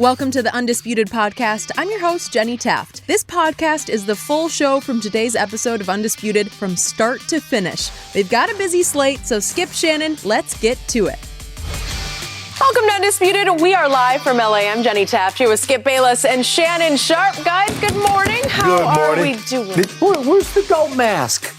Welcome to the Undisputed podcast. I'm your host, Jenny Taft. This podcast is the full show from today's episode of Undisputed from start to finish. They've got a busy slate, so Skip, Shannon, let's get to it. Welcome to Undisputed. We are live from LA. I'm Jenny Taft here with Skip Bayless and Shannon Sharpe. Guys, good morning. How are we doing? Where's the goat mask?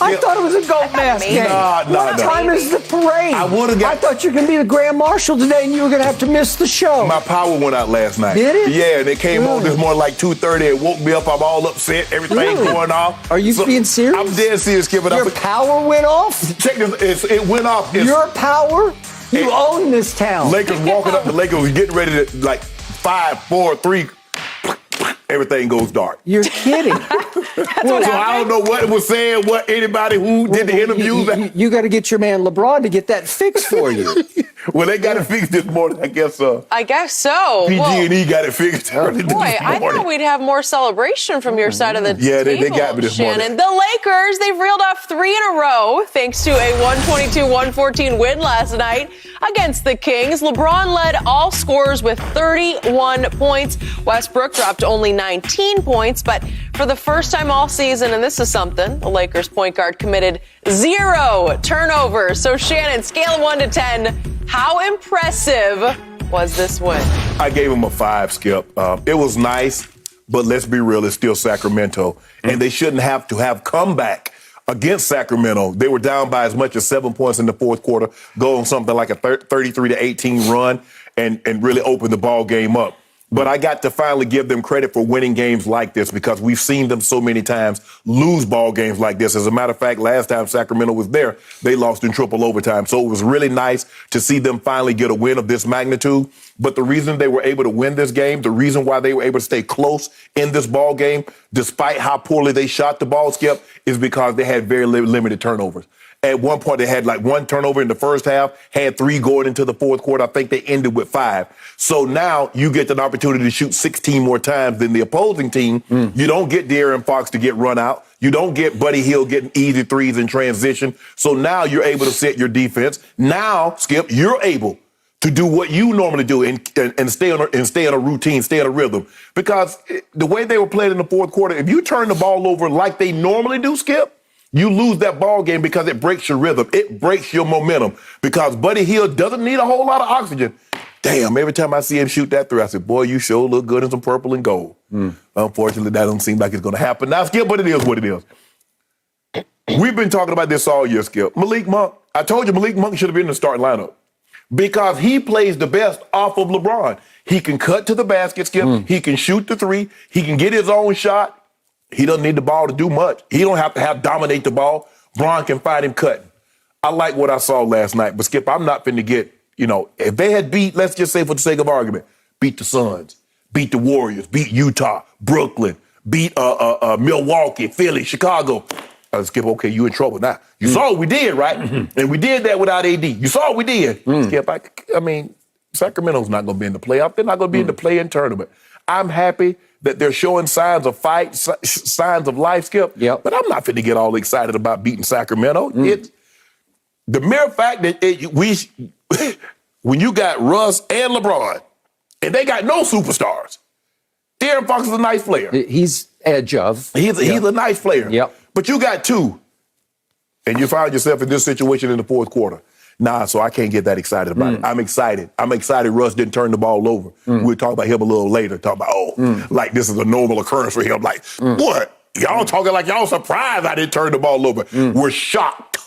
I thought it was a goat mask game. What time is the parade? I thought you were going to be the Grand Marshal today and you were going to have to miss the show. My power went out last night. Did it? Yeah, and it came on this morning like 2:30. It woke me up. I'm all upset. Everything going off. Are you being serious? I'm dead serious, Skip. Your power went off? Check this. It went off. Your power? You own this town. Lakers walking up. The Lakers was getting ready to, like, 5, 4, 3. Everything goes dark. You're kidding. I don't know what was saying, what anybody who did the interviews. You got to get your man LeBron to get that fixed for you. Well, they got it fixed this morning, I guess. I guess so. PG&E got it fixed early this morning. I thought we'd have more celebration from your side of the table, they got me this Shannon. morning. The Lakers, they've reeled off 3 in a row thanks to a 122-114 win last night against the Kings. LeBron led all scorers with 31 points. Westbrook dropped only 19 points, but for the first time all season, and this is something, the Lakers point guard committed 0 turnovers. So Shannon, scale of 1 to 10, how impressive was this win? I gave him a 5, Skip. It was nice, but let's be real, it's still Sacramento. And they shouldn't have to have comeback against Sacramento. They were down by as much as 7 points in the fourth quarter, go on something like a 33-18 run and really open the ball game up. But I got to finally give them credit for winning games like this because we've seen them so many times lose ball games like this. As a matter of fact, last time Sacramento was there, they lost in triple overtime. So it was really nice to see them finally get a win of this magnitude. But the reason they were able to win this game, the reason why they were able to stay close in this ball game, despite how poorly they shot the ball, Skip, is because they had very limited turnovers. At one point, they had like 1 turnover in the first half, had 3 going into the fourth quarter. I think they ended with 5. So now you get an opportunity to shoot 16 more times than the opposing team. You don't get De'Aaron Fox to get run out. You don't get Buddy Hield getting easy threes in transition. So now you're able to set your defense. Now, Skip, you're able to do what you normally do and stay in a routine, stay in a rhythm. Because the way they were playing in the fourth quarter, if you turn the ball over like they normally do, Skip, you lose that ball game because it breaks your rhythm. It breaks your momentum because Buddy Hield doesn't need a whole lot of oxygen. Damn, every time I see him shoot that three, I said, boy, you sure look good in some purple and gold. Unfortunately, that don't seem like it's going to happen. Now, Skip, but it is what it is. We've been talking about this all year, Skip. Malik Monk, I told you Malik Monk should have been in the starting lineup because he plays the best off of LeBron. He can cut to the basket, Skip. He can shoot the three. He can get his own shot. He doesn't need the ball to do much. He don't have to dominate the ball. Bron can find him cutting. I like what I saw last night, but Skip, I'm not finna get, if they had beat, let's just say for the sake of argument, beat the Suns, beat the Warriors, beat Utah, Brooklyn, beat Milwaukee, Philly, Chicago. Skip, okay, you in trouble now. You saw what we did, right? And we did that without AD. You saw what we did. Skip, I mean, Sacramento's not going to be in the playoff. They're not going to be in the play-in tournament. I'm happy that they're showing signs of fight, signs of life, Skip. Yep. But I'm not fit to get all excited about beating Sacramento. It's the mere fact that when you got Russ and LeBron, and they got no superstars. De'Aaron Fox is a nice player. He's edge of. He's a nice player. Yep. But you got 2, and you found yourself in this situation in the fourth quarter. Nah, so I can't get that excited about it. I'm excited. I'm excited Russ didn't turn the ball over. We'll talk about him a little later. Talk about, like this is a normal occurrence for him. Like, what? Y'all talking like y'all surprised I didn't turn the ball over. We're shocked.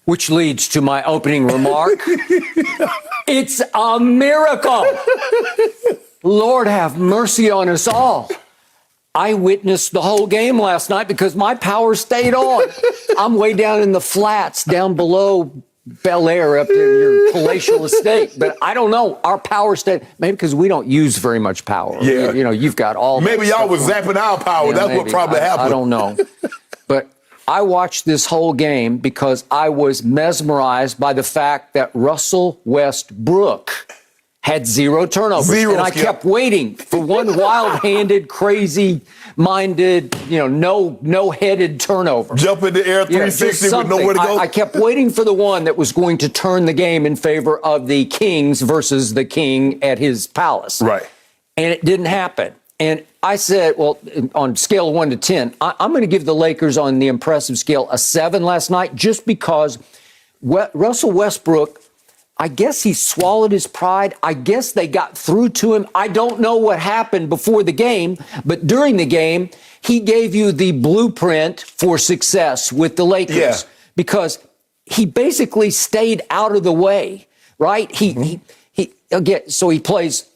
Which leads to my opening remark. It's a miracle. Lord have mercy on us all. I witnessed the whole game last night because my power stayed on. I'm way down in the flats, down below Bel Air, up in your palatial estate. But I don't know. Our power stayed. Maybe because we don't use very much power. Yeah. You've got all. Maybe y'all was zapping our power. That's maybe what probably happened. I don't know. But I watched this whole game because I was mesmerized by the fact that Russell Westbrook had 0 turnovers. Zero, and I Skip. kept waiting for one wild-handed, crazy-minded, no-headed turnover. Jump in the air 360 with nowhere to go. I kept waiting for the one that was going to turn the game in favor of the Kings versus the king at his palace. Right. And it didn't happen. And I said, well, on a scale of 1 to 10, I'm going to give the Lakers on the impressive scale a 7 last night, just because Russell Westbrook, I guess he swallowed his pride. I guess they got through to him. I don't know what happened before the game, but during the game, he gave you the blueprint for success with the Lakers. Yeah. Because he basically stayed out of the way, right? He plays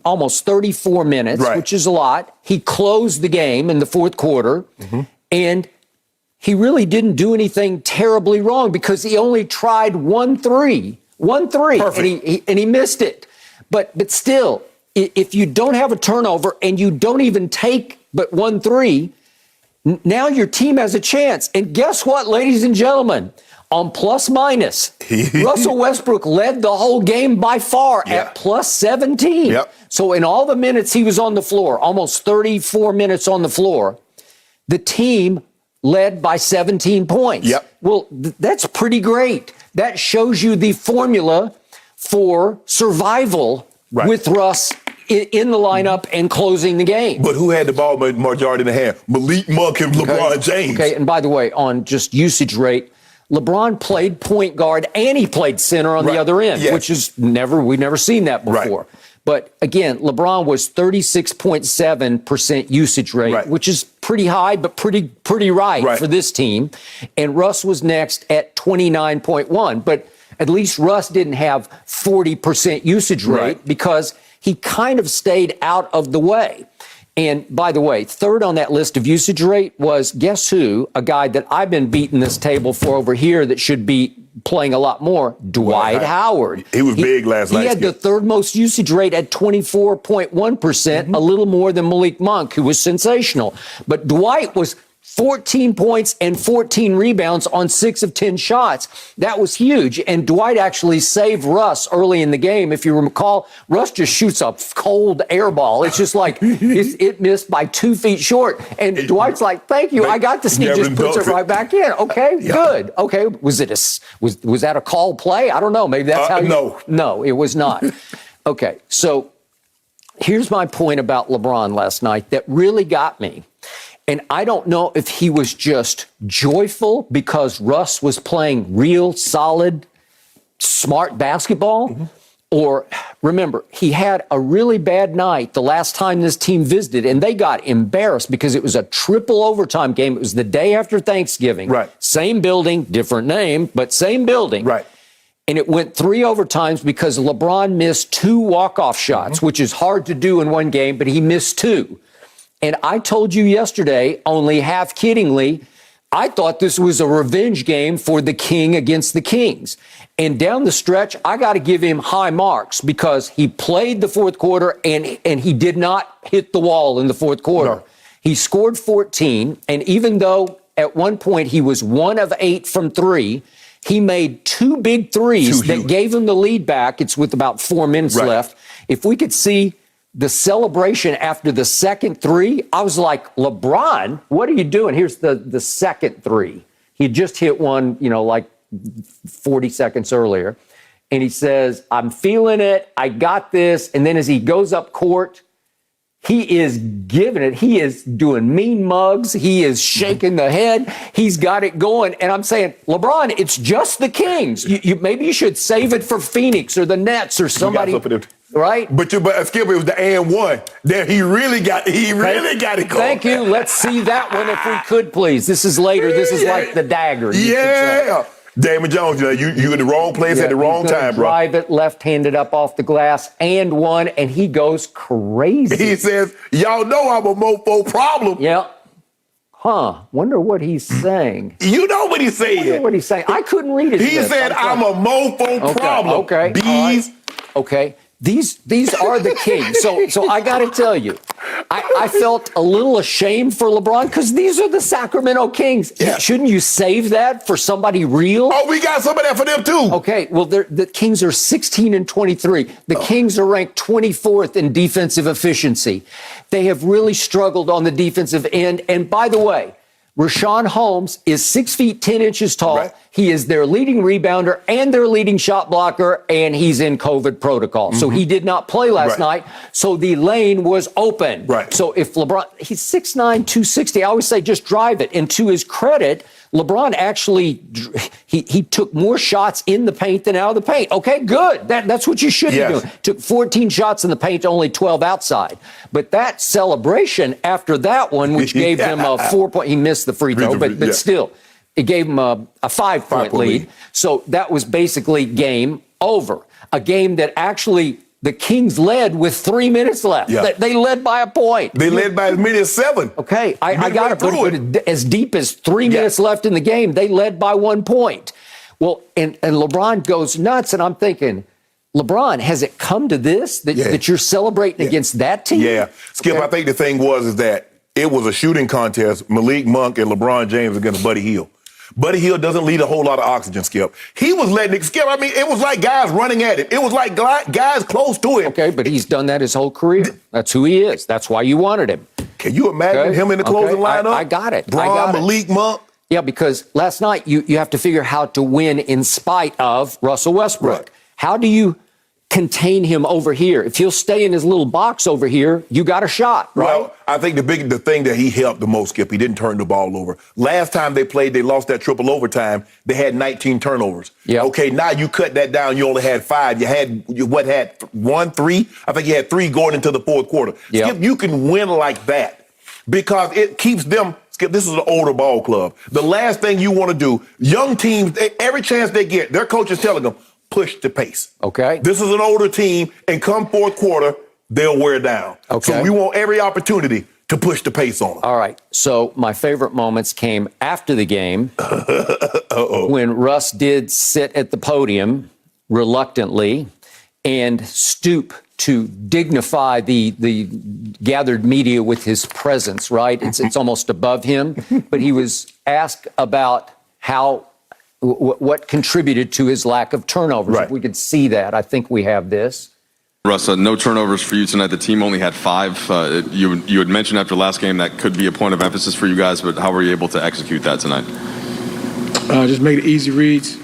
almost 34 minutes, right, which is a lot. He closed the game in the fourth quarter, and he really didn't do anything terribly wrong because he only tried 1-3, and he missed it. But still, if you don't have a turnover and you don't even take but 1-3, now your team has a chance. And guess what, ladies and gentlemen? On plus minus, Russell Westbrook led the whole game by far at plus 17. Yep. So in all the minutes he was on the floor, almost 34 minutes on the floor, the team led by 17 points. Yep. Well, that's pretty great. That shows you the formula for survival with Russ in the lineup and closing the game. But who had the ball majority in the hand? Malik Monk and LeBron James. Okay, and by the way, on just usage rate, LeBron played point guard and he played center on the other end, which is we've never seen that before. But again, LeBron was 36.7% usage rate, which is pretty high, but pretty right for this team. And Russ was next at 29.1. But at least Russ didn't have 40% usage rate because he kind of stayed out of the way. And by the way, third on that list of usage rate was, guess who? A guy that I've been beating this table for over here that should be playing a lot more, Dwight Howard. He was big last night. He had the third most usage rate at 24.1%, a little more than Malik Monk, who was sensational. But Dwight was 14 points and 14 rebounds on 6 of 10 shots. That was huge. And Dwight actually saved Russ early in the game. If you recall, Russ just shoots a cold air ball. It's just like it missed by 2 feet short. And Dwight's like, thank you. I got this. And he just puts it right back in. Okay, good. Okay. Was that a call play? I don't know. Maybe that's how you... No, it was not. Okay. So here's my point about LeBron last night that really got me. And I don't know if he was just joyful because Russ was playing real solid, smart basketball. Or remember, he had a really bad night the last time this team visited, and they got embarrassed because it was a triple overtime game. It was the day after Thanksgiving. Same building, different name, but same building. And it went 3 overtimes because LeBron missed 2 walk-off shots, which is hard to do in one game, but he missed 2. And I told you yesterday, only half kiddingly, I thought this was a revenge game for the King against the Kings. And down the stretch, I got to give him high marks because he played the fourth quarter and he did not hit the wall in the fourth quarter. He scored 14. And even though at one point he was 1 of 8 from 3, he made 2 big threes that gave him the lead back. It's with about 4 minutes left. If we could see the celebration after the second 3, I was like, LeBron, what are you doing? Here's the second 3. He had just hit one, like 40 seconds earlier. And he says, I'm feeling it. I got this. And then as he goes up court, he is giving it. He is doing mean mugs. He is shaking the head. He's got it going. And I'm saying, LeBron, it's just the Kings. Maybe you should save it for Phoenix or the Nets or somebody. Right? But Skip, it was the and one. There he really got it going. Thank you. Let's see that one if we could, please. This is later. This is like the dagger. Damon Jones, you in the wrong place at the wrong time, bro. Drive it left-handed up off the glass and one, and he goes crazy. He says, y'all know I'm a mofo problem. Wonder what he's saying. You know what he's saying. Wonder what he's saying. I couldn't read it. He said, I'm a mofo problem. Okay. Bees. Okay. These are the Kings. So I got to tell you, I felt a little ashamed for LeBron because these are the Sacramento Kings. Yeah. Shouldn't you save that for somebody real? Oh, we got some of that for them too. Okay, well, the Kings are 16-23. The Kings are ranked 24th in defensive efficiency. They have really struggled on the defensive end. And by the way, Rashawn Holmes is 6 feet 10 inches tall. Right. He is their leading rebounder and their leading shot blocker, and he's in COVID protocol. So he did not play last night. So the lane was open. Right. So if LeBron, he's 6'9", 260. I always say just drive it. And to his credit, LeBron actually, he took more shots in the paint than out of the paint. Okay, good. That's what you should be doing. Took 14 shots in the paint, only 12 outside. But that celebration after that one, which gave them a 4-point, he missed the free throw, but still, it gave him a 5-point lead. So that was basically game over. A game that actually the Kings led with 3 minutes left. Yeah. They led by a point. They led by as many as 7. Okay, I got it. But as deep as 3 minutes left in the game, they led by 1 point. Well, and LeBron goes nuts, and I'm thinking, LeBron, has it come to this that you're celebrating against that team? Yeah, Skip. Okay. I think the thing is that it was a shooting contest. Malik Monk and LeBron James against Buddy Hield. Buddy Hield doesn't need a whole lot of oxygen, Skip. He was letting it, Skip, I mean, it was like guys running at it. It was like guys close to him. Okay, but he's done that his whole career. That's who he is. That's why you wanted him. Can you imagine him in the closing lineup? I got it. Malik Monk. Yeah, because last night you have to figure how to win in spite of Russell Westbrook. Right. How do you contain him over here? If he'll stay in his little box over here, you got a shot, right? Well, I think the thing that he helped the most, Skip, he didn't turn the ball over. Last time they played, they lost that triple overtime. They had 19 turnovers. Yep. Okay, now you cut that down. You only had 5. You had 1, 3? I think you had 3 going into the fourth quarter. Yep. Skip, you can win like that because it keeps them. Skip, this is an older ball club. The last thing you want to do, young teams, every chance they get, their coach is telling them, push the pace. Okay. This is an older team, and come fourth quarter, they'll wear down. Okay. So we want every opportunity to push the pace on them. All right. So my favorite moments came after the game when Russ did sit at the podium reluctantly and stoop to dignify the gathered media with his presence, right? It's almost above him. But he was asked about what contributed to his lack of turnovers. Right. If we could see that. I think we have this. Russ, no turnovers for you tonight. The team only had 5. You had mentioned after last game that could be a point of emphasis for you guys, but how were you able to execute that tonight? Just make it easy reads.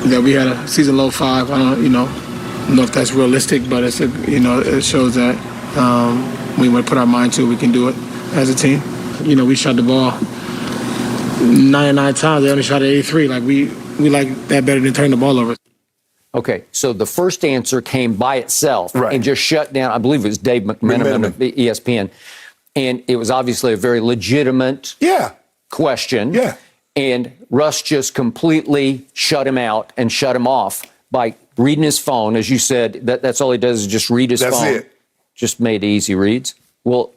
We had a season low 5. I don't know if that's realistic, but it's it shows that we want to put our mind to it, we can do it as a team. We shot the ball 99 times. They only shot it 83. Like we like that better than turning the ball over. Okay, so the first answer came by itself and just shut down. I believe it was Dave McMenamin of ESPN, and it was obviously a very legitimate question. Yeah, and Russ just completely shut him out and shut him off by reading his phone. As you said, that's all he does is just read his phone. That's it. Just made easy reads. Well,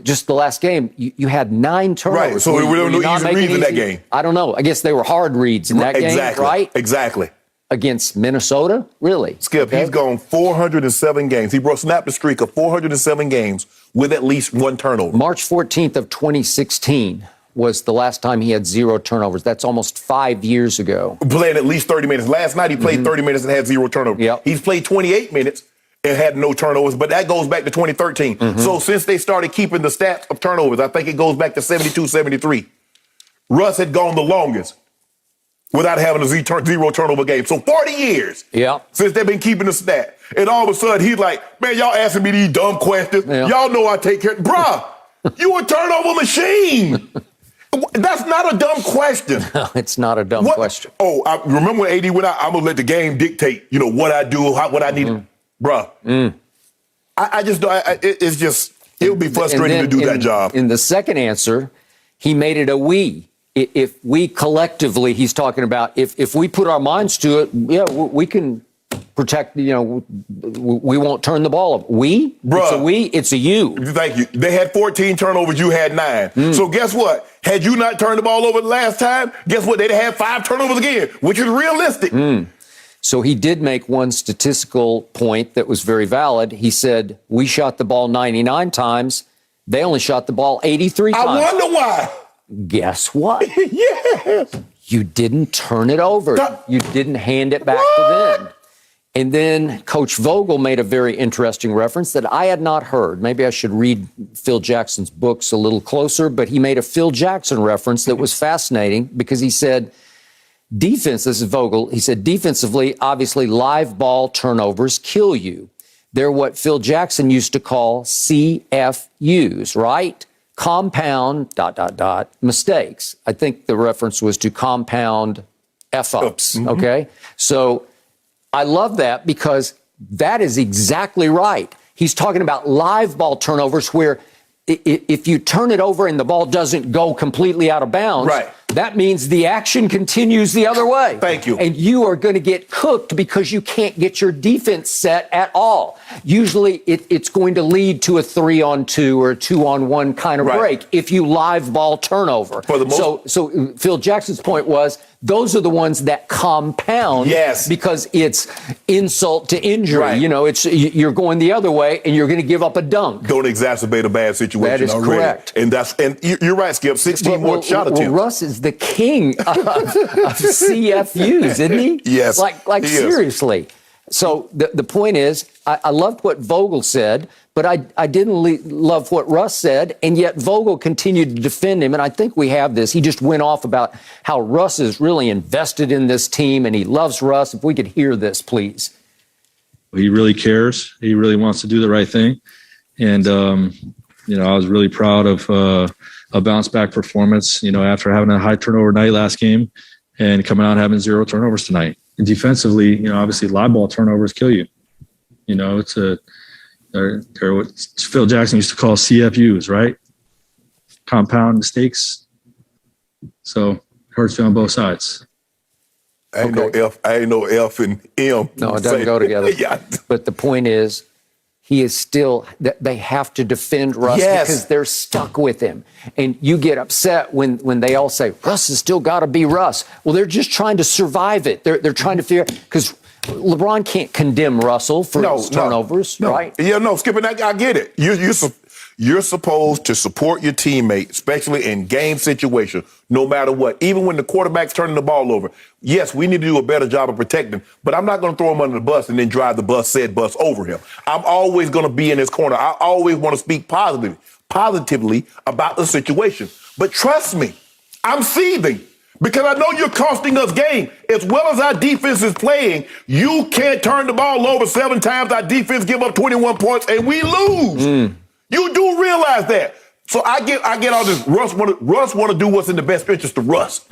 just the last game, you had 9 turnovers. Right, so we don't know easy reads in that game. I don't know. I guess they were hard reads in that game, right? Exactly. Against Minnesota? Really? Skip, he's gone 407 games. He snapped a streak of 407 games with at least 1 turnover. March 14th of 2016 was the last time he had 0 turnovers. That's almost 5 years ago. Playing at least 30 minutes. Last night he played 30 minutes and had 0 turnovers. Yep. He's played 28 minutes and had no turnovers, but that goes back to 2013. So since they started keeping the stats of turnovers, I think it goes back to 72, 73. Russ had gone the longest without having a 0 turnover game. So 40 years since they've been keeping the stat. And all of a sudden, he's like, man, y'all asking me these dumb questions. Yeah. Y'all know I take care. Bruh, you a turnover machine. That's not a dumb question. No, it's not a dumb question. Oh, I remember when AD went out, I'm going to let the game dictate, what I do, what I need. Bruh. I just, it's just, it would be frustrating to do that job. In the second answer, he made it a we. If we collectively, he's talking about, if we put our minds to it, we can protect, we won't turn the ball over. We? Bruh, it's a we, it's a you. Thank you. They had 14 turnovers, you had 9. So guess what? Had you not turned the ball over the last time, guess what? They'd have 5 turnovers again, which is realistic. So he did make one statistical point that was very valid. He said, we shot the ball 99 times. They only shot the ball 83 times. I wonder why. Guess what? Yes. You didn't turn it over. You didn't hand it back to them. And then Coach Vogel made a very interesting reference that I had not heard. Maybe I should read Phil Jackson's books a little closer, but he made a Phil Jackson reference that was fascinating because he said, defense, this is Vogel, he said, defensively, obviously, live ball turnovers kill you. They're what Phil Jackson used to call CFUs, right? Compound, ... mistakes. I think the reference was to compound F-ups, okay? So I love that because that is exactly right. He's talking about live ball turnovers where if you turn it over and the ball doesn't go completely out of bounds, right, that means the action continues the other way. Thank you. And you are going to get cooked because you can't get your defense set at all. Usually it's going to lead to a 3-on-2 or a 2-on-1 kind of break if you live ball turnover. For the most- So Phil Jackson's point was those are the ones that compound because it's insult to injury. Right. You know, you're going the other way and you're going to give up a dunk. Don't exacerbate a bad situation. That is already. correct. And you're right, Skip. 16 more shot attempts. Russ is the king of CFUs, isn't he? Yes. Like he seriously. Is. So the point is, I loved what Vogel said, but I didn't love what Russ said, and yet Vogel continued to defend him, and I think we have this. He just went off about how Russ is really invested in this team, and he loves Russ. If we could hear this, please. He really cares. He really wants to do the right thing. And, I was really proud of a bounce-back performance, after having a high turnover night last game and coming out having 0 turnovers tonight. And defensively, obviously live ball turnovers kill you. They're what Phil Jackson used to call CFUs, right? Compound mistakes. So it hurts you on both sides. I ain't no F and M. No, it doesn't go together. Yeah. But the point is, he is still, they have to defend Russ because they're stuck with him. And you get upset when they all say, Russ has still got to be Russ. Well, they're just trying to survive it. They're trying to figure, because LeBron can't condemn Russell for his turnovers, right? Yeah, no, Skip, and I get it. You're supposed to support your teammate, especially in game situations, no matter what. Even when the quarterback's turning the ball over. Yes, we need to do a better job of protecting, but I'm not going to throw him under the bus and then drive the said bus over him. I'm always going to be in his corner. I always want to speak positively about the situation. But trust me, I'm seething. Because I know you're costing us game. As well as our defense is playing, you can't turn the ball over 7 times. Our defense give up 21 points and we lose. You do realize that. So I get all this. Russ want to do what's in the best interest of Russ.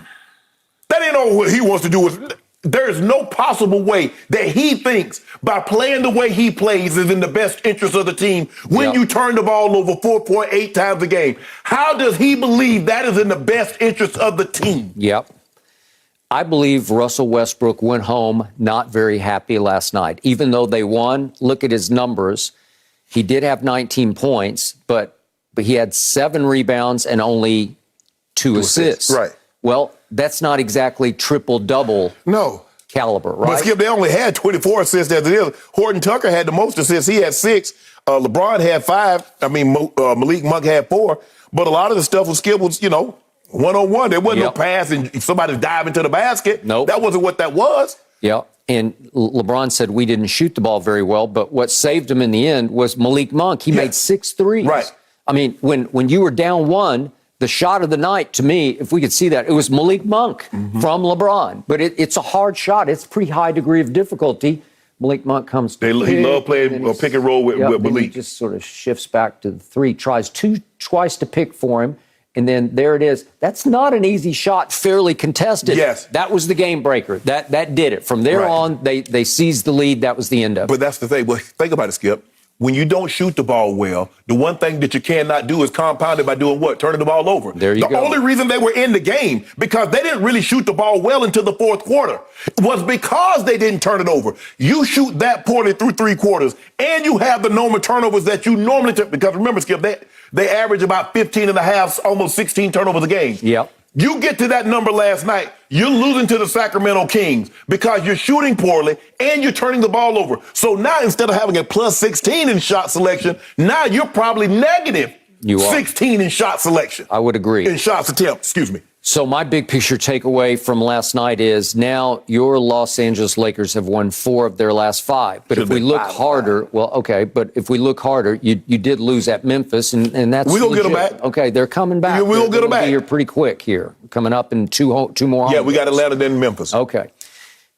That ain't all what he wants to do. There is no possible way that he thinks by playing the way he plays is in the best interest of the team when you turn the ball over 4.8 times a game. How does he believe that is in the best interest of the team? Yep. I believe Russell Westbrook went home not very happy last night. Even though they won, look at his numbers. He did have 19 points, but he had 7 rebounds and only 2 assists. Right. Well, that's not exactly triple-double caliber, right? But Skip, they only had 24 assists as it is. Horton Tucker had the most assists. He had 6. LeBron had 5. Malik Monk had 4. But a lot of the stuff was Skip was, one-on-one. There wasn't no pass and somebody diving to the basket. Nope. That wasn't what that was. Yeah. And LeBron said we didn't shoot the ball very well, but what saved him in the end was Malik Monk. He made 6 threes. Right. I mean, when you were down 1, the shot of the night, to me, if we could see that, it was Malik Monk from LeBron. But it's a hard shot. It's a pretty high degree of difficulty. Malik Monk comes to He loved playing pick and roll with Malik. He just sort of shifts back to the 3, tries twice to pick for him, and then there it is. That's not an easy shot, fairly contested. Yes. That was the game breaker. That did it. From there on, they seized the lead. That was the end of it. But that's the thing. Well, think about it, Skip. When you don't shoot the ball well, the one thing that you cannot do is compound it by doing what? Turning the ball over. There you go. The only reason they were in the game, because they didn't really shoot the ball well until the 4th quarter, was because they didn't turn it over. You shoot that poorly through 3 quarters, and you have the normal turnovers that you normally take. Because remember, Skip, they average about 15 and a half, almost 16 turnovers a game. Yep. You get to that number last night, you're losing to the Sacramento Kings because you're shooting poorly and you're turning the ball over. So now instead of having a plus 16 in shot selection, now you're probably negative 16 in shot selection. I would agree. In shots attempt, excuse me. So my big picture takeaway from last night is now your Los Angeles Lakers have won 4 of their last 5. But if we look harder, but if we look harder, you did lose at Memphis, and that's we're going to get them back. Okay, they're coming back. Yeah, we're going to get them back. You're pretty quick here, coming up in two more. Yeah, we got Atlanta, then Memphis. Okay.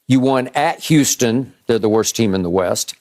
You won at Houston. They're the worst team in the West.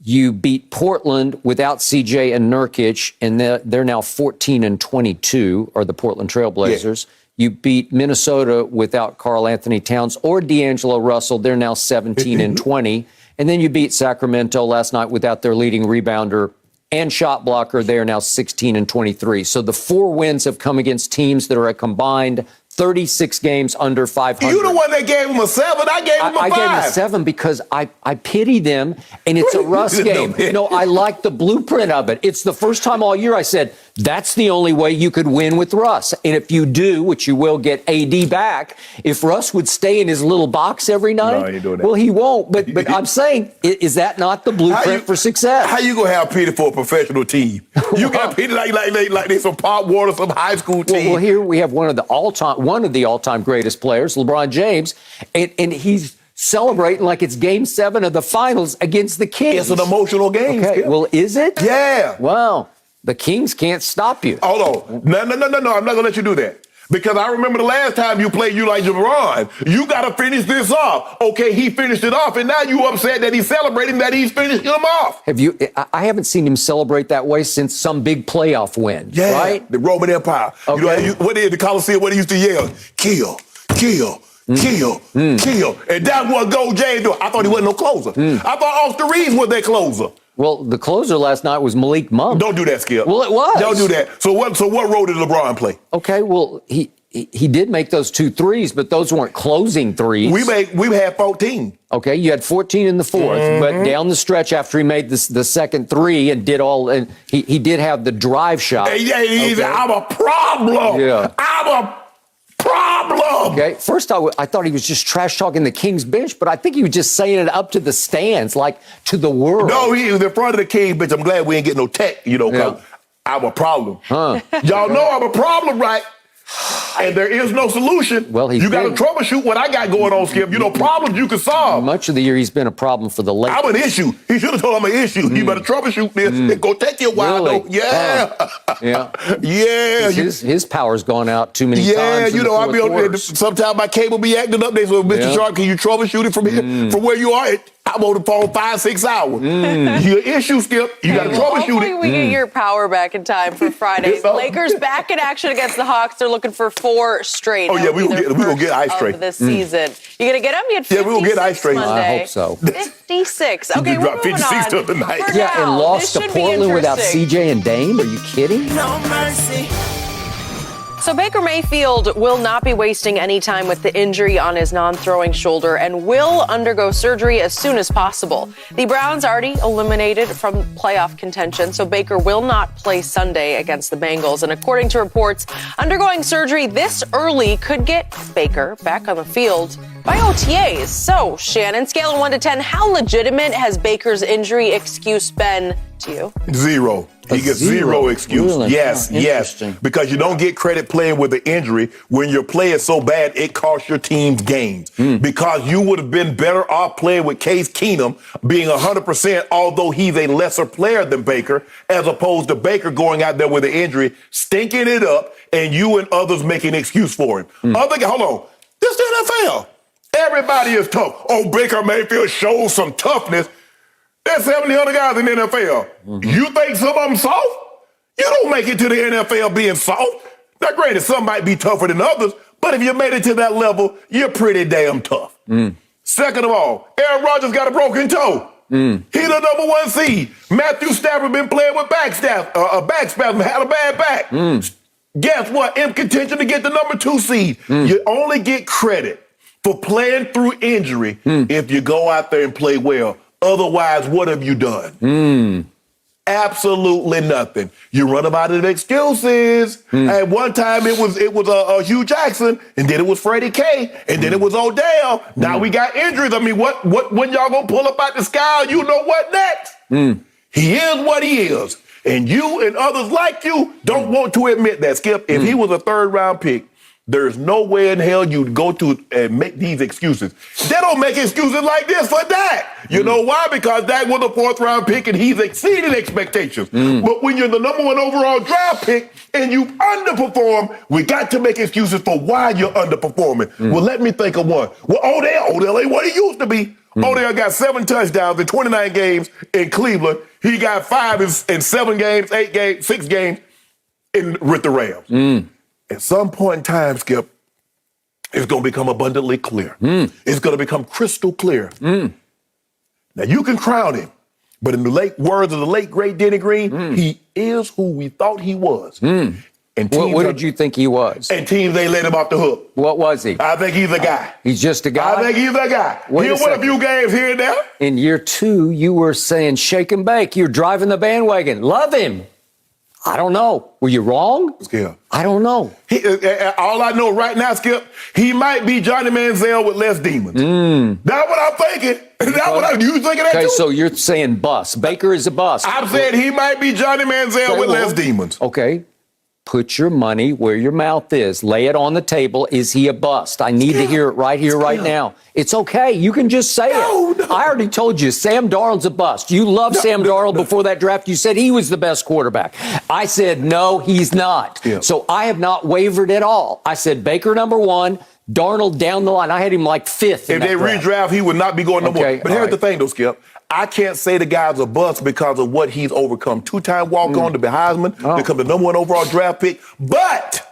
You beat Portland without CJ and Nurkic, and they're now 14-22, are the Portland Trailblazers. Yeah. You beat Minnesota without Karl Anthony Towns or D'Angelo Russell. They're now 17-20. And then you beat Sacramento last night without their leading rebounder and shot blocker. They are now 16-23. So the 4 wins have come against teams that are a combined 36 games under 500. You the one that gave them a 7. I gave them a 5. I gave them a 7 because I pity them, and it's a Russ game. No, I like the blueprint of it. It's the first time all year I said, that's the only way you could win with Russ. And if you do, which you will get AD back, if Russ would stay in his little box every night, no, he doing that. Well, he won't. But I'm saying, is that not the blueprint for success? How you going to have pity for a professional team? You got pity like they some pop water, some high school team. Well, here we have one of the all-time greatest players, LeBron James, and he's celebrating like it's Game 7 of the finals against the Kings. It's an emotional game. Okay, well, is it? Yeah. Well, the Kings can't stop you. Hold on. No. I'm not going to let you do that. Because I remember the last time you played you like LeBron. You got to finish this off. Okay, he finished it off, and now you upset that he's celebrating that he's finished him off. I haven't seen him celebrate that way since some big playoff win, right? The Roman Empire. Okay. You know, what is the Coliseum, what he used to yell? Kill, kill. Kill. And that's what Gold James do. I thought he wasn't no closer. I thought Austin Reeves was their closer. Well, the closer last night was Malik Monk. Don't do that, Skip. Well, it was. Don't do that. So what role did LeBron play? Okay, well, he did make those 2 threes, but those weren't closing threes. We had 14. Okay, you had 14 in the 4th, but down the stretch after he made the second 3 and did all, and he did have the drive shot. Okay. I'm a problem. Yeah. I'm a problem. Okay, first I thought he was just trash talking the Kings bench, but I think he was just saying it up to the stands, like to the world. No, he was in front of the Kings bench. I'm glad we ain't getting no tech, because I'm a problem. Y'all know I'm a problem, right? And there is no solution. Well, you got to troubleshoot what I got going on, Skip. Problems you can solve. Much of the year he's been a problem for the Lakers. I'm an issue. He should have told him I'm an issue. You better troubleshoot this. It's going to take you a while, really? though. Yeah. Yeah. His power's gone out too many times. Yeah, I'll be on there. Sometimes my cable be acting up. They say, Mr. Sharpe, can you troubleshoot it from here, from where you are? I'm on the phone 5-6 hours. Your issue, Skip. You got to troubleshoot hopefully it. we get your power back in time for Friday. Lakers back in action against the Hawks. They're looking for 4 straight. Oh, yeah, we gonna get ice tray this season. You going to get them? You had 56 we will get ice tray. Monday. I hope so. 56. Okay, we're drop moving 56 on. tonight. For Yeah, and now, lost this to should be Portland without interesting. CJ and Dame? Are you kidding? No mercy. So Baker Mayfield will not be wasting any time with the injury on his non-throwing shoulder and will undergo surgery as soon as possible. The Browns already eliminated from playoff contention, so Baker will not play Sunday against the Bengals. And according to reports, undergoing surgery this early could get Baker back on the field by OTAs. So, Shannon, scale of 1 to 10, how legitimate has Baker's injury excuse been to you? 0. He gets 0 excuse. Really? Yes. Because you don't get credit playing with the injury. When your play is so bad, it costs your team's games. Because you would have been better off playing with Case Keenum being 100%, although he's a lesser player than Baker, as opposed to Baker going out there with an injury, stinking it up, and you and others making an excuse for him. Hold on. This is the NFL. Everybody is tough. Oh, Baker Mayfield shows some toughness. There's 70 other guys in the NFL. You think some of them soft? You don't make it to the NFL being soft. Now, granted, some might be tougher than others, but if you made it to that level, you're pretty damn tough. Second of all, Aaron Rodgers got a broken toe. He the number 1 seed. Matthew Stafford been playing with back spasm, had a bad back. Guess what? In contention to get the number 2 seed. You only get credit for playing through injury if you go out there and play well. Otherwise, what have you done? Absolutely nothing. You run them out of excuses. At one time it was Hugh Jackson, and then it was Freddie K, and then it was Odell. Now we got injuries. I mean, what when y'all gonna pull up out the sky? You know what next? He is what he is, and you and others like you don't want to admit that. Skip, if he was a 3rd round pick, there's no way in hell you'd go to and make these excuses. They don't make excuses like this for Dak. You know why? Because Dak was a 4th round pick and he's exceeded expectations. But when you're the number 1 overall draft pick and you underperform, we got to make excuses for why you're underperforming. Well, let me think of one. Well, Odell ain't what he used to be. Odell got 7 touchdowns in 29 games in Cleveland. He got 5 in 7 games, 8 games, 6 games with the Rams. At some point in time, Skip, it's going to become abundantly clear. It's going to become crystal clear. Now, you can crown him, but in the words of the late, great Denny Green, he is who we thought he was. And What did you think he was? And teams ain't let him off the hook. What was he? I think he's a guy. He's just a guy? I think he's a guy. He'll win a few games here and there. In year 2, you were saying shake and bake. You're driving the bandwagon. Love him. I don't know. Were you wrong? Yeah. I don't know. All I know right now, Skip, he might be Johnny Manziel with less demons. That's what I'm thinking. You thinking that too? Okay, so you're saying bust. Baker is a bust. I'm saying he might be Johnny Manziel with less demons. Okay. Put your money where your mouth is. Lay it on the table. Is he a bust? I need to hear it right here, right now. It's okay. You can just say it. I already told you, Sam Darnold's a bust. You loved Sam Darnold before that draft. You said he was the best quarterback. I said, no, he's not. So I have not wavered at all. I said Baker number 1, Darnold down the line. I had him like 5th. If they redraft, he would not be going number 1. But here's the thing, though, Skip. I can't say the guy's a bust because of what he's overcome. 2-time walk-on to be Heisman, become the number 1 overall draft pick. But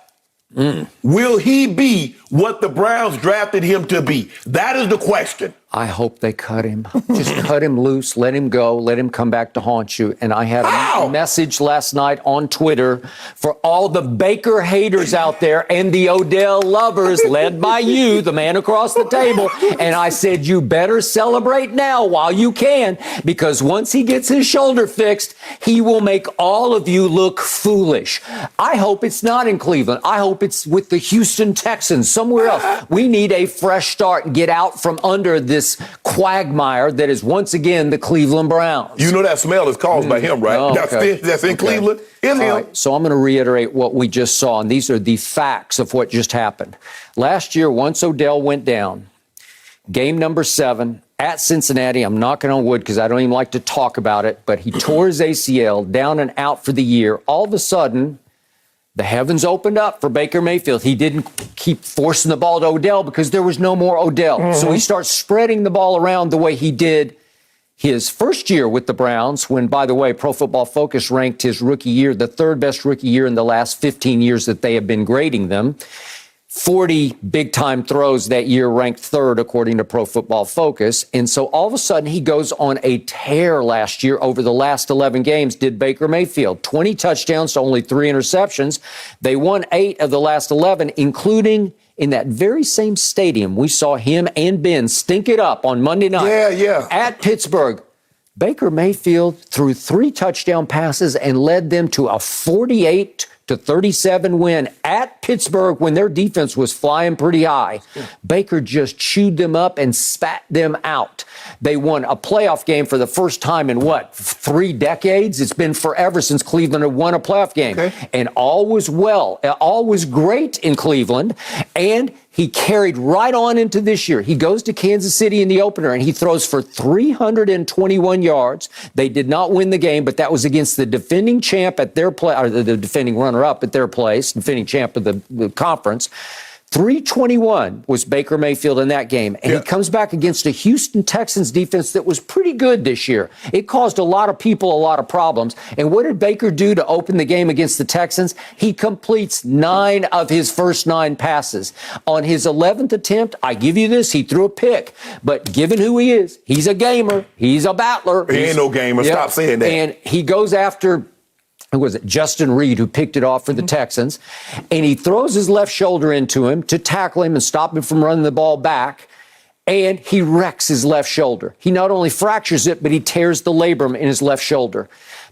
will he be what the Browns drafted him to be? That is the question. I hope they cut him. Just cut him loose, let him go, let him come back to haunt you. And I had a message last night on Twitter for all the Baker haters out there and the Odell lovers, led by you, the man across the table. And I said, you better celebrate now while you can, because once he gets his shoulder fixed, he will make all of you look foolish. I hope it's not in Cleveland. I hope it's with the Houston Texans, somewhere else. We need a fresh start and get out from under this quagmire that is once again the Cleveland Browns. You know that smell is caused by him, right? That's in Cleveland. In him. Right, so I'm going to reiterate what we just saw, and these are the facts of what just happened. Last year, once Odell went down, game number 7 at Cincinnati, I'm knocking on wood because I don't even like to talk about it, but he tore his ACL, down and out for the year. All of a sudden, the heavens opened up for Baker Mayfield. He didn't keep forcing the ball to Odell because there was no more Odell. So he starts spreading the ball around the way he did his first year with the Browns, when, by the way, Pro Football Focus ranked his rookie year the 3rd best rookie year in the last 15 years that they have been grading them. 40 big-time throws that year, ranked 3rd according to Pro Football Focus. And so all of a sudden he goes on a tear last year over the last 11 games, did Baker Mayfield. 20 touchdowns to only 3 interceptions. They won 8 of the last 11, including in that very same stadium. We saw him and Ben stink it up on Monday night at Pittsburgh. Baker Mayfield threw 3 touchdown passes and led them to a 48-37 win at Pittsburgh when their defense was flying pretty high. Baker just chewed them up and spat them out. They won a playoff game for the first time in 3 decades? It's been forever since Cleveland had won a playoff game. And all was well. All was great in Cleveland. And he carried right on into this year. He goes to Kansas City in the opener, and he throws for 321 yards. They did not win the game, but that was against the defending champ at their place, or the defending runner-up at their place, defending champ of the conference. 321 was Baker Mayfield in that game. And he comes back against a Houston Texans defense that was pretty good this year. It caused a lot of people a lot of problems. And what did Baker do to open the game against the Texans? He completes 9 of his first 9 passes. On his 11th attempt, I give you this, he threw a pick. But given who he is, he's a gamer. He's a battler. He ain't no gamer. Stop saying that. And he goes after, who was it? Justin Reed, who picked it off for the Texans. And he throws his left shoulder into him to tackle him and stop him from running the ball back. And he wrecks his left shoulder. He not only fractures it, but he tears the labrum in his left shoulder.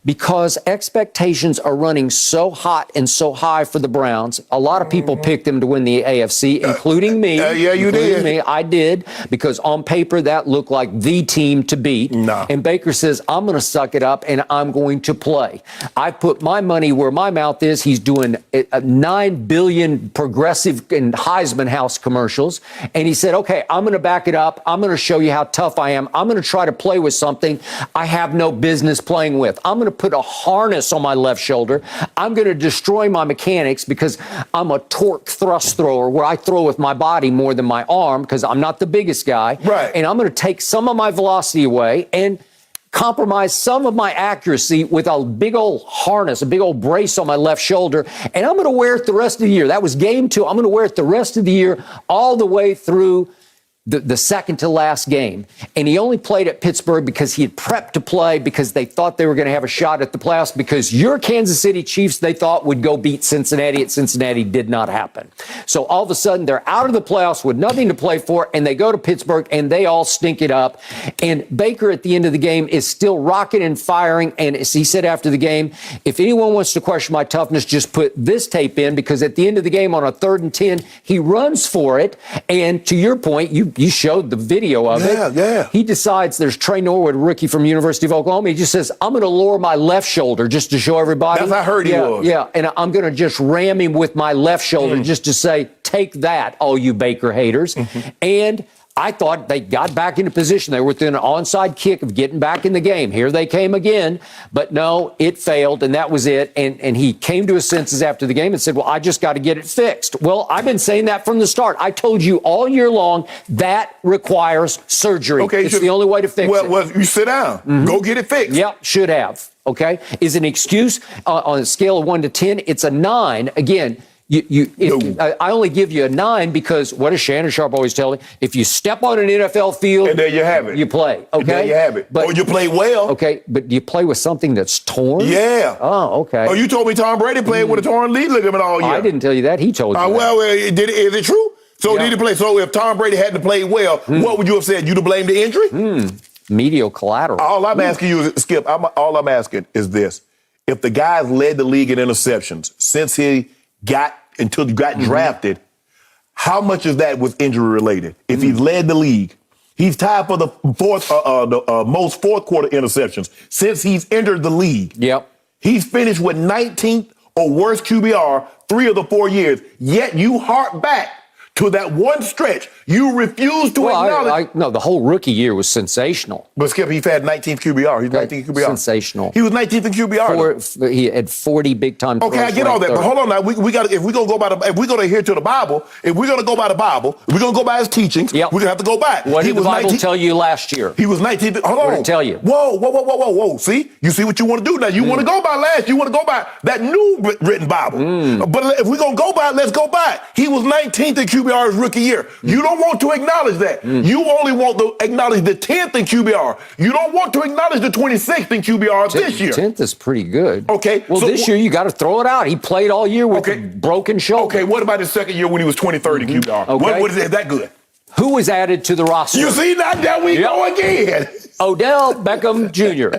because expectations are running so hot and so high for the Browns. A lot of people picked them to win the AFC, including me. Yeah, you did. Me. I did, because on paper that looked like the team to beat. No. And Baker says, I'm going to suck it up and I'm going to play. I put my money where my mouth is. He's doing 9 billion Progressive and Heisman House commercials. And he said, okay, I'm going to back it up. I'm going to show you how tough I am. I'm going to try to play with something I have no business playing with. I'm going to put a harness on my left shoulder. I'm going to destroy my mechanics because I'm a torque thrust thrower where I throw with my body more than my arm because I'm not the biggest guy. Right. And I'm going to take some of my velocity away and compromise some of my accuracy with a big old harness, a big old brace on my left shoulder. And I'm going to wear it the rest of the year. That was game 2. I'm going to wear it the rest of the year, all the way through the second to last game. And he only played at Pittsburgh because he had prepped to play, because they thought they were going to have a shot at the playoffs, because your Kansas City Chiefs, they thought, would go beat Cincinnati. At Cincinnati did not happen. So all of a sudden they're out of the playoffs with nothing to play for, and they go to Pittsburgh and they all stink it up. And Baker at the end of the game is still rocking and firing. And as he said after the game, if anyone wants to question my toughness, just put this tape in, because at the end of the game on a 3rd and 10, he runs for it. And to your point, you showed the video of it. Yeah. He decides, there's Trey Norwood, rookie from University of Oklahoma. He just says, I'm going to lower my left shoulder just to show everybody. That's how I heard he was. Yeah, and I'm going to just ram him with my left shoulder just to say, take that, all you Baker haters. And I thought they got back into position. They were within an onside kick of getting back in the game. Here they came again. But no, it failed, and that was it. And he came to his senses after the game and said, well, I just got to get it fixed. Well, I've been saying that from the start. I told you all year long that requires surgery. Okay, it's the only way to fix it. Well, you sit down. Go get it fixed. Yep, should have. Okay? Is an excuse on a scale of 1 to 10. It's a 9. Again, I only give you a 9 because what does Shannon Sharpe always tell me? If you step on an NFL field, and there you have it. You play. Okay, And there you have it. Or you play well. Okay, but do you play with something that's torn? Yeah. Oh, okay. Oh, you told me Tom Brady played with a torn lead ligament all year. I didn't tell you that. He told you. That. Well, is it true? So did he play? So if Tom Brady hadn't played well, what would you have said? You'd have blamed the injury? Medial collateral. All I'm asking you is, Skip, all I'm asking is this. If the guy's led the league in interceptions since he got drafted, how much of that was injury related? If he's led the league, he's tied for the most fourth quarter interceptions since he's entered the league. Yep. He's finished with 19th or worse QBR 3 of the 4 years. Yet you hark back to that one stretch. You refuse to acknowledge. No, the whole rookie year was sensational. But Skip, he's had 19th QBR. He's 19th QBR. Sensational. He was 19th in QBR. He had 40 big time. Okay, I get all that, but hold on now. We got if we're gonna adhere to the Bible, if we're gonna go by the Bible, if we're gonna go by his teachings, we're gonna have to go back. What did the Bible tell you last year? He was 19th. Hold on. What did it tell you? Whoa. See what you want to do now. You want to go by last. You want to go by that new written Bible. But if we're gonna go by, let's go back. He was 19th in QBR his rookie year. You don't want to acknowledge that. You only want to acknowledge the 10th in QBR. You don't want to acknowledge the 26th in QBR this year. 10th is pretty good. Okay. Well, so this year you got to throw it out. He played all year with a broken shoulder. Okay, what about his second year when he was 23rd in QBR? Okay. What is that good? Who was added to the roster? You see, now there we go again. Odell Beckham Jr.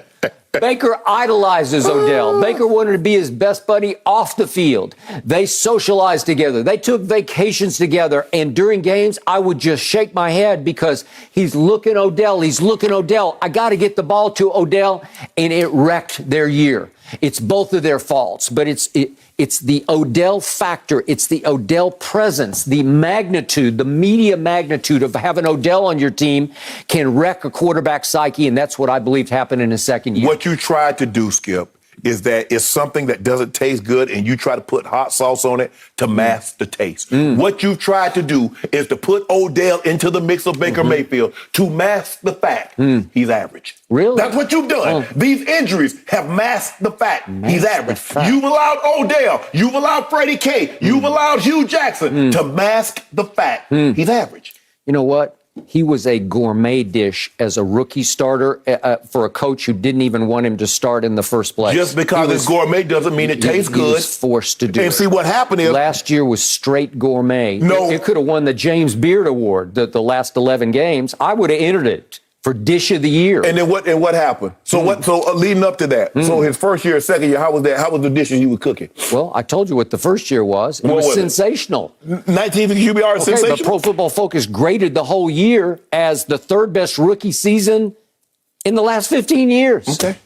Baker idolizes Odell. Baker wanted to be his best buddy off the field. They socialized together. They took vacations together. And during games, I would just shake my head because he's looking Odell. I got to get the ball to Odell. And it wrecked their year. It's both of their faults, but it's the Odell factor. It's the Odell presence, the magnitude, the media magnitude of having Odell on your team can wreck a quarterback psyche, and that's what I believe happened in his second year. What you tried to do, Skip, is that it's something that doesn't taste good, and you try to put hot sauce on it to mask the taste. What you've tried to do is to put Odell into the mix of Baker Mayfield to mask the fact he's average. Really? That's what you've done. These injuries have masked the fact he's average. You've allowed Odell, you've allowed Freddie K, you've allowed Hugh Jackson to mask the fact he's average. You know what? He was a gourmet dish as a rookie starter for a coach who didn't even want him to start in the first place. Just because it's gourmet doesn't mean it tastes good. He was forced to do it. And see what happened is last year was straight gourmet. No. It could have won the James Beard Award the last 11 games. I would have entered it. for Dish of the Year. And then what happened? So leading up to that, so his first year, second year, how was that? How was the dishes you were cooking? Well, I told you what the first year was. It was sensational. 19th in QBR, sensational. But Pro Football Focus graded the whole year as the third best rookie season in the last 15 years. Okay.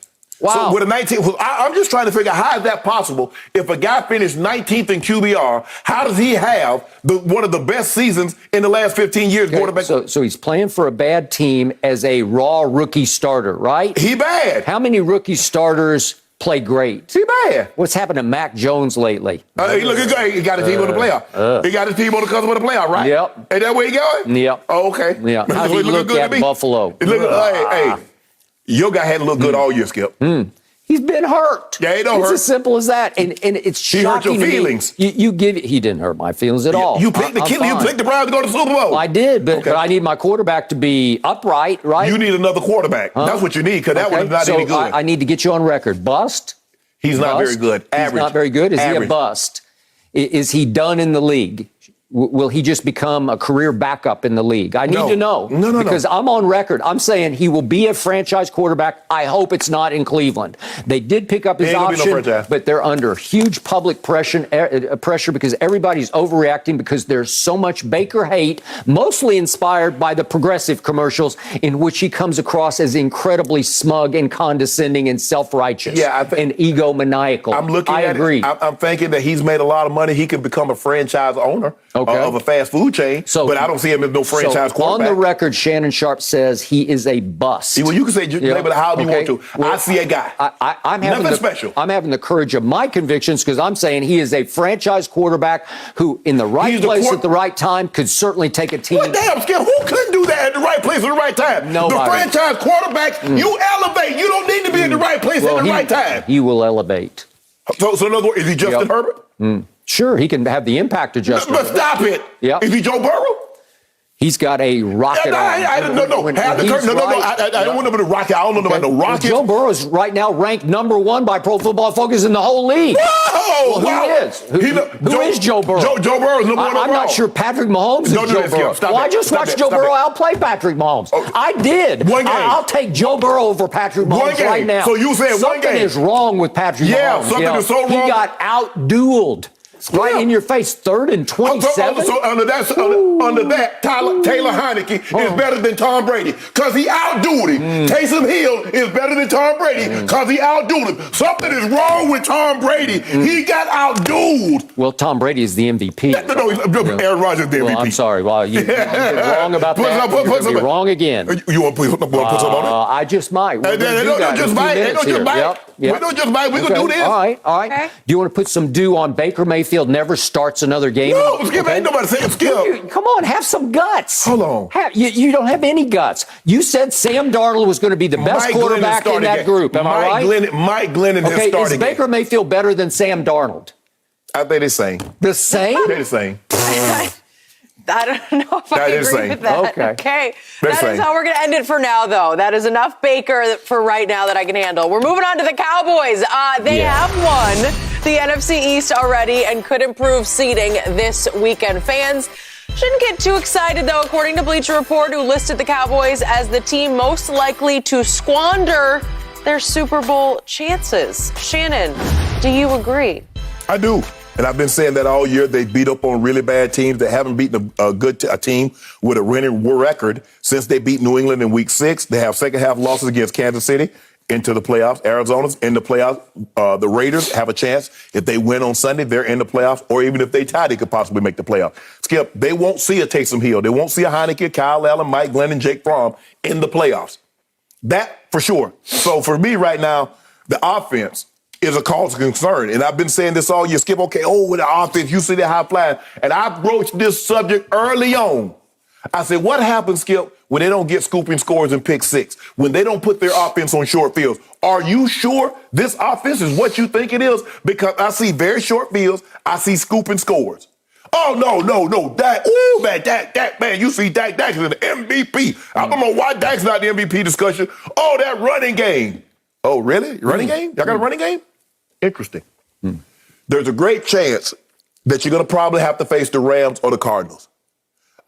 Wow. So with a 19th, I'm just trying to figure out how is that possible? If a guy finished 19th in QBR, how does he have one of the best seasons in the last 15 years? Quarterback. So he's playing for a bad team as a raw rookie starter, right? He bad. How many rookie starters play great? He bad. What's happened to Mac Jones lately? He looking good. He got his team on the playoff. He got his team on the cusp of the playoff, right? Yep. Ain't that where he going? Yep. Oh, okay. Yeah. How did he look at Buffalo? Hey, your guy hadn't looked good all year, Skip. He's been hurt. Yeah, he don't it's hurt. as simple as that. And it's He hurt shocking your to me. feelings. He didn't hurt my feelings at all. You picked you picked the Browns to go to the Super Bowl. Well, I did, but I need my quarterback to be upright, right? You need another quarterback. That's what you need, because that one is not any good. I need to get you on record. Bust? He's not very good. Average. He's not very good. Is he Average. a bust? Is he done in the league? Will he just become a career backup in the league? I need to know. No. Because I'm on record. I'm saying he will be a franchise quarterback. I hope it's not in Cleveland. They did pick up his option, but they're under huge public pressure because everybody's overreacting because there's so much Baker hate, mostly inspired by the progressive commercials in which he comes across as incredibly smug and condescending and self-righteous and egomaniacal. I'm looking I agree. I'm thinking that he's made a lot of money. He could become a franchise owner. Of a fast food chain, but I don't see him as no franchise quarterback. On the record, Shannon Sharpe says he is a bust. Well, you can say label it however you want to. Well, I see a guy. I'm having nothing special. I'm having the courage of my convictions because I'm saying he is a franchise quarterback who, in the right place at the right time, could certainly take a team. Well, damn, Skip, who couldn't do that at the right place at the right time? Nobody. The franchise quarterback, you elevate. You don't need to be in the right place at the right time. He will elevate. So in other words, is he Justin Herbert? Sure, he can have the impact of Justin. But stop it. Yep. Is he Joe Burrow? He's got a rocket. I don't know about the rocket. I don't know about the rocket. Joe Burrow is right now ranked #1 by Pro Football Focus in the whole league. Whoa! Who is Joe Burrow? Joe Burrow is number one. I'm not sure Patrick Mahomes is Joe Burrow. Well, I just watched Joe Burrow outplay Patrick Mahomes. I did. One game. I'll take Joe Burrow over Patrick Mahomes right now. So you said one game. Something is wrong with Patrick Mahomes. Yeah, something is so wrong. He got outdueled. Right in your face, 3rd and 27. So under that, Taylor Heineke is better than Tom Brady because he outdueled him. Taysom Hill is better than Tom Brady because he outdueled him. Something is wrong with Tom Brady. He got outdueled. Well, Tom Brady is the MVP. Aaron Rodgers is the MVP. Well, I'm sorry. Well, you're wrong about that. You're going to be wrong again. You want to put something on it? I just might. We don't just might. We don't just might. We're going to do this. All right. Okay. Do you want to put some dew on Baker Mayfield? Never starts another game. No, Skip, ain't nobody saying Skip. Come on, have some guts. Hold on. You don't have any guts. You said Sam Darnold was going to be the best quarterback in that group. Am I right? Mike Glennon has started. Is Baker Mayfield better than Sam Darnold? I think the same. The same? They're the same. I don't know if I agree with that. Okay. That is how we're going to end it for now, though. That is enough Baker for right now that I can handle. We're moving on to the Cowboys. They have won the NFC East already and could improve seeding this weekend. Fans shouldn't get too excited, though, according to Bleacher Report, who listed the Cowboys as the team most likely to squander their Super Bowl chances. Shannon, do you agree? I do. And I've been saying that all year. They beat up on really bad teams. They haven't beaten a team with a winning record since they beat New England in Week 6. They have second half losses against Kansas City into the playoffs. Arizona's in the playoffs. The Raiders have a chance. If they win on Sunday, they're in the playoffs. Or even if they tie, they could possibly make the playoffs. Skip, they won't see a Taysom Hill. They won't see a Heineke, Kyle Allen, Mike Glennon, Jake Fromm in the playoffs. That for sure. So for me right now, the offense is a cause of concern. And I've been saying this all year. Skip, with the offense, you see that high flying. And I broached this subject early on. I said, what happens, Skip, when they don't get scooping scores and pick six? When they don't put their offense on short fields? Are you sure this offense is what you think it is? Because I see very short fields. I see scooping scores. Oh, no. Dak, man, you see Dak is an MVP. I don't know why Dak's not the MVP discussion. Oh, that running game. Oh, really? Running game? Y'all got a running game? Interesting. There's a great chance that you're going to probably have to face the Rams or the Cardinals.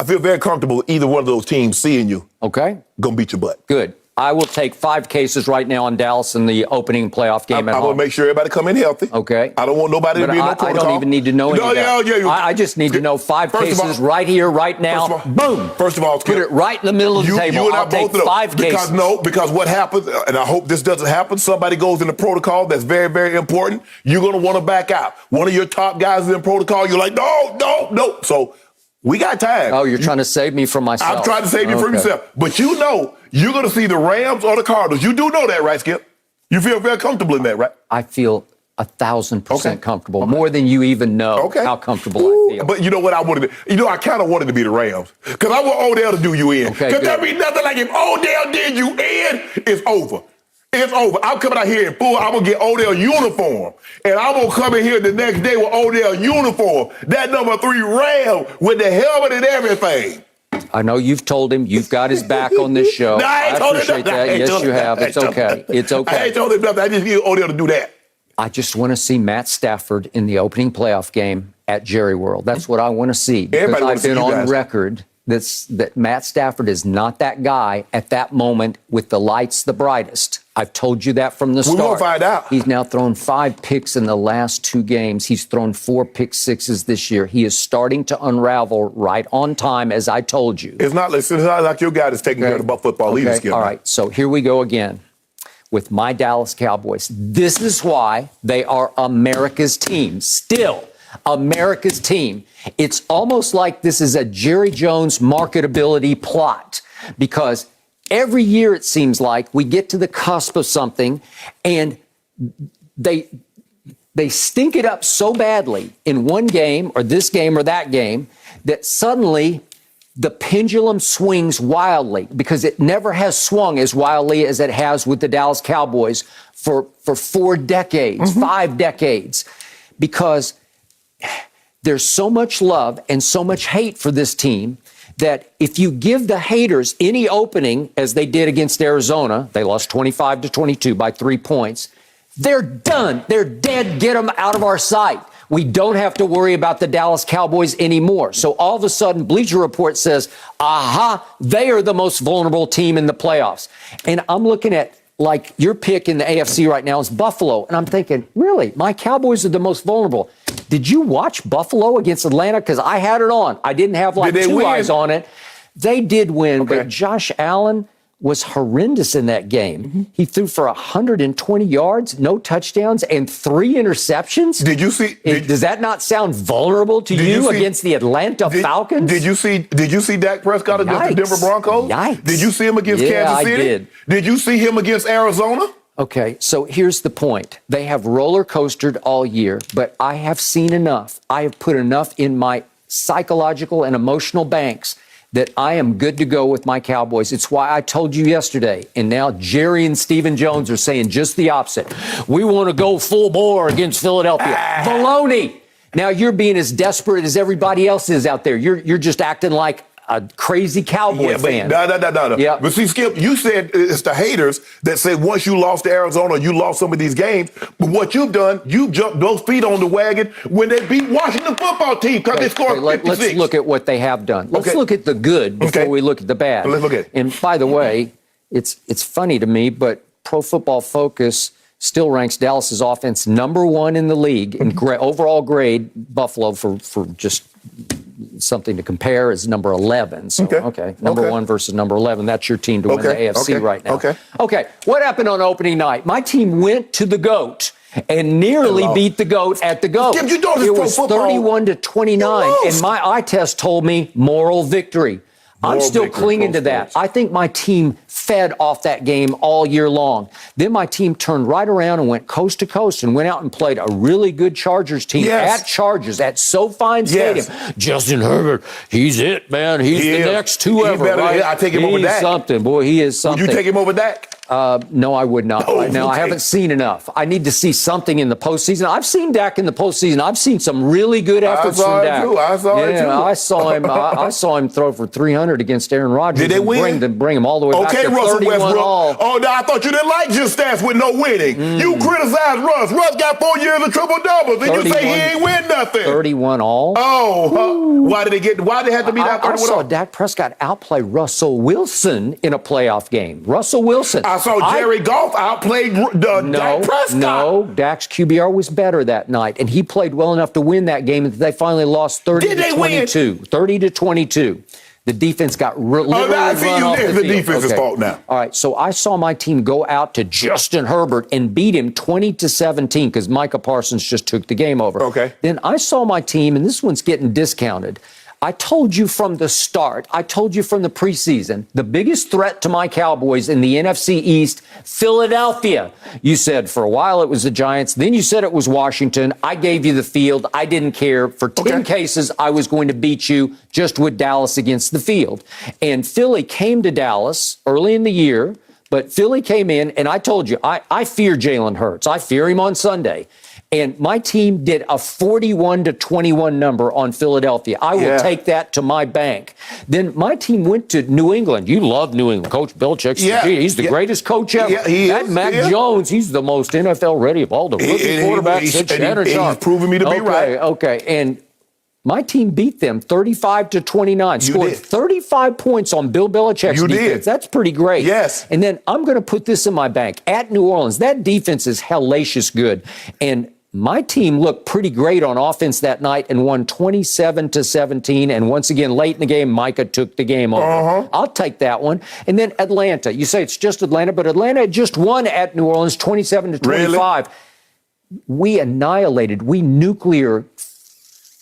I feel very comfortable either one of those teams seeing you. Okay. Gonna beat your butt. Good. I will take 5 cases right now on Dallas in the opening playoff game at home. I want to make sure everybody come in healthy. Okay. I don't want nobody to be in no protocol. I don't even need to know any of that. Yeah. I just need to know 5 cases right here, right now. Boom. First of all, put it right in the middle of the table. You and I'll take 5 cases. Because what happens, and I hope this doesn't happen, somebody goes in the protocol that's very, very important. You're going to want to back out. One of your top guys is in protocol. You're like, no. So we got time. Oh, you're trying to save me from myself. I'm trying to save you from yourself. But you know, you're going to see the Rams or the Cardinals. You do know that, right, Skip? You feel very comfortable in that, right? I feel 1,000% comfortable. More than you even know how comfortable I feel. But you know what I wanted to, I kind of wanted to be the Rams. Because I want Odell to do you in. Because there be nothing like if Odell did you in, it's over. It's over. I'm coming out here in full. I'm going to get Odell uniform. And I'm going to come in here the next day with Odell uniform. That number 3 Ram with the helmet and everything. I know you've told him you've got his back on this show. No, I appreciate that. Yes, you have. It's okay. It's okay. I ain't told him nothing. I just need Odell to do that. I just want to see Matt Stafford in the opening playoff game at Jerry World. That's what I want to see. Because I've been on record that Matt Stafford is not that guy at that moment with the lights the brightest. I've told you that from the start. We will find out. He's now thrown 5 picks in the last 2 games. He's thrown 4 pick sixes this year. He is starting to unravel right on time, as I told you. It's not like your guy that's taking care of the football leadership. All right, so here we go again with my Dallas Cowboys. This is why they are America's team. Still America's team. It's almost like this is a Jerry Jones marketability plot, because every year it seems like we get to the cusp of something and they stink it up so badly in one game or this game or that game that suddenly the pendulum swings wildly, because it never has swung as wildly as it has with the Dallas Cowboys for 4 decades, 5 decades, because there's so much love and so much hate for this team that if you give the haters any opening, as they did against Arizona, they lost 25-22 by 3 points, they're done. They're dead. Get them out of our sight. We don't have to worry about the Dallas Cowboys anymore. So all of a sudden, Bleacher Report says, aha, they are the most vulnerable team in the playoffs. And I'm looking at, like, your pick in the AFC right now is Buffalo. And I'm thinking, really, my Cowboys are the most vulnerable. Did you watch Buffalo against Atlanta? Because I had it on. I didn't have like 2 eyes on it. They did win, but Josh Allen was horrendous in that game. He threw for 120 yards, no touchdowns, and 3 interceptions. Did you see? Does that not sound vulnerable to you against the Atlanta Falcons? Did you see Dak Prescott against the Denver Broncos? Yikes. Did you see him against Kansas City? I did. Did you see him against Arizona? Okay, so here's the point. They have roller coastered all year, but I have seen enough. I have put enough in my psychological and emotional banks that I am good to go with my Cowboys. It's why I told you yesterday, and now Jerry and Stephen Jones are saying just the opposite. We want to go full bore against Philadelphia. Baloney! Now you're being as desperate as everybody else is out there. You're just acting like a crazy Cowboy fan. No. Yeah. But see, Skip, you said it's the haters that say once you lost to Arizona, you lost some of these games. But what you've done, you jumped those feet on the wagon when they beat Washington football team because they scored 56. Let's look at what they have done. Let's look at the good before we look at the bad. Let's look at it. And by the way, it's funny to me, but Pro Football Focus still ranks Dallas's offense number 1 in the league in overall grade. Buffalo, for just something to compare, is number 11. So, number 1 versus number 11. That's your team to win the AFC right now. Okay. What happened on opening night? My team went to the GOAT and nearly beat the GOAT at the GOAT. Skip, you know this it Pro was football. 31-29, and my eye test told me moral victory. I'm still clinging to that. I think my team fed off that game all year long. Then my team turned right around and went coast to coast and went out and played a really good Chargers team at Chargers at SoFi Stadium. Justin Herbert, he's it, man. He's the next whoever, right? I take him over Dak. Something, boy. He is something. Would you take him over Dak? No, I would not. Right now, I haven't seen enough. I need to see something in the postseason. I've seen Dak in the postseason. I've seen some really good efforts from Dak. I saw it too. I saw him. I saw him throw for 300 against Aaron Rodgers. Did they win? Bring him all the way back to 31 all. Oh, no, I thought you didn't like your stats with no winning. You criticized Russ. Russ got 4 years of triple doubles, and you say he ain't win nothing. 31 all. Oh, why did they have to be that? I saw Dak Prescott outplay Russell Wilson in a playoff game. Russell Wilson. I saw Jerry Goff outplayed Dak Prescott. No, Dak's QBR was better that night, and he played well enough to win that game. And they finally lost 30-22. 30-22. The defense got literally run off the field. The defense's fault now. All right, so I saw my team go out to Justin Herbert and beat him 20-17 because Micah Parsons just took the game over. Okay. Then I saw my team, and this one's getting discounted. I told you from the start, I told you from the preseason, the biggest threat to my Cowboys in the NFC East, Philadelphia. You said for a while it was the Giants. Then you said it was Washington. I gave you the field. I didn't care. For 10 cases, I was going to beat you just with Dallas against the field. And Philly came to Dallas early in the year, but Philly came in, and I told you, I fear Jalen Hurts. I fear him on Sunday. And my team did a 41-21 number on Philadelphia. I will take that to my bank. Then my team went to New England. You love New England. Coach Belichick, he's the greatest coach ever. Yeah, Mac Jones, he's the most NFL ready of all the rookie quarterbacks. Shannon, he's proven me to be right. Okay, and my team beat them 35-29, scored 35 points on Bill Belichick's defense. That's pretty great. Yes. And then I'm going to put this in my bank. At New Orleans, that defense is hellacious good. And my team looked pretty great on offense that night and won 27-17. And once again, late in the game, Micah took the game over. I'll take that one. And then Atlanta. You say it's just Atlanta, but Atlanta just won at New Orleans 27-25. Really? We annihilated. We nuclear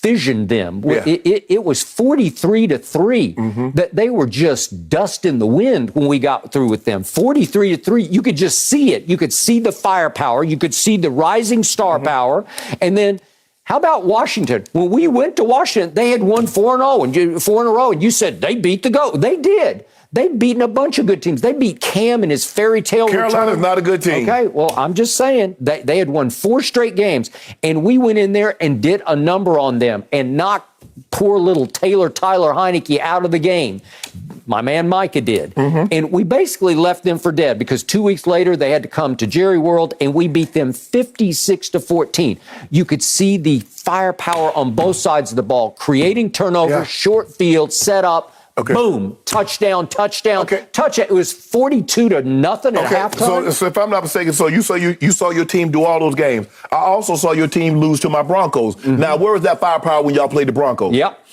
fissioned them. It was 43-3. That they were just dust in the wind when we got through with them. 43-3. You could just see it. You could see the firepower. You could see the rising star power. And then how about Washington? When we went to Washington, they had won 4-0 4 in a row, and you said they beat the GOAT. They did. They've beaten a bunch of good teams. They beat Cam and his fairy tale return. Carolina's not a good team. Okay, well, I'm just saying they had won 4 straight games, and we went in there and did a number on them and knocked poor little Tyler Heineke out of the game. My man Micah did. And we basically left them for dead because 2 weeks later they had to come to Jerry World, and we beat them 56-14. You could see the firepower on both sides of the ball, creating turnovers, short field, set up. Boom, touchdown, touch it. It was 42-0 at halftime. So if I'm not mistaken, so you saw your team do all those games. I also saw your team lose to my Broncos. Now, where was that firepower when y'all played the Broncos? Yep,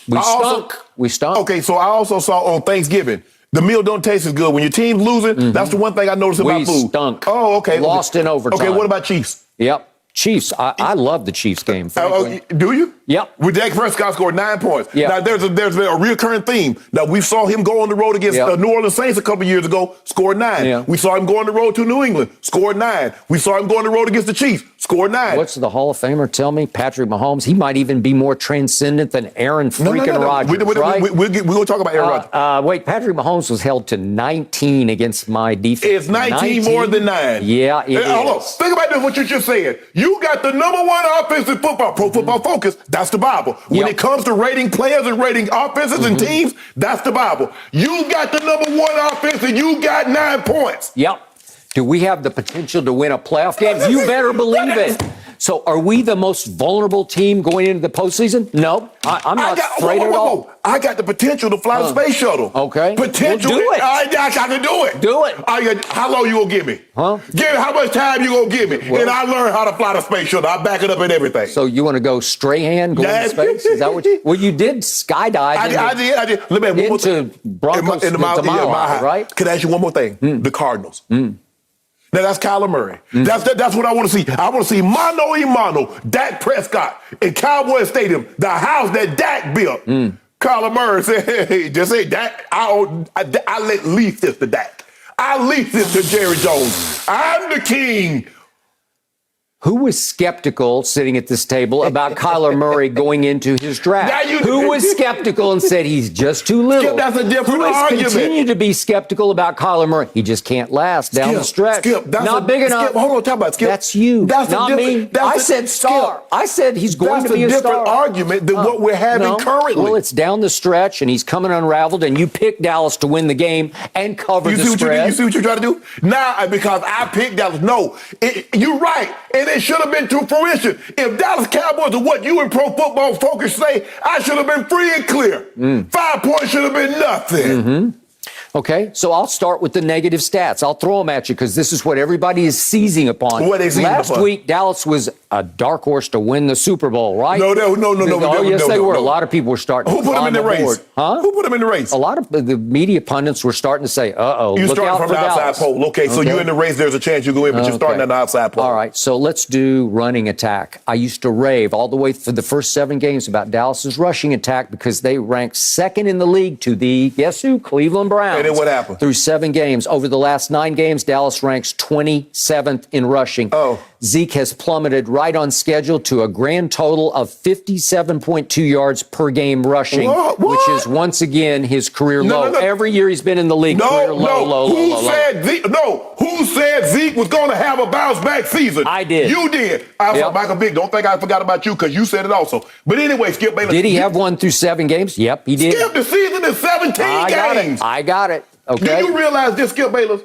we stunk. Okay, so I also saw on Thanksgiving, the meal don't taste as good. When your team's losing, that's the one thing I noticed about food. We stunk. Oh, okay. Lost in overtime. Okay, what about Chiefs? Yep. Chiefs, I love the Chiefs game. Do you? Yep. With Dak Prescott scored 9 points. Yep. Now, there's been a recurring theme. Now, we saw him go on the road against New Orleans Saints a couple years ago, scored 9. Yeah. We saw him go on the road to New England, scored 9. We saw him go on the road against the Chiefs, scored 9. What's the Hall of Famer tell me? Patrick Mahomes. He might even be more transcendent than Aaron Rodgers, right? We're going to talk about Aaron Rodgers. Wait, Patrick Mahomes was held to 19 against my defense. It's 19 more than 9. Yeah, it is. Hold on. Think about this, what you just said. You got the number 1 offense in football, Pro Football Focus. That's the Bible. When it comes to rating players and rating offenses and teams, that's the Bible. You got the number 1 offense and you got 9 points. Yep. Do we have the potential to win a playoff game? You better believe it. So are we the most vulnerable team going into the postseason? No, I'm not afraid at all. I got the potential to fly the space shuttle. Okay. Potential. Well, do it. I can do it. Do it. How long you gonna give me? Huh? How much time you gonna give me? Well, and I learn how to fly the space shuttle. I back it up and everything. So you want to go Strahan, go into space? Is that what you? Well, you did skydive. I did. Let me have one more thing. Broncos into Mile High, right? Can I ask you one more thing? The Cardinals. Now, that's Kyler Murray. That's what I want to see. I want to see mano a mano, Dak Prescott in Cowboys Stadium, the house that Dak built. Kyler Murray said, hey, just say, Dak, I lease this to Dak. I lease this to Jerry Jones. I'm the king. Who was skeptical sitting at this table about Kyler Murray going into his draft? Who was skeptical and said he's just too little? Skip, that's a different Who has argument. continued to be skeptical about Kyler Murray? He just can't last down the stretch. Not big enough. Hold on, talk about it, Skip. That's you, that's not me. I said star. I said he's going to be a star. That's a different argument than what we're having currently. Well, it's down the stretch, and he's coming unraveled, and you picked Dallas to win the game and cover the spread. You see what you're trying to do? Now, because I picked Dallas. No, you're right. And it should have been to fruition. If Dallas Cowboys are what you and Pro Football Focus say, I should have been free and clear. 5 points should have been nothing. Okay, so I'll start with the negative stats. I'll throw them at you because this is what everybody is seizing upon. What are they seizing Last upon? week, Dallas was a dark horse to win the Super Bowl, right? No. Oh, yes, they were. A lot of people were starting Who to put them in climb the race? aboard. Huh? Who put them in the race? A lot of the media pundits were starting to say, uh-oh, You look starting out from for the outside Dallas. pole. Okay, so you're in the race. There's a chance you go in, but you're starting at the outside pole. All right, so let's do running attack. I used to rave all the way for the first 7 games about Dallas's rushing attack because they ranked second in the league to the, guess who? Cleveland Browns. And then what happened? Through 7 games. Over the last 9 games, Dallas ranks 27th in rushing. Oh. Zeke has plummeted right on schedule to a grand total of 57.2 yards per game rushing, What? which is once again his career low. No. Every year he's been in the league, career low. Who said Zeke was going to have a bounce back season? I did. You did. Michael Vick, don't think I forgot about you because you said it also. But anyway, Skip Bayless. Did he have 1 through 7 games? Yep, he did. Skip, the season is 17 games. I got it. Okay. Do you realize this, Skip Bayless?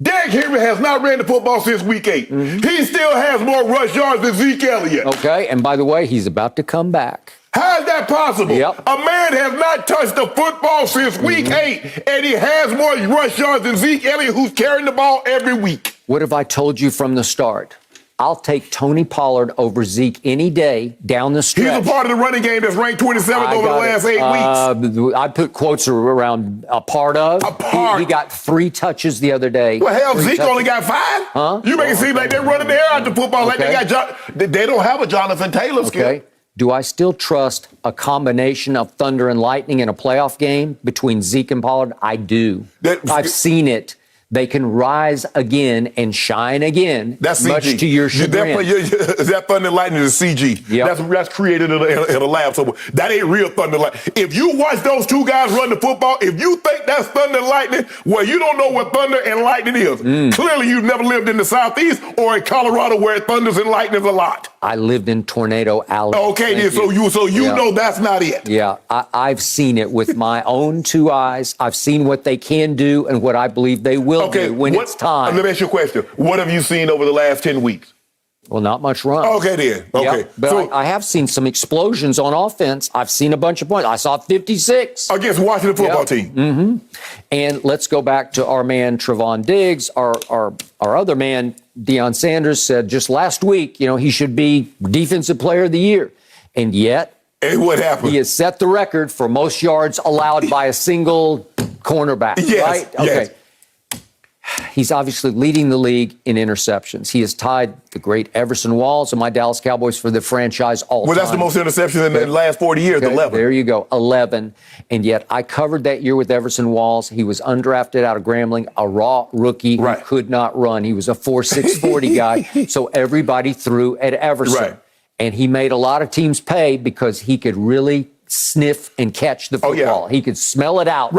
Derrick Henry has not ran the football since week 8. He still has more rush yards than Zeke Elliott. Okay, and by the way, he's about to come back. How is that possible? Yep. A man has not touched the football since week 8, and he has more rush yards than Zeke Elliott, who's carrying the ball every week. What have I told you from the start? I'll take Tony Pollard over Zeke any day down the stretch. He's a part of the running game that's ranked 27th over the last 8 weeks. I put quotes around a part of. A part. He got 3 touches the other day. Well, hell, 3 Zeke touches. only got 5. Huh? You make it seem like they're running the air out the football like they got they don't have a Jonathan Taylor skill. Okay. Do I still trust a combination of thunder and lightning in a playoff game between Zeke and Pollard? I do. I've seen it. They can rise again and shine again. That's much CG. to your chagrin. That thunder and lightning is CG. Yep. That's created in a lab somewhere. That ain't real thunder and lightning. If you watch those 2 guys run the football, if you think that's thunder and lightning, well, you don't know what thunder and lightning is. Clearly, you've never lived in the Southeast or in Colorado where it thunders and lightnings a lot. I lived in Tornado Alley. Okay, then, so you know that's not it. Yeah, I've seen it with my own 2 eyes. I've seen what they can do and what I believe they will do when it's time. Let me ask you a question. What have you seen over the last 10 weeks? Well, not much run. Okay, then. Okay. Yep, but I have seen some explosions on offense. I've seen a bunch of points. I saw 56. Against Washington football team. And let's go back to our man, Trevon Diggs. Our other man, Deion Sanders, said just last week, he should be Defensive Player of the Year. And yet, and what happened? He has set the record for most yards allowed by a single cornerback, right? Okay. Yes. He's obviously leading the league in interceptions. He has tied the great Everson Walls and my Dallas Cowboys for the franchise all-time. Well, that's the most interceptions in the last 40 years, 11. There you go, 11. And yet I covered that year with Everson Walls. He was undrafted out of Grambling, a raw rookie who could not run. He was a 4.6 40 guy, so everybody threw at Everson. Right. And he made a lot of teams pay because he could really sniff and catch the football. He could smell it out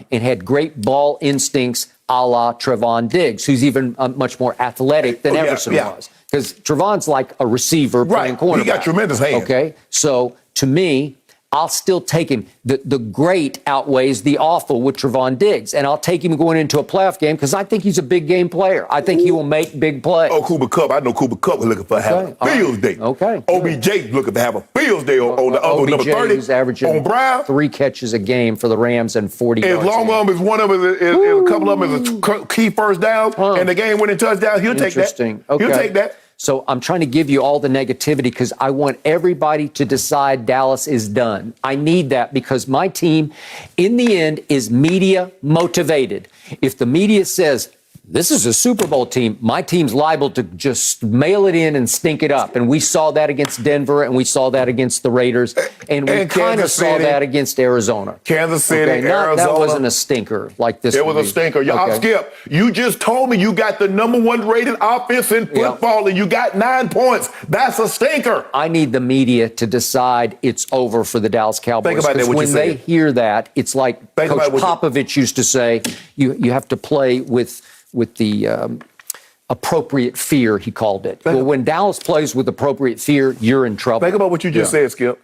and had great ball instincts a la Trevon Diggs, who's even much more athletic than Everson was. Because Trevon's like a receiver playing cornerback. He got tremendous hands. Okay, so to me, I'll still take him. The great outweighs the awful with Trevon Diggs, and I'll take him going into a playoff game because I think he's a big game player. I think he will make big plays. Oh, Cooper Kupp. I know Cooper Kupp was looking for having a Fields day. Okay. OBJ looking to have a Fields day on number 30. He's averaging on Brown. 3 catches a game for the Rams and 40 yards. As long as one of them is a couple of them is a key first down and the game winning touchdown, he'll take that. Okay. He'll take that. So I'm trying to give you all the negativity because I want everybody to decide Dallas is done. I need that because my team, in the end, is media motivated. If the media says This is a Super Bowl team. My team's liable to just mail it in and stink it up. And we saw that against Denver, and we saw that against the Raiders, and we kind of saw that against Arizona. Kansas City, Arizona. That wasn't a stinker like this. It was a stinker. Y'all, Skip, you just told me you got the #1 rated offense in football, and you got 9 points. That's a stinker. I need the media to decide it's over for the Dallas Cowboys. Think about that, what when they hear that, it's like Coach Popovich used to say, you have to play with the appropriate fear, he called it. Well, when Dallas plays with appropriate fear, you're in trouble. Think about what you just said, Skip.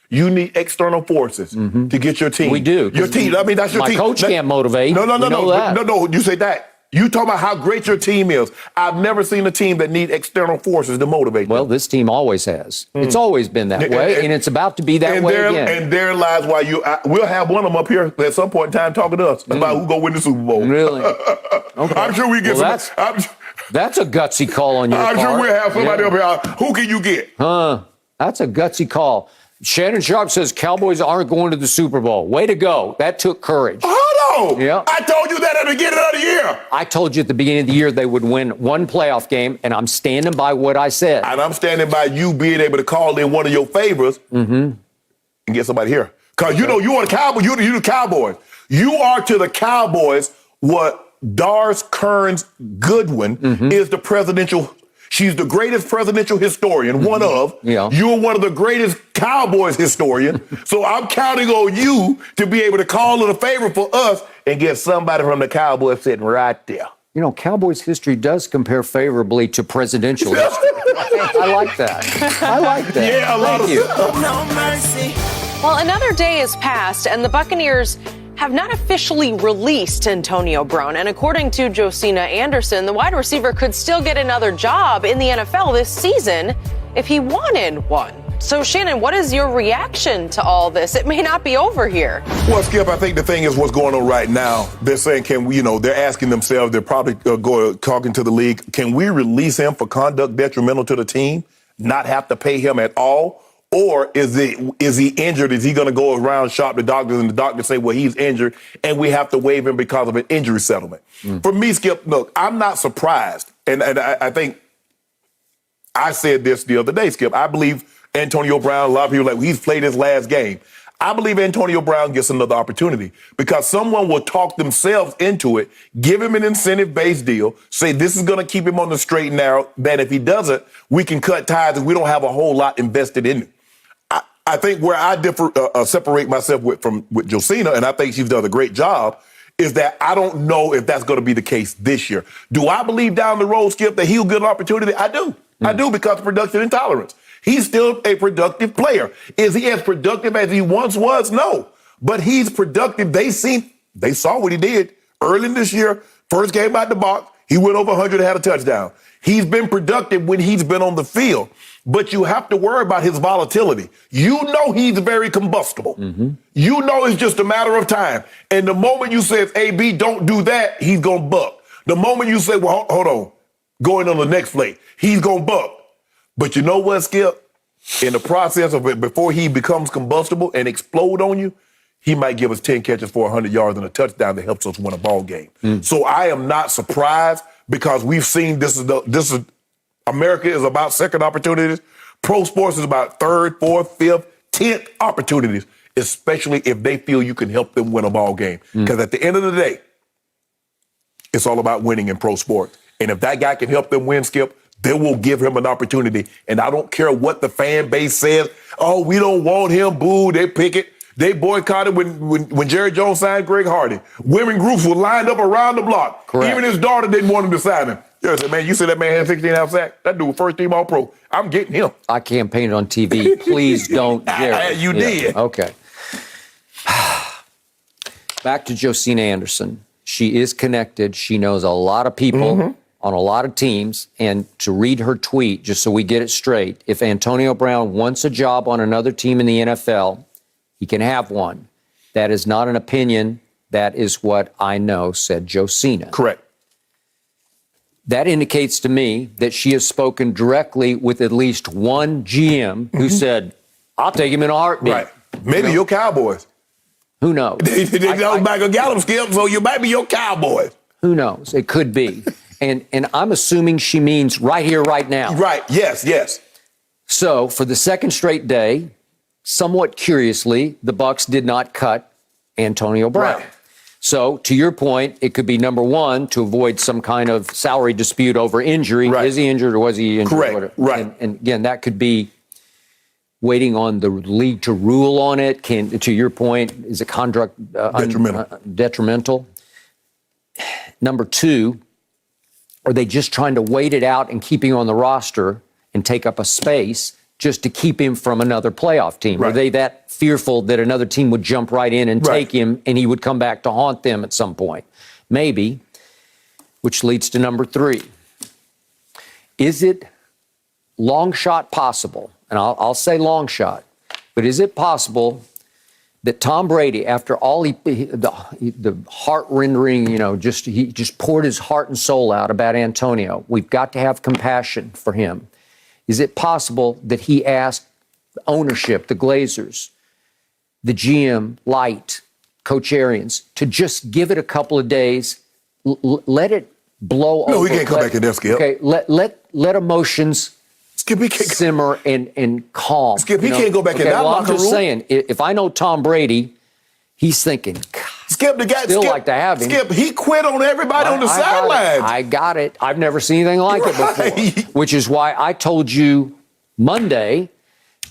You need external forces to get your team. We do. Your team. I mean, that's your team. My coach can't motivate. No. No. You say that. You talk about how great your team is. I've never seen a team that need external forces to motivate them. Well, this team always has. It's always been that way, and it's about to be that way again. And there lies why we'll have one of them up here at some point in time talking to us about who's going to win the Super Bowl. Really? Okay. I'm sure we get some. That's a gutsy call on your part. I'm sure we'll have somebody up here. Who can you get? That's a gutsy call. Shannon Sharpe says Cowboys aren't going to the Super Bowl. Way to go. That took courage. Hold on. Yeah. I told you that at the beginning of the year. I told you at the beginning of the year they would win one playoff game, and I'm standing by what I said. And I'm standing by you being able to call in one of your favorites and get somebody here. Because you know you are the Cowboys. You're the Cowboys. You are to the Cowboys what Doris Kearns Goodwin is the presidential. She's the greatest presidential historian, one of. Yeah. You're one of the greatest Cowboys historian. So I'm counting on you to be able to call in a favor for us and get somebody from the Cowboys sitting right there. You know, Cowboys history does compare favorably to presidential history. I like that. I like that. Yeah, a lot Thank of you. No mercy. Well, another day has passed, and the Buccaneers have not officially released Antonio Brown. And according to Josina Anderson, the wide receiver could still get another job in the NFL this season if he wanted one. So, Shannon, what is your reaction to all this? It may not be over here. Well, Skip, I think the thing is what's going on right now. They're saying, can we, they're asking themselves, they're probably talking to the league, can we release him for conduct detrimental to the team, not have to pay him at all? Or is he injured? Is he going to go around shop the doctors and the doctors say, well, he's injured and we have to waive him because of an injury settlement? For me, Skip, look, I'm not surprised. And I think I said this the other day, Skip. I believe Antonio Brown, a lot of people are like, he's played his last game. I believe Antonio Brown gets another opportunity because someone will talk themselves into it, give him an incentive-based deal, say this is going to keep him on the straight and narrow, that if he doesn't, we can cut ties and we don't have a whole lot invested in him. I think where I separate myself with Josina, and I think she's done a great job, is that I don't know if that's going to be the case this year. Do I believe down the road, Skip, that he'll get an opportunity? I do. I do because of production intolerance. He's still a productive player. Is he as productive as he once was? No. But he's productive. They saw what he did early in this year. First game out the box, he went over 100 and had a touchdown. He's been productive when he's been on the field. But you have to worry about his volatility. You know he's very combustible. You know it's just a matter of time. And the moment you say, AB, don't do that, he's going to buck. The moment you say, well, hold on, going on the next play, he's going to buck. But you know what, Skip? In the process of it, before he becomes combustible and explode on you, he might give us 10 catches for 100 yards and a touchdown that helps us win a ball game. So I am not surprised because we've seen this is America is about second opportunities. Pro sports is about third, fourth, fifth, 10th opportunities, especially if they feel you can help them win a ball game. Because at the end of the day, it's all about winning in pro sports. And if that guy can help them win, Skip, they will give him an opportunity. And I don't care what the fan base says. Oh, we don't want him. Boo, they pick it. They boycotted when Jerry Jones signed Greg Hardy. Women groups were lined up around the block. Correct. Even his daughter didn't want him to sign him. Yeah, said, man, you said that man had 16.5 sacks? That dude was first team All-Pro. I'm getting him. I campaigned on TV. Please don't, Jerry. You did. Okay. Back to Josina Anderson. She is connected. She knows a lot of people on a lot of teams. And to read her tweet, just so we get it straight, if Antonio Brown wants a job on another team in the NFL, he can have one. That is not an opinion. That is what I know, said Josina. Correct. That indicates to me that she has spoken directly with at least one GM who said, I'll take him in a heartbeat. Right. Maybe your Cowboys. Who knows? They know Michael Gallup, Skip, so you might be your Cowboys. Who knows? It could be. And I'm assuming she means right here, right now. Right. Yes. So for the second straight day, somewhat curiously, the Bucs did not cut Antonio Brown. Right. So to your point, it could be number one, to avoid some kind of salary dispute over injury. Right. Is he injured or was he injured? Correct. Right. And again, that could be waiting on the league to rule on it. To your point, is it conduct detrimental? Number two, are they just trying to wait it out and keep him on the roster and take up a space just to keep him from another playoff team? Right. Are they that fearful that another team would jump right in and take him and he would come back to haunt them at some point? Maybe, which leads to number three. Is it long shot possible, and I'll say long shot, but is it possible that Tom Brady, after all the heart-rendering, he just poured his heart and soul out about Antonio, we've got to have compassion for him. Is it possible that he asked ownership, the Glazers, the GM, Light, Coach Arians, to just give it a couple of days, let it blow over? No, he can't come back in there, Skip. Okay, let emotions Skip, he can't simmer and calm. Skip, he can't go back in that I'm locker just room. saying, if I know Tom Brady, he's thinking, Skip, the guy, still like to have him. Skip, he quit on everybody on the sidelines. I got it. I've never seen anything like it before, which is why I told you Monday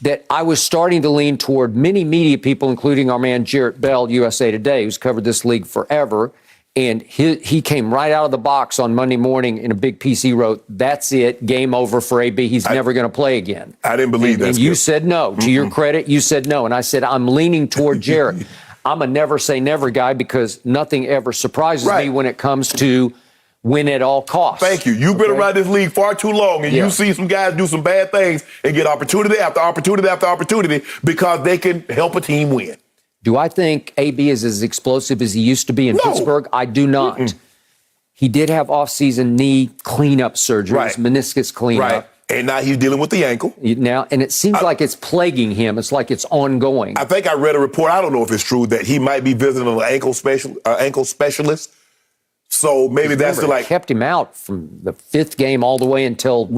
that I was starting to lean toward many media people, including our man Jarrett Bell, USA Today, who's covered this league forever. And he came right out of the box on Monday morning in a big piece. He wrote, "That's it, game over for AB. He's never going to play again." I didn't believe that. And you said no. To your credit, you said no. And I said, I'm leaning toward Jarrett. I'm a never say never guy because nothing ever surprises me when it comes to win at all costs. Thank you. You've been around this league far too long, and you see some guys do some bad things and get opportunity after opportunity after opportunity because they can help a team win. Do I think AB is as explosive as he used to be in Pittsburgh? I do not. He did have off-season knee cleanup surgery, meniscus cleanup. Right. And now he's dealing with the ankle. Now, and it seems like it's plaguing him. It's like it's ongoing. I think I read a report, I don't know if it's true, that he might be visiting an ankle specialist. So maybe that's kept him out from the fifth game all the way until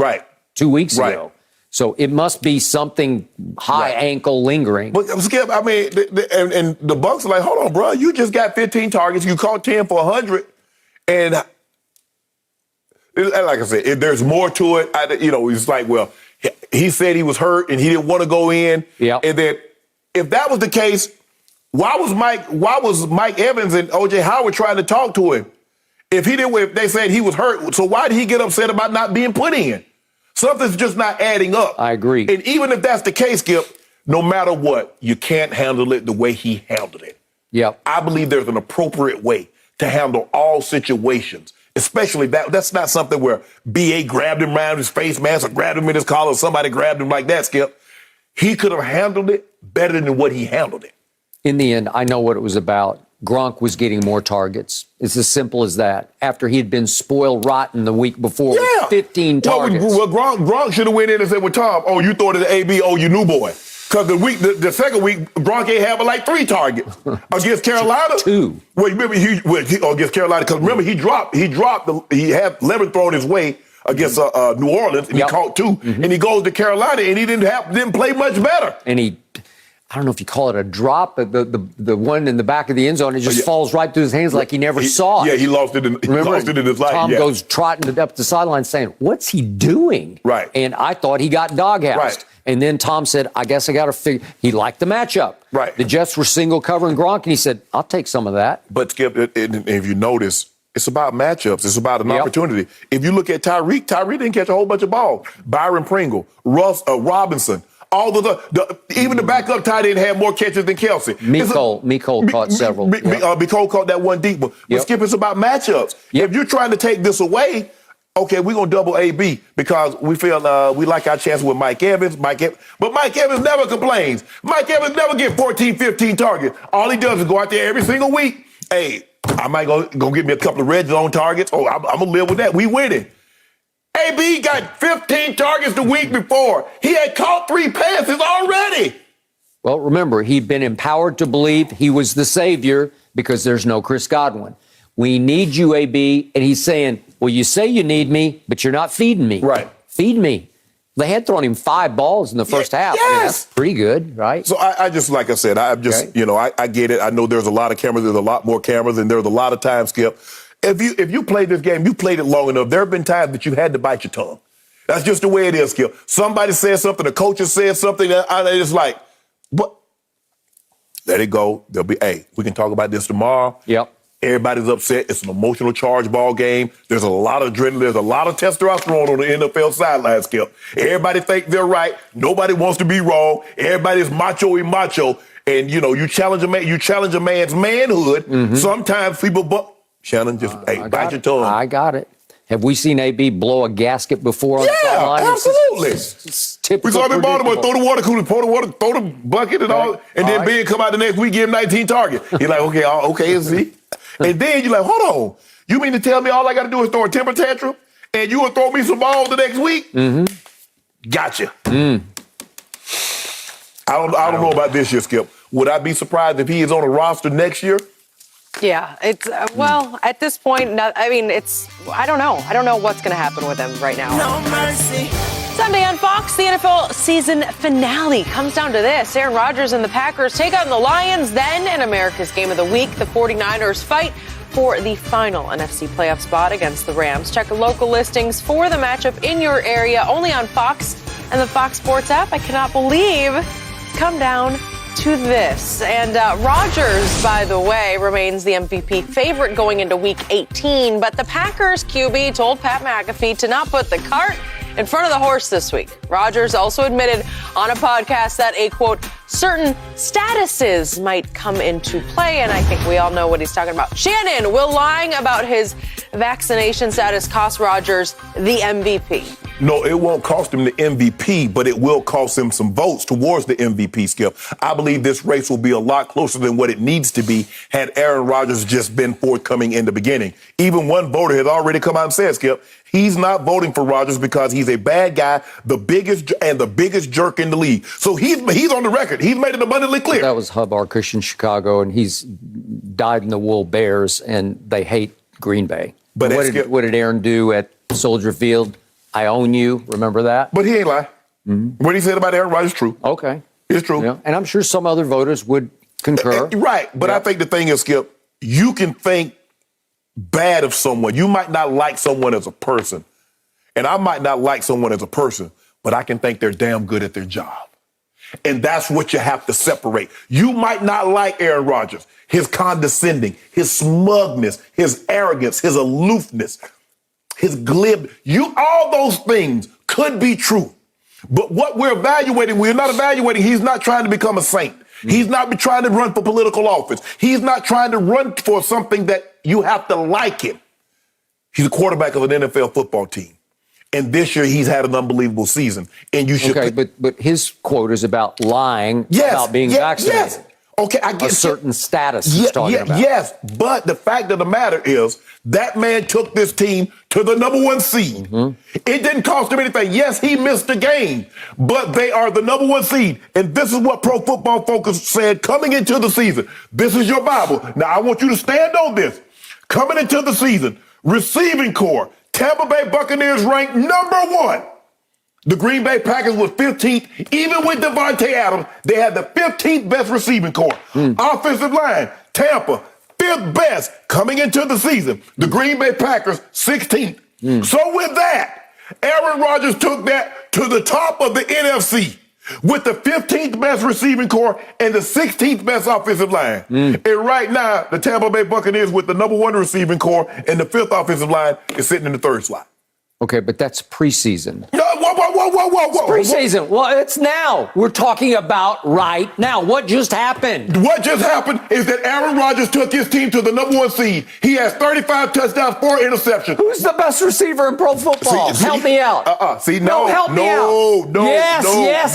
2 weeks ago. So it must be something high ankle lingering. But Skip, I mean, and the Bucs are like, hold on, bro, you just got 15 targets, you caught 10 for 100, and like I said, there's more to it. It's like, well, he said he was hurt and he didn't want to go in. Yeah. And then if that was the case, why was Mike Evans and O.J. Howard trying to talk to him? If they said he was hurt, so why did he get upset about not being put in? Something's just not adding up. I agree. And even if that's the case, Skip, no matter what, you can't handle it the way he handled it. Yep. I believe there's an appropriate way to handle all situations, especially that's not something where B.A. grabbed him around his face mask or grabbed him in his collar or somebody grabbed him like that, Skip. He could have handled it better than what he handled it. In the end, I know what it was about. Gronk was getting more targets. It's as simple as that. After he had been spoiled rotten the week before with 15 targets. Well, Gronk should have went in and said, well, Tom, you throw it to AB, you new boy. Because the second week, Gronk ain't having like 3 targets. Against Carolina? 2. Well, remember, against Carolina, because remember, he had 11 thrown his way against New Orleans, and he caught 2. And he goes to Carolina, and he didn't play much better. And I don't know if you call it a drop, but the one in the back of the end zone, it just falls right through his hands like he never saw it. Yeah, he lost it in his life. Tom goes trotting up the sideline saying, what's he doing? Right. And I thought he got doghoused. Right. And then Tom said, I guess I got to figure. He liked the matchup. Right. The Jets were single covering Gronk, and he said, I'll take some of that. But, Skip, if you notice, it's about matchups. It's about an opportunity. If you look at Tyreek didn't catch a whole bunch of balls. Byron Pringle, Robinson, all even the backup tight end had more catches than Kelsey. Mecole caught several. Mecole caught that one deep one. But Skip, it's about matchups. If you're trying to take this away, okay, we're going to double AB because we feel we like our chances with Mike Evans. But Mike Evans never complains. Mike Evans never get 14, 15 targets. All he does is go out there every single week. Hey, I might go get me a couple of red zone targets. Oh, I'm going to live with that. We winning. AB got 15 targets the week before. He had caught 3 passes already. Well, remember, he'd been empowered to believe he was the savior because there's no Chris Godwin. We need you, AB. And he's saying, well, you say you need me, but you're not feeding me. Right. Feed me. They had thrown him 5 balls in the first half. Yes. I mean, that's pretty good, right? So I just, like I said, I'm just, Okay. I get it. I know there's a lot of cameras. There's a lot more cameras, and there's a lot of time, Skip. If you played this game, you played it long enough, there have been times that you had to bite your tongue. That's just the way it is, Skip. Somebody said something, the coach said something, and it's like, what? Let it go. They'll be, hey, we can talk about this tomorrow. Yep. Everybody's upset. It's an emotional charge ball game. There's a lot of adrenaline. There's a lot of testosterone on the NFL sideline, Skip. Everybody think they're right. Nobody wants to be wrong. Everybody's macho. And, you challenge a man. You challenge a man's manhood. Mm-hmm. Sometimes people, Shannon, just, bite your tongue. I got it. Have we seen AB blow a gasket before on the front line? Absolutely. It's typical. We saw him in Baltimore throw the water cooler, pour the water, throw the bucket and all, and then Ben come out the next week, give him 19 targets. He's like, okay, is he? And then you're like, hold on. You mean to tell me all I got to do is throw a temper tantrum and you will throw me some balls the next week? Mm-hmm. Gotcha. I don't know about this year, Skip. Would I be surprised if he is on a roster next year? Yeah, it's, at this point, I don't know. I don't know what's going to happen with him right now. No mercy. Sunday on Fox, the NFL season finale comes down to this. Aaron Rodgers and the Packers take on the Lions. Then, in America's Game of the Week, the 49ers fight for the final NFC playoff spot against the Rams. Check local listings for the matchup in your area, only on Fox and the Fox Sports app. I cannot believe it's come down to this. And Rodgers, by the way, remains the MVP favorite going into Week 18. But the Packers QB told Pat McAfee to not put the cart in front of the horse this week. Rodgers also admitted on a podcast that a, quote, certain statuses might come into play. And I think we all know what he's talking about. Shannon, will lying about his vaccination status cost Rodgers the MVP? No, it won't cost him the MVP, but it will cost him some votes towards the MVP, Skip. I believe this race will be a lot closer than what it needs to be had Aaron Rodgers just been forthcoming in the beginning. Even one voter has already come out and said, Skip, he's not voting for Rodgers because he's a bad guy, the biggest jerk in the league. So he's on the record. He's made it abundantly clear. That was Hub Arkush in Chicago, and he's dyed-in-the-wool Bears, and they hate Green Bay. But what did Aaron do at Soldier Field? I own you. Remember that? But he ain't lie. Mm-hmm. What he said about Aaron Rodgers is true. Okay. It's true. Yeah. And I'm sure some other voters would concur. Right. But I think the thing is, Skip, you can think bad of someone. You might not like someone as a person. And I might not like someone as a person, but I can think they're damn good at their job. And that's what you have to separate. You might not like Aaron Rodgers, his condescending, his smugness, his arrogance, his aloofness, his glib. All those things could be true. But what we're not evaluating, he's not trying to become a saint. He's not trying to run for political office. He's not trying to run for something that you have to like him. He's a quarterback of an NFL football team. And this year, he's had an unbelievable season. And you should. Okay, but his quote is about lying, about being vaccinated. Yes. Okay, I get a certain status he's talking about. Yes, but the fact of the matter is that man took this team to the #1 seed. Mm-hmm. It didn't cost him anything. Yes, he missed a game, but they are the #1 seed. And this is what Pro Football Focus said coming into the season. This is your Bible. Now, I want you to stand on this. Coming into the season, receiving core, Tampa Bay Buccaneers ranked #1. The Green Bay Packers were 15th. Even with Devontae Adams, they had the 15th best receiving core. Offensive line, Tampa, 5th best coming into the season. The Green Bay Packers, 16th. So with that, Aaron Rodgers took that to the top of the NFC with the 15th best receiving core and the 16th best offensive line. And right now, the Tampa Bay Buccaneers with the #1 receiving core and the 5th offensive line is sitting in the 3rd slot. Okay, but that's preseason. No, whoa. Preseason. Well, it's now. We're talking about right now. What just happened? What just happened is that Aaron Rodgers took his team to the #1 seed. He has 35 touchdowns, 4 interceptions. Who's the best receiver in pro football? Help me out. Help me out. No. Yes.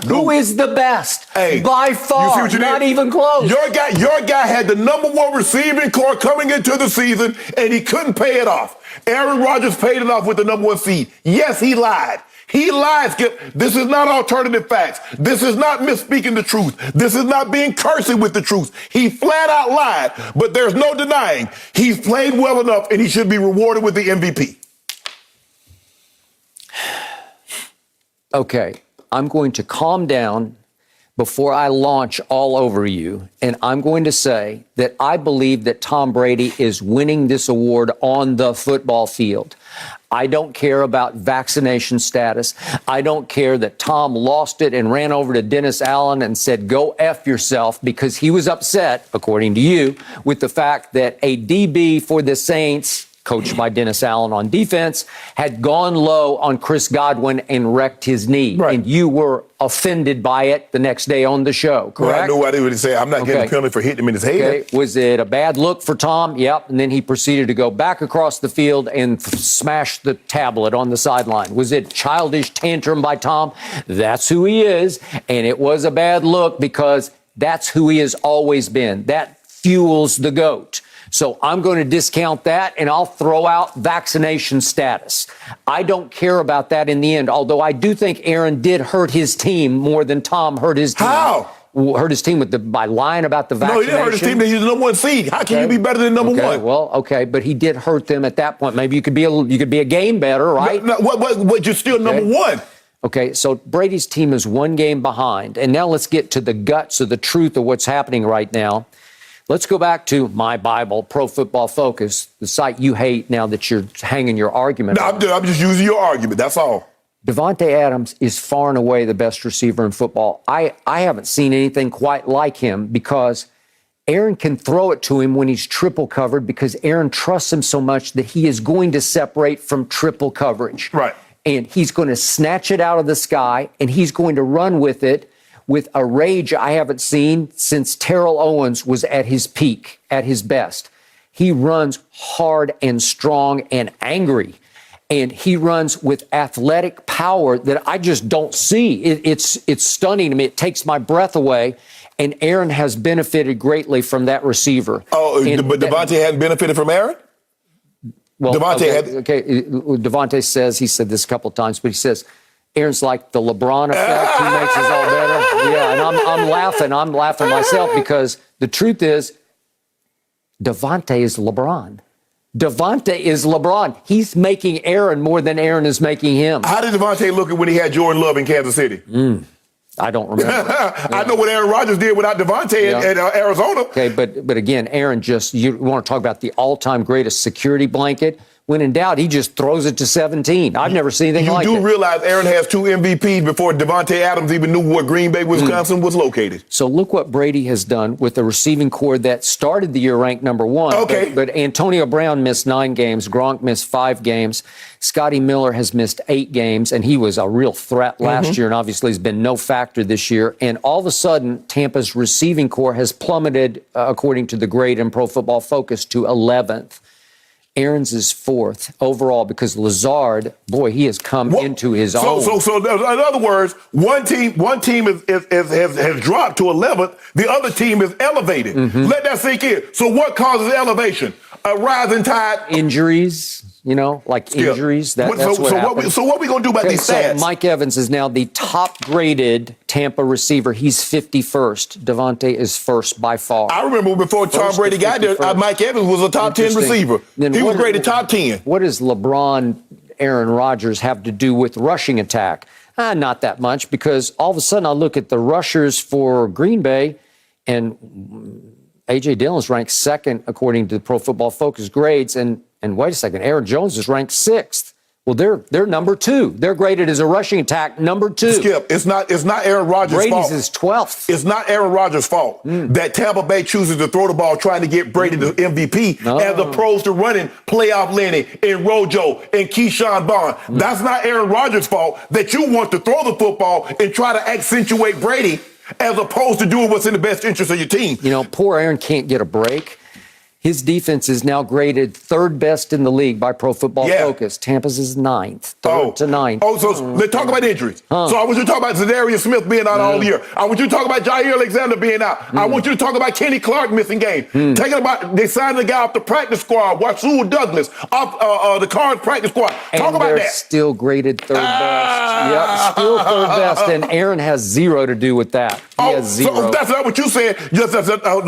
Who is the best? Hey, by far, not even close. Your guy had the #1 receiving core coming into the season, and he couldn't pay it off. Aaron Rodgers paid it off with the #1 seed. Yes, he lied. He lied, Skip. This is not alternative facts. This is not misspeaking the truth. This is not being cursing with the truth. He flat out lied, but there's no denying he's played well enough and he should be rewarded with the MVP. Okay, I'm going to calm down before I launch all over you, and I'm going to say that I believe that Tom Brady is winning this award on the football field. I don't care about vaccination status. I don't care that Tom lost it and ran over to Dennis Allen and said, go F yourself, because he was upset, according to you, with the fact that a DB for the Saints, coached by Dennis Allen on defense, had gone low on Chris Godwin and wrecked his knee. Right. And you were offended by it the next day on the show, correct? Well, I know what he would say. I'm not getting a penalty for hitting him in his head. Okay. Was it a bad look for Tom? Yep. And then he proceeded to go back across the field and smash the tablet on the sideline. Was it childish tantrum by Tom? That's who he is. And it was a bad look because that's who he has always been. That fuels the GOAT. So I'm going to discount that, and I'll throw out vaccination status. I don't care about that in the end, although I do think Aaron did hurt his team more than Tom hurt his team. How? Hurt his team by lying about the vaccination. No, he didn't hurt his team. He's the number one seed. How can you be better than number one? Well, okay, but he did hurt them at that point. Maybe you could be a game better, right? No, what you're still number one. Okay, so Brady's team is one game behind, and now let's get to the guts of the truth of what's happening right now. Let's go back to my Bible, Pro Football Focus, the site you hate now that you're hanging your argument on. I'm just using your argument. That's all. Davante Adams is far and away the best receiver in football. I haven't seen anything quite like him because Aaron can throw it to him when he's triple covered because Aaron trusts him so much that he is going to separate from triple coverage. Right. And he's going to snatch it out of the sky, and he's going to run with it with a rage I haven't seen since Terrell Owens was at his peak, at his best. He runs hard and strong and angry, and he runs with athletic power that I just don't see. It's stunning to me. It takes my breath away, and Aaron has benefited greatly from that receiver. Oh, but Davante hadn't benefited from Aaron? Well, Davante Davante says, he said this a couple of times, but he says, Aaron's like the LeBron effect. He makes us all better. Yeah, and I'm laughing. I'm laughing myself because the truth is Davante is LeBron. Davante is LeBron. He's making Aaron more than Aaron is making him. How did Davante look when he had Jordan Love in Kansas City? I don't remember. I know what Aaron Rodgers did without Davante at Arizona. Okay, but again, Aaron you want to talk about the all-time greatest security blanket. When in doubt, he just throws it to 17. I've never seen anything like it. You do realize Aaron has 2 MVPs before Davante Adams even knew where Green Bay, Wisconsin was located. So look what Brady has done with the receiving core that started the year ranked number 1. Okay. But Antonio Brown missed 9 games. Gronk missed 5 games. Scotty Miller has missed 8 games, and he was a real threat last year and obviously has been no factor this year. And all of a sudden, Tampa's receiving core has plummeted, according to the grade in Pro Football Focus, to 11th. Aaron's is 4th overall because Lazard, boy, he has come into his own. So in other words, one team has dropped to 11th. The other team is elevated. Let that sink in. So what causes elevation? A rising tide. Injuries. Injuries. That's what happens. So what are we going to do about these stats? So Mike Evans is now the top-graded Tampa receiver. He's 51st. Davante is first by far. I remember before Tom Brady got there, Mike Evans was a top 10 receiver. He was graded top 10. What does LeBron, Aaron Rodgers have to do with rushing attack? Not that much, because all of a sudden I look at the rushers for Green Bay, and A.J. Dillon's ranked 2nd according to the Pro Football Focus grades, and wait a second, Aaron Jones is ranked 6th. Well, they're number 2. They're graded as a rushing attack number 2. Skip, it's not Aaron Rodgers' fault. Brady's is 12th. It's not Aaron Rodgers' fault that Tampa Bay chooses to throw the ball trying to get Brady the MVP as opposed to running playoff Lenny and Rojo and Keyshawn Bond. That's not Aaron Rodgers' fault that you want to throw the football and try to accentuate Brady as opposed to doing what's in the best interest of your team. Poor Aaron can't get a break. His defense is now graded 3rd best in the league by Pro Football Focus. Tampa's is 9th, 3rd to 9th. So let's talk about injuries. So I want you to talk about Zadarius Smith being out all year. I want you to talk about Jair Alexander being out. I want you to talk about Kenny Clark missing game. They signed the guy off the practice squad, Rasul Douglas, off the Cards practice squad. Talk about that. Still graded 3rd best. Yep, still third best, and Aaron has zero to do with that. He has zero. So that's not what you said. No,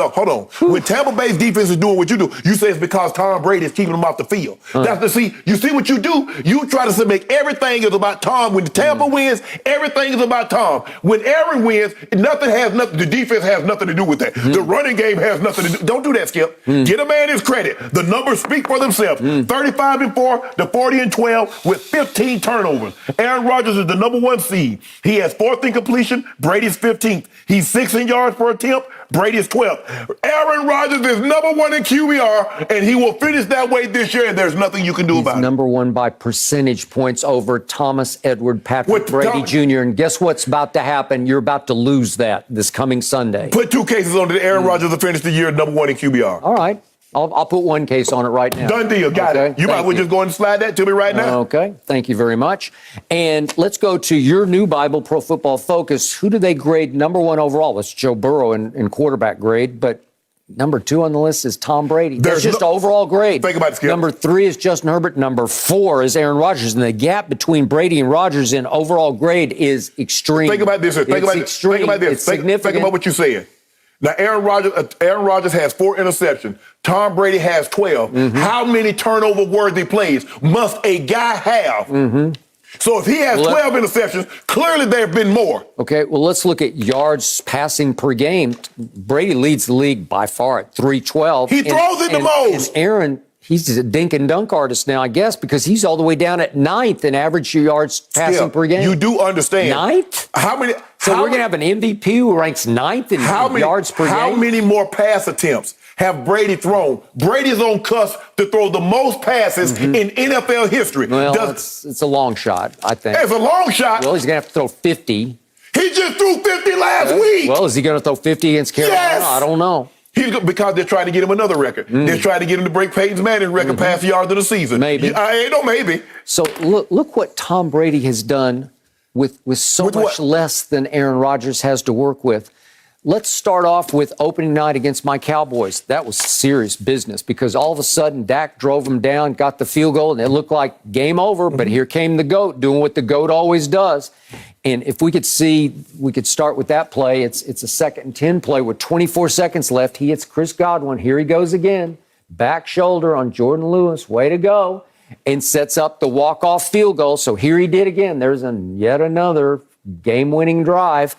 hold on. When Tampa Bay's defense is doing what you do, you say it's because Tom Brady is keeping them off the field. You see what you do? You try to make everything is about Tom. When Tampa wins, everything is about Tom. When Aaron wins, the defense has nothing to do with that. The running game has nothing to do. Don't do that, Skip. Get a man his credit. The numbers speak for themselves. 35-4 to 40-12 with 15 turnovers. Aaron Rodgers is the number 1 seed. He has 4th in completion. Brady's 15th. He's 6th in yards per attempt. Brady's 12th. Aaron Rodgers is number 1 in QBR, and he will finish that way this year, and there's nothing you can do about it. Number 1 by percentage points over Thomas Edward Patrick Brady Jr. And guess what's about to happen? You're about to lose that this coming Sunday. Put 2 cases on it. Aaron Rodgers will finish the year number 1 in QBR. All right. I'll put 1 case on it right now. Done deal. Got it. You might as well just go and slide that to me right now. Okay. Thank you very much. And let's go to your new Bible, Pro Football Focus. Who do they grade number 1 overall? It's Joe Burrow in quarterback grade, but number 2 on the list is Tom Brady. That's just overall grade. Think about it, Skip. Number 3 is Justin Herbert. Number 4 is Aaron Rodgers. And the gap between Brady and Rodgers in overall grade is extreme. Think about this. Think about this. It's significant. Think about what you're saying. Now, Aaron Rodgers has 4 interceptions. Tom Brady has 12. How many turnover-worthy plays must a guy have? So if he has 12 interceptions, clearly there have been more. Okay, well, let's look at yards passing per game. Brady leads the league by far at 312. He throws it the most. And Aaron, he's a dink and dunk artist now, I guess, because he's all the way down at 9th in average yards passing per game. You do understand. 9th? How many? So we're going to have an MVP who ranks 9th in yards per game? How many more pass attempts have Brady thrown? Brady's on cusp to throw the most passes in NFL history. Well, it's a long shot, I think. It's a long shot. Well, he's going to have to throw 50. He just threw 50 last week. Well, is he going to throw 50 against Carolina? Yes. I don't know. Because they're trying to get him another record. They're trying to get him to break Peyton Manning's record pass yards of the season. Maybe. Ain't no maybe. So look what Tom Brady has done with so much less than Aaron Rodgers has to work with. Let's start off with opening night against my Cowboys. That was serious business because all of a sudden Dak drove them down, got the field goal, and it looked like game over, but here came the GOAT doing what the GOAT always does. And if we could start with that play. It's a 2nd and 10 play with 24 seconds left. He hits Chris Godwin. Here he goes again. Back shoulder on Jordan Lewis. Way to go. And sets up the walk-off field goal. So here he did again. There's yet another game-winning drive.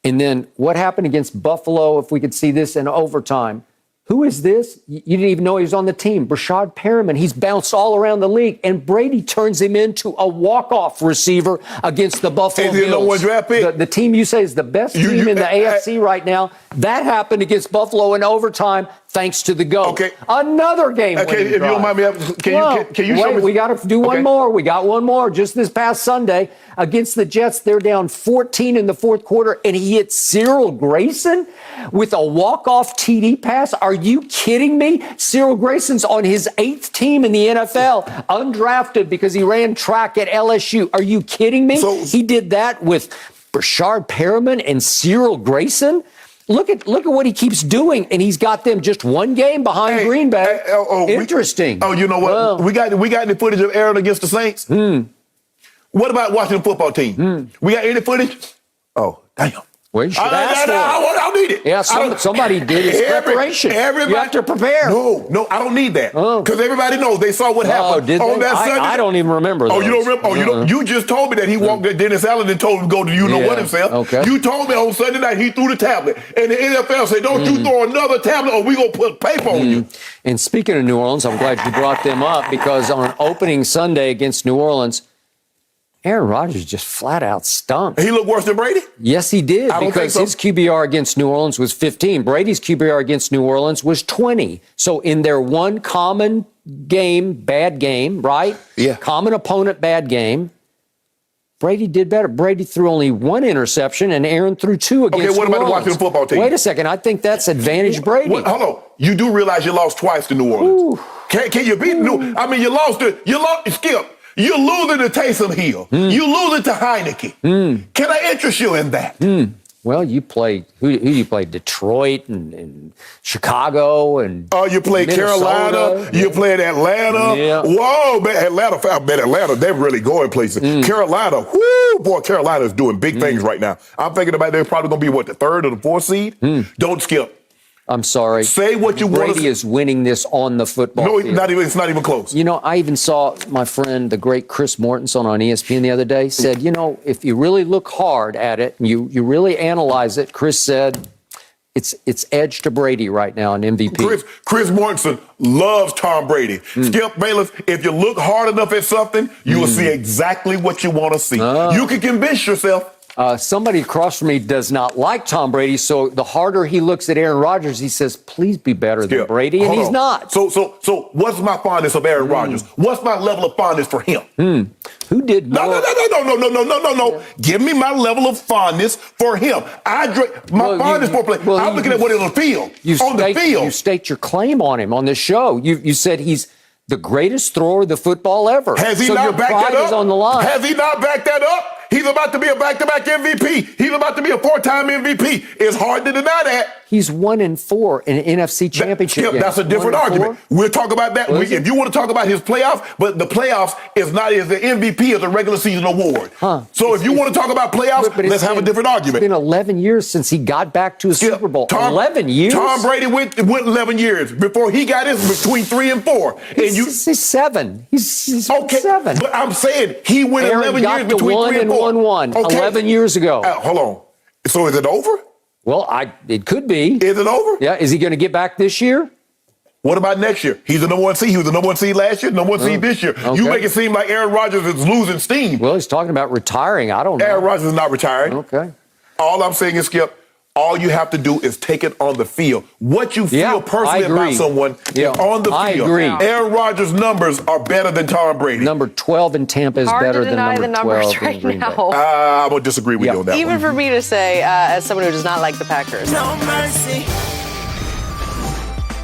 And then what happened against Buffalo, if we could see this in overtime? Who is this? You didn't even know he was on the team. Broussard Perriman. He's bounced all around the league, and Brady turns him into a walk-off receiver against the Buffalo Bills. No one draft pick. The team you say is the best team in the AFC right now. That happened against Buffalo in overtime, thanks to the GOAT. Okay. Another game. Okay, if you don't mind me, can you show me? We got to do one more. We got one more just this past Sunday against the Jets. They're down 14 in the 4th quarter, and he hit Cyril Grayson with a walk-off TD pass. Are you kidding me? Cyril Grayson's on his 8th team in the NFL, undrafted because he ran track at LSU. Are you kidding me? He did that with Broussard Perriman and Cyril Grayson. Look at what he keeps doing, and he's got them just one game behind Green Bay. Interesting. You know what? Well, we got any footage of Aaron against the Saints? What about Washington football team? We got any footage? Oh, damn. Well, you should ask for it. I don't need it. Yeah, somebody did his preparation. You have to prepare. No, I don't need that. Because everybody knows they saw what happened on that Sunday. I don't even remember those. Oh, you don't remember? You just told me that he walked at Dennis Allen and told him to go to what himself. Okay. You told me on Sunday night he threw the tablet. And the NFL said, don't you throw another tablet or we going to put paper on you. And speaking of New Orleans, I'm glad you brought them up because on opening Sunday against New Orleans, Aaron Rodgers just flat out stunk. He looked worse than Brady? Yes, he did, because his QBR against New Orleans was 15. Brady's QBR against New Orleans was 20. So in their one common game, bad game, right? Yeah. Common opponent, bad game, Brady did better. Brady threw only 1 interception, and Aaron threw 2 against New Orleans. Okay, what about the Washington football team? Wait a second. I think that's advantage Brady. Hold on. You do realize you lost twice to New Orleans. Can you beat New? I mean, you lost, Skip. You're losing to Taysom Hill. You're losing to Heineke. Can I interest you in that? Well, you played, who you played? Detroit and Chicago and you played Carolina. You played Atlanta. Yeah. Whoa, man, Atlanta, they're really going places. Carolina, whoo, boy, Carolina is doing big things right now. I'm thinking about they're probably going to be, the 3rd or the 4th seed? Don't skip. I'm sorry. Say what you want to say. Brady is winning this on the football field. No, it's not even close. You know, I even saw my friend, the great Chris Mortensen on ESPN the other day, said, you know, if you really look hard at it and you really analyze it, Chris said, it's edge to Brady right now in MVP. Chris Mortensen loves Tom Brady. Skip Bayless, if you look hard enough at something, you will see exactly what you want to see. You can convince yourself. Somebody across from me does not like Tom Brady, so the harder he looks at Aaron Rodgers, he says, please be better than Brady, and he's not. So what's my fondness of Aaron Rodgers? What's my level of fondness for him? Who did more? No. Give me my level of fondness for him. Fondness for play. I'm looking at what is on the field. You state your claim on him on this show. You said he's the greatest thrower of the football ever. Has he not backed that up? Is on the line. Has he not backed that up? He's about to be a back-to-back MVP. He's about to be a 4-time MVP. It's hard to deny that. He's 1-4 in an NFC championship. That's a different argument. We'll talk about that. If you want to talk about his playoffs, but the playoffs is the MVP is a regular season award. So if you want to talk about playoffs, let's have a different argument. It's been 11 years since he got back to a Super Bowl. 11 years? Tom Brady went 11 years before he got his between 3 and 4. He's 7. He's okay, 7. But I'm saying he went Aaron 11 years between 3 and 4. 1-1, okay. 11 years ago. Hold on. So is it over? Well, it could be. Is it over? Yeah. Is he going to get back this year? What about next year? He's the number 1 seed. He was the number 1 seed last year, number 1 seed this year. Okay. You make it seem like Aaron Rodgers is losing steam. Well, he's talking about retiring. I don't know. Aaron Rodgers is not retiring. Okay. All I'm saying is, Skip, all you have to do is take it on the field. What you feel personally about someone is on the field. I agree. Aaron Rodgers' numbers are better than Tom Brady. Number 12 in Tampa is better than number 12 in Green Bay. I'm going to disagree with you on that one. Even for me to say, as someone who does not like the Packers. No mercy.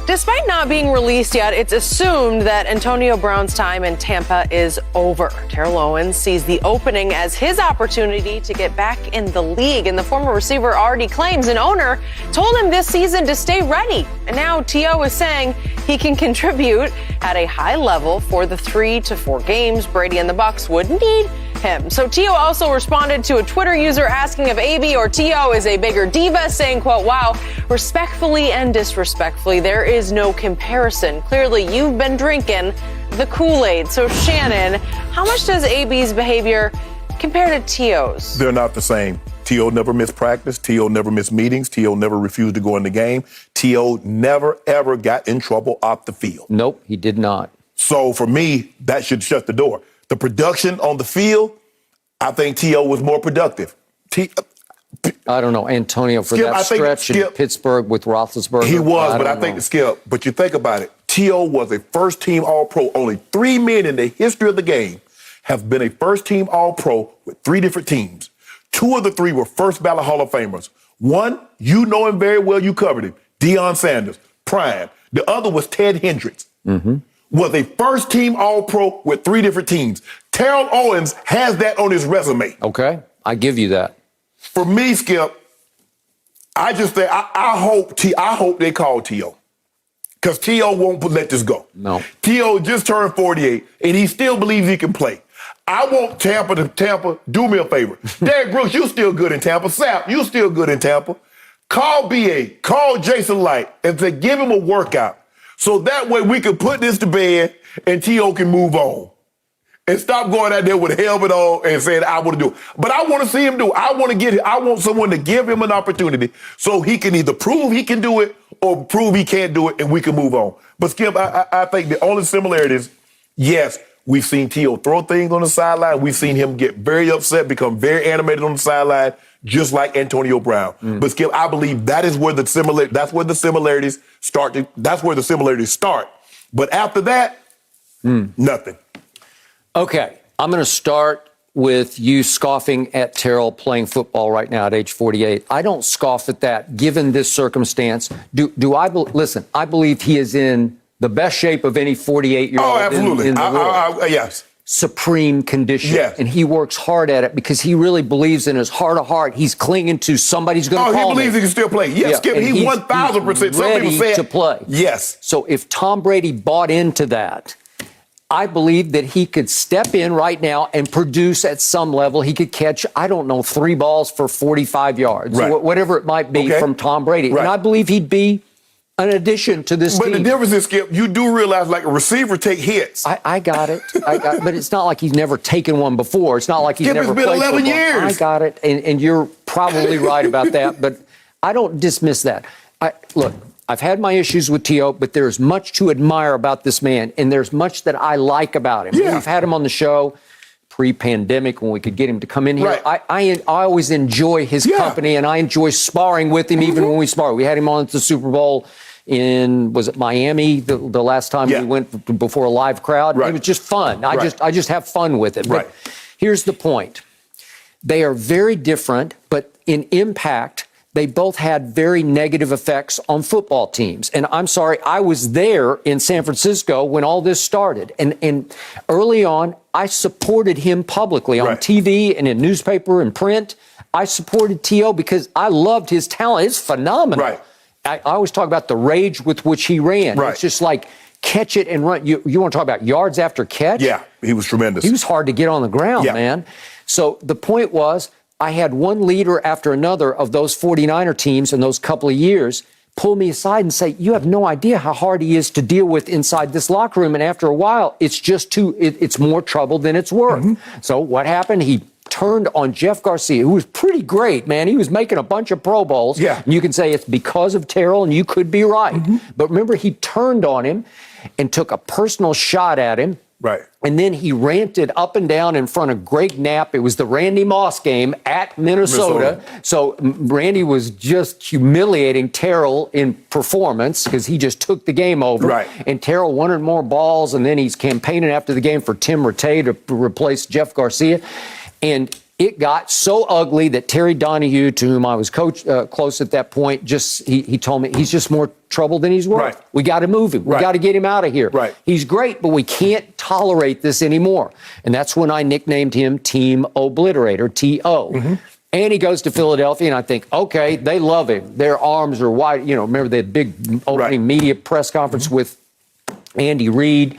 Despite not being released yet, it's assumed that Antonio Brown's time in Tampa is over. Terrell Owens sees the opening as his opportunity to get back in the league, and the former receiver already claims an owner told him this season to stay ready. And now T.O. is saying he can contribute at a high level for the 3 to 4 games Brady and the Bucs would need him. So T.O. also responded to a Twitter user asking if AB or T.O. is a bigger diva, saying, quote, wow, respectfully and disrespectfully, there is no comparison. Clearly, you've been drinking the Kool-Aid. So Shannon, how much does AB's behavior compare to T.O.'s? They're not the same. T.O. never missed practice. T.O. never missed meetings. T.O. never refused to go in the game. T.O. never, ever got in trouble off the field. Nope, he did not. So for me, that should shut the door. The production on the field, I think T.O. was more productive. I don't know, Antonio, for that stretch in Pittsburgh with Roethlisberger. He was, but I think Skip, but you think about it. T.O. was a first-team All-Pro. Only 3 men in the history of the game have been a first-team All-Pro with 3 different teams. 2 of the 3 were first-ballot Hall of Famers. One, you know him very well, you covered him, Deion Sanders, prime. The other was Ted Hendricks. Was a first-team All-Pro with 3 different teams. Terrell Owens has that on his resume. Okay, I give you that. For me, Skip, I just think I hope they call T.O. Because T.O. won't let this go. No. T.O. just turned 48, and he still believes he can play. I want Tampa to do me a favor. Derek Brooks, you still good in Tampa. Sapp, you still good in Tampa. Call B.A., call Jason Light, and say, give him a workout. So that way we can put this to bed and T.O. can move on. And stop going out there with a helmet on and saying, I want to do it. But I want to see him do it. I want someone to give him an opportunity so he can either prove he can do it or prove he can't do it and we can move on. But Skip, I think the only similarity is, yes, we've seen T.O. throw things on the sideline. We've seen him get very upset, become very animated on the sideline, just like Antonio Brown. But Skip, I believe that's where the similarities start. That's where the similarities start. But after that, nothing. Okay, I'm going to start with you scoffing at Terrell playing football right now at age 48. I don't scoff at that, given this circumstance. Listen, I believe he is in the best shape of any 48-year-old. Oh, absolutely. in the world. Yes. supreme condition. Yes. And he works hard at it because he really believes in his heart of heart. He's clinging to somebody's going to call he believes he can still play. Yes, Skip, and he 1,000%. Some ready people say to play. Yes. So if Tom Brady bought into that, I believe that he could step in right now and produce at some level. He could catch, I don't know, 3 balls for 45 yards, Right. whatever it might be from Tom Brady. Right. And I believe he'd be an addition to this But team. the difference is, Skip, you do realize like a receiver take hits. I got it. But it's not like he's never taken one before. It's not like he's Skip, never it's been played 11 football. years. I got it. And you're probably right about that. But I don't dismiss that. Look, I've had my issues with T.O., but there's much to admire about this man, and there's much that I like about him. Yeah. We've had him on the show pre-pandemic when we could get him to come in here. Right. I always enjoy his company, and I enjoy sparring with him even when we spar. We had him on at the Super Bowl in, was it Miami, the last time we went before a live crowd? Right. It was just fun. I just have fun with it. Right. But here's the point. They are very different, but in impact, they both had very negative effects on football teams. And I'm sorry, I was there in San Francisco when all this started. And early on, I supported him publicly on TV and in newspaper and print. I supported T.O. because I loved his talent. It's phenomenal. Right. I always talk about the rage with which he ran. Right. It's just like catch it and run. You want to talk about yards after catch? Yeah, he was tremendous. He was hard to get on the ground, Yeah. man. So the point was, I had one leader after another of those 49er teams in those couple of years pull me aside and say, you have no idea how hard he is to deal with inside this locker room. And after a while, it's just it's more trouble than it's worth. Mm-hmm. So what happened? He turned on Jeff Garcia, who was pretty great, man. He was making a bunch of Pro Bowls. Yeah. And you can say it's because of Terrell, and you could be right. Mm-hmm. But remember, he turned on him and took a personal shot at him. Right. And then he ranted up and down in front of Greg Knapp. It was the Randy Moss game at Minnesota. So Randy was just humiliating Terrell in performance because he just took the game over. Right. And Terrell wanted more balls, and then he's campaigning after the game for Tim Rattay to replace Jeff Garcia. And it got so ugly that Terry Donahue, to whom I was close at that point, he told me he's just more trouble than he's worth. Right. We got to move him. We Right. got to get him out of here. Right. He's great, but we can't tolerate this anymore. And that's when I nicknamed him Team Obliterator, T.O. Mm-hmm. And he goes to Philadelphia, and I think, okay, they love him. Their arms are wide. You know, remember the big opening media press conference with Andy Reid,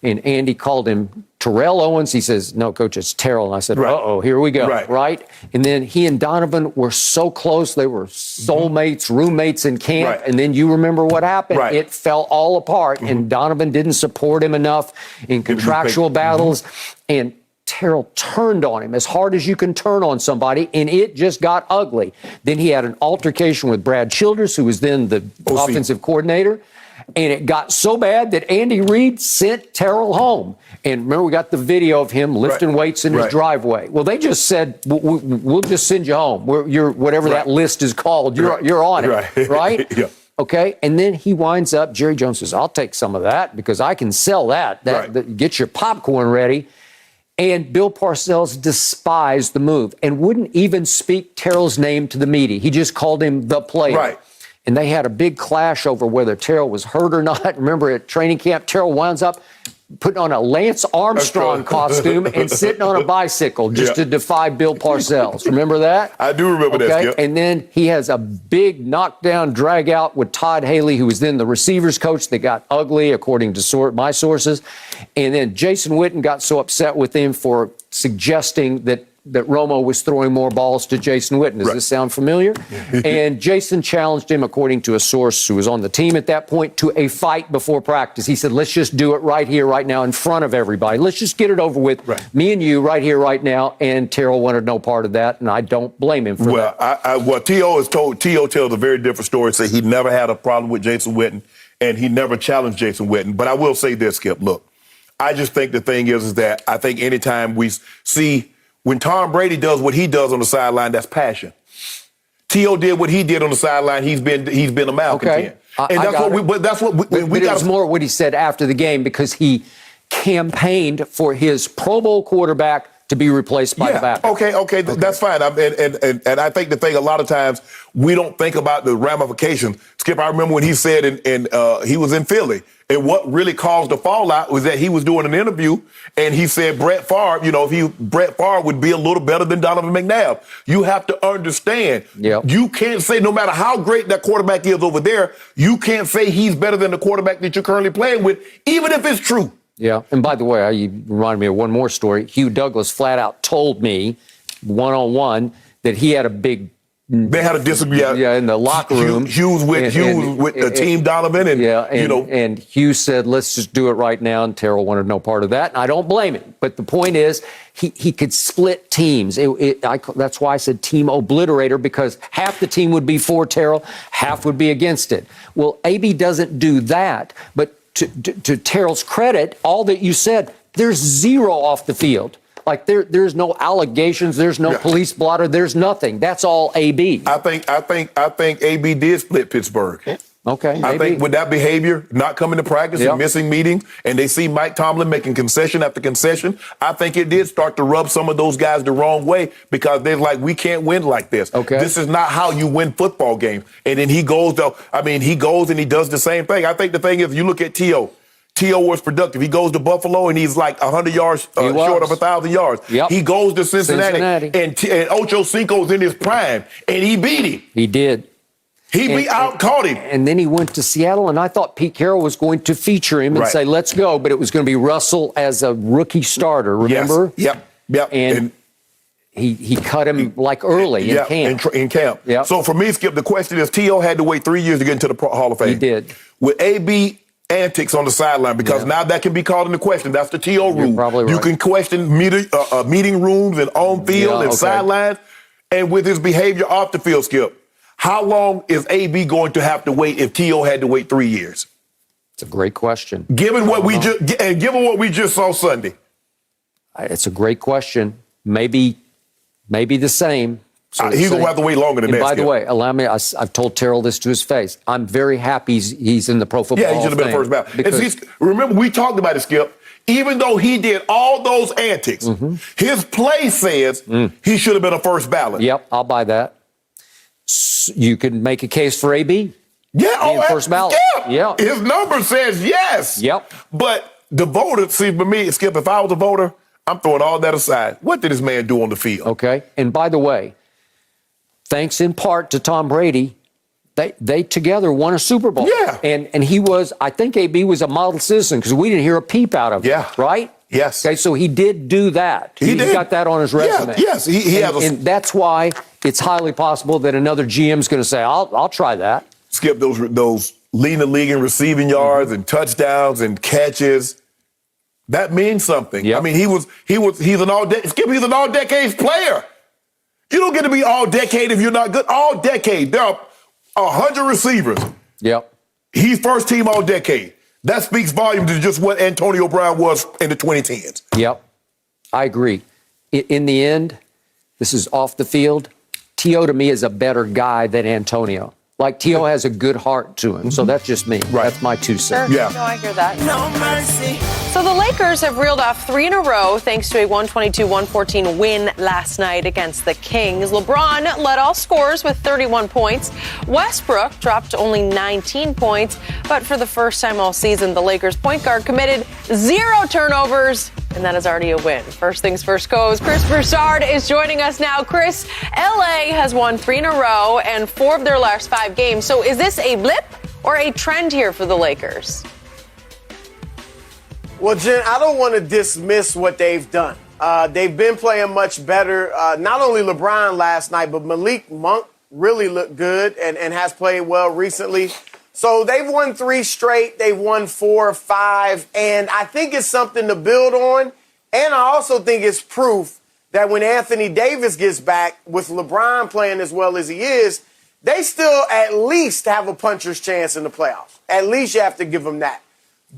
and Andy called him Terrell Owens. He says, no, Coach, it's Terrell. And I said, uh-oh, here we go. Right. And then he and Donovan were so close. They were soulmates, roommates in camp. Right. And then you remember what happened. Right. It fell all apart. And Donovan didn't support him enough in contractual battles. And Terrell turned on him as hard as you can turn on somebody, and it just got ugly. Then he had an altercation with Brad Childress, who was then the offensive coordinator. And it got so bad that Andy Reid sent Terrell home. And remember, we got the video of him lifting weights in his driveway. Well, they just said, we'll just send you home. You're whatever that list is called. You're on it, right? Yeah. Okay, and then he winds up, Jerry Jones says, I'll take some of that because I can sell that. Get your popcorn ready. And Bill Parcells despised the move and wouldn't even speak Terrell's name to the media. He just called him the player. Right. And they had a big clash over whether Terrell was hurt or not. Remember, at training camp, Terrell winds up putting on a Lance Armstrong costume and sitting on a bicycle just to defy Bill Parcells. Remember that? I do remember that, Skip. And then he has a big knockdown drag out with Todd Haley, who was then the receivers coach, that got ugly, according to my sources. And then Jason Witten got so upset with him for suggesting that Romo was throwing more balls to Jason Witten. Does this sound familiar? And Jason challenged him, according to a source who was on the team at that point, to a fight before practice. He said, let's just do it right here, right now, in front of everybody. Let's just get it over with, me and you, right here, right now. And Terrell wanted no part of that, and I don't blame him for that. Well, T.O. tells a very different story. Say he never had a problem with Jason Witten, and he never challenged Jason Witten. But I will say this, Skip. Look, I just think the thing is that I think anytime we see when Tom Brady does what he does on the sideline, that's passion. T.O. did what he did on the sideline. He's been a malcontent. And that's what we got. It was more what he said after the game because he campaigned for his Pro Bowl quarterback to be replaced by the backup. Okay, that's fine. And I think the thing, a lot of times we don't think about the ramifications. Skip, I remember when he said he was in Philly, and what really caused the fallout was that he was doing an interview, and he said Brett Favre would be a little better than Donovan McNabb. You have to understand, you can't say, no matter how great that quarterback is over there, you can't say he's better than the quarterback that you're currently playing with, even if it's true. Yeah, and by the way, you reminded me of one more story. Hugh Douglas flat out told me, one-on-one, that he had a big... They had a disagreement. Yeah, in the locker room. Hughes with the team Donovan, and Hugh said, let's just do it right now, and Terrell wanted no part of that, and I don't blame him. But the point is, he could split teams. That's why I said team obliterator, because half the team would be for Terrell, half would be against it. Well, AB doesn't do that, but to Terrell's credit, all that you said, there's zero off the field. Like there's no allegations, there's no police blotter, there's nothing. That's all AB. I think AB did split Pittsburgh. Okay. I think with that behavior, not coming to practice and missing meetings, and they see Mike Tomlin making concession after concession, I think it did start to rub some of those guys the wrong way, because they're like, we can't win like this. Okay. This is not how you win football games. And then he goes and he does the same thing. I think the thing is, you look at T.O. T.O. was productive. He goes to Buffalo, and he's like 100 yards short of 1,000 yards. Yep. He goes to Cincinnati. And Ocho Cinco's in his prime, and he beat him. He did. He out-caught him. And then he went to Seattle, and I thought Pete Carroll was going to feature him and say, let's go, but it was going to be Russell as a rookie starter, remember? Yes. Yep. And he cut him like early in camp. In camp. Yep. So for me, Skip, the question is, T.O. had to wait 3 years to get into the Hall of Fame. He did. With A.B. antics on the sideline, because now that can be called into question. That's the T.O. rule. You're probably right. You can question meeting rooms and on field and sidelines. And with his behavior off the field, Skip, how long is A.B. going to have to wait if T.O. had to wait 3 years? It's a great question. Given what we just saw Sunday. It's a great question. Maybe the same. He's going to have to wait longer than that. By the way, allow me, I've told Terrell this to his face. I'm very happy he's in the Pro Football Hall of Fame. Yeah, he should have been first ballot. Remember, we talked about it, Skip. Even though he did all those antics, his play says he should have been a first ballot. Yep, I'll buy that. You can make a case for AB. Yeah, first ballot. Yeah. His number says yes. Yep. But the voter, see, for me, Skip, if I was a voter, I'm throwing all that aside. What did this man do on the field? Okay. And by the way, thanks in part to Tom Brady, they together won a Super Bowl. Yeah. And he was, I think AB was a model citizen, because we didn't hear a peep out of him. Yeah. Right? Yes. Okay, so he did do that. He got that on his resume. Yes. And that's why it's highly possible that another GM's going to say, I'll try that. Skip, those leading the league in receiving yards and touchdowns and catches. That means something. Yep. I mean, he's an all-decades player. You don't get to be all-decade if you're not good. All-decade. There are 100 receivers. Yep. He's first team all-decade. That speaks volumes to just what Antonio Brown was in the 2010s. Yep. I agree. In the end, this is off the field. T.O. to me is a better guy than Antonio. Like, T.O. has a good heart to him. So that's just me. Right. That's my 2 cents. Sure. No, I hear that. No mercy. So the Lakers have reeled off 3 in a row thanks to a 122-114 win last night against the Kings. LeBron led all scorers with 31 points. Westbrook dropped only 19 points. But for the first time all season, the Lakers point guard committed 0 turnovers. And that is already a win. First things first goes. Chris Broussard is joining us now. Chris, L.A. has won 3 in a row and 4 of their last 5 games. So is this a blip or a trend here for the Lakers? Well, Jen, I don't want to dismiss what they've done. They've been playing much better. Not only LeBron last night, but Malik Monk really looked good and has played well recently. So they've won 3 straight. They've won 4 or 5. And I think it's something to build on. And I also think it's proof that when Anthony Davis gets back, with LeBron playing as well as he is, they still at least have a puncher's chance in the playoffs. At least you have to give them that.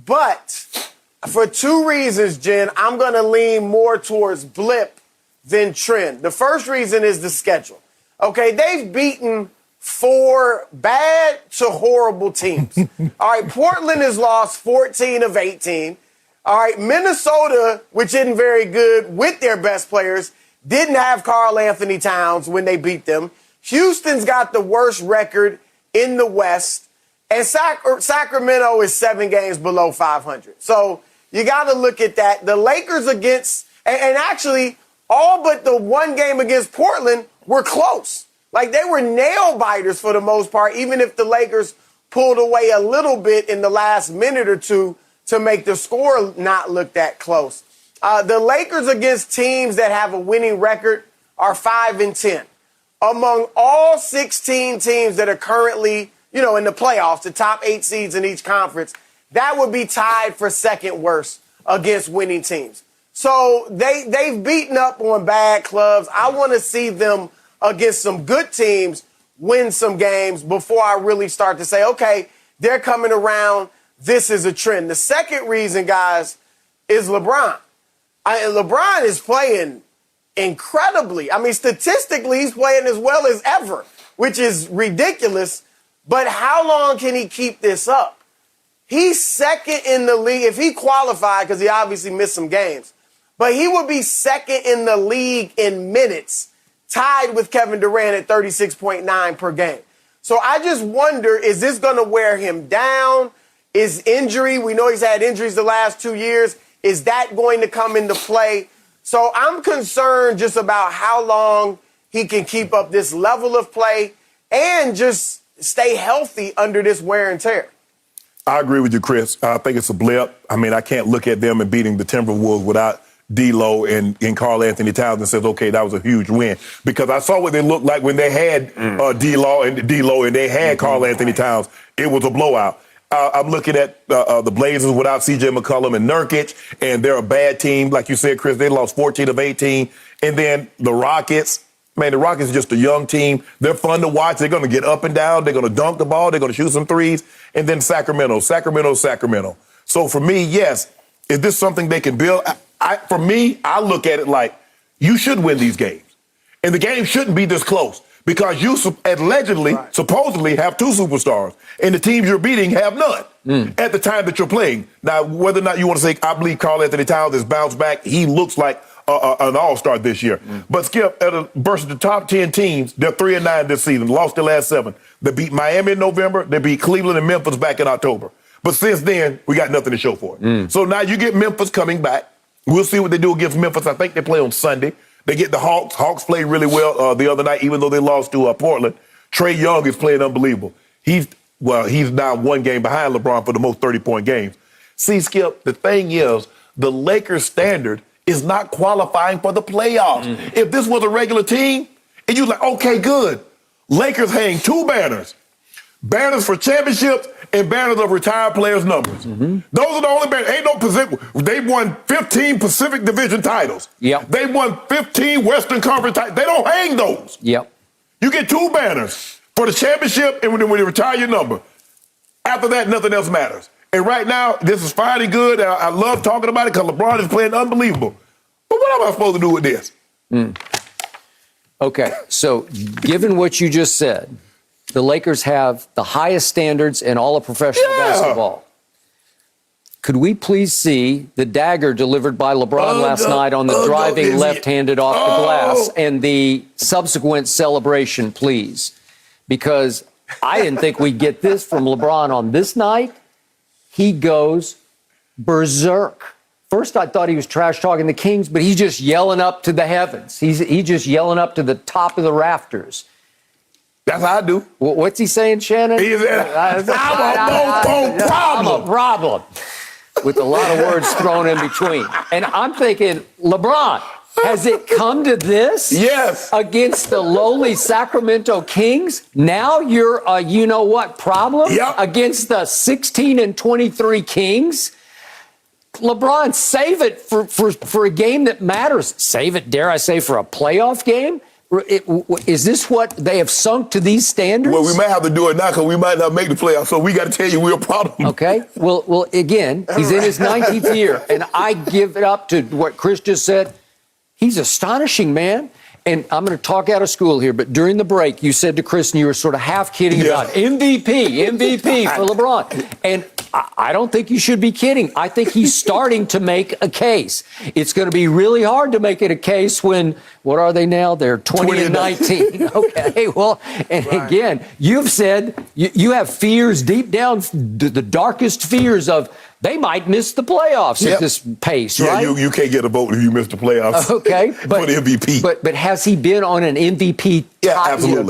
But for 2 reasons, Jen, I'm going to lean more towards blip than trend. The first reason is the schedule. Okay, they've beaten 4 bad to horrible teams. All right, Portland has lost 14 of 18. All right, Minnesota, which isn't very good with their best players, didn't have Karl Anthony Towns when they beat them. Houston's got the worst record in the West. And Sacramento is 7 games below 500. So you got to look at that. The Lakers against, and actually all but the one game against Portland were close. Like they were nail biters for the most part, even if the Lakers pulled away a little bit in the last minute or two to make the score not look that close. The Lakers against teams that have a winning record are 5-10. Among all 16 teams that are currently, in the playoffs, the top 8 seeds in each conference, that would be tied for second worst against winning teams. So they've beaten up on bad clubs. I want to see them against some good teams win some games before I really start to say, okay, they're coming around. This is a trend. The second reason, guys, is LeBron. LeBron is playing incredibly. I mean, statistically, he's playing as well as ever, which is ridiculous. But how long can he keep this up? He's second in the league. If he qualified, because he obviously missed some games, but he would be second in the league in minutes, tied with Kevin Durant at 36.9 per game. So I just wonder, is this going to wear him down? Is injury, we know he's had injuries the last 2 years, is that going to come into play? So I'm concerned just about how long he can keep up this level of play and just stay healthy under this wear and tear. I agree with you, Chris. I think it's a blip. I mean, I can't look at them and beating the Timberwolves without D-Lo and Karl Anthony Towns and says, okay, that was a huge win. Because I saw what they looked like when they had D-Lo and they had Karl Anthony Towns. It was a blowout. I'm looking at the Blazers without C.J. McCollum and Nurkic, and they're a bad team. Like you said, Chris, they lost 14 of 18. And then the Rockets. Man, the Rockets are just a young team. They're fun to watch. They're going to get up and down. They're going to dunk the ball. They're going to shoot some threes. And then Sacramento. So for me, yes, is this something they can build? For me, I look at it like you should win these games. And the game shouldn't be this close because you allegedly, supposedly have 2 superstars. And the teams you're beating have none at the time that you're playing. Now, whether or not you want to say, I believe Karl Anthony Towns has bounced back. He looks like an all-star this year. But Skip, versus the top 10 teams, they're 3-9 this season, lost their last 7. They beat Miami in November. They beat Cleveland and Memphis back in October. But since then, we got nothing to show for it. So now you get Memphis coming back. We'll see what they do against Memphis. I think they play on Sunday. They get the Hawks. Hawks played really well the other night, even though they lost to Portland. Trae Young is playing unbelievable. He's now 1 game behind LeBron for the most 30-point games. See, Skip, the thing is, the Lakers standard is not qualifying for the playoffs. If this was a regular team, and you're like, okay, good. Lakers hang 2 banners. Banners for championships and banners of retired players' numbers. Those are the only banners. Ain't no Pacific. They won 15 Pacific Division titles. They won 15 Western Conference titles. They don't hang those. You get 2 banners for the championship and when you retire your number. After that, nothing else matters. And right now, this is fine and good. I love talking about it because LeBron is playing unbelievable. But what am I supposed to do with this? Okay, so given what you just said, the Lakers have the highest standards in all of professional basketball. Could we please see the dagger delivered by LeBron last night on the driving left-handed off the glass and the subsequent celebration, please? Because I didn't think we'd get this from LeBron on this night. He goes berserk. First, I thought he was trash-talking the Kings, but he's just yelling up to the heavens. He's just yelling up to the top of the rafters. That's how I do. What's he saying, Shannon? I'm a problem. With a lot of words thrown in between. And I'm thinking, LeBron, has it come to this? Yes. Against the lowly Sacramento Kings? Now you're a you-know-what problem? Against the 16-23 Kings? LeBron, save it for a game that matters. Save it, dare I say, for a playoff game? Is this what they have sunk to these standards? Well, we might have to do it now because we might not make the playoffs. So we got to tell you we're a problem. Okay. Well, again, he's in his 19th year, and I give it up to what Chris just said. He's astonishing, man. And I'm going to talk out of school here, but during the break, you said to Chris, and you were sort of half kidding about MVP for LeBron. And I don't think you should be kidding. I think he's starting to make a case. It's going to be really hard to make it a case when, what are they now? They're 20 and 19. Okay, well, and again, you've said you have fears deep down, the darkest fears of they might miss the playoffs at this pace, right? Yeah, you can't get a vote if you miss the playoffs. Okay, for the MVP. But has he been on an MVP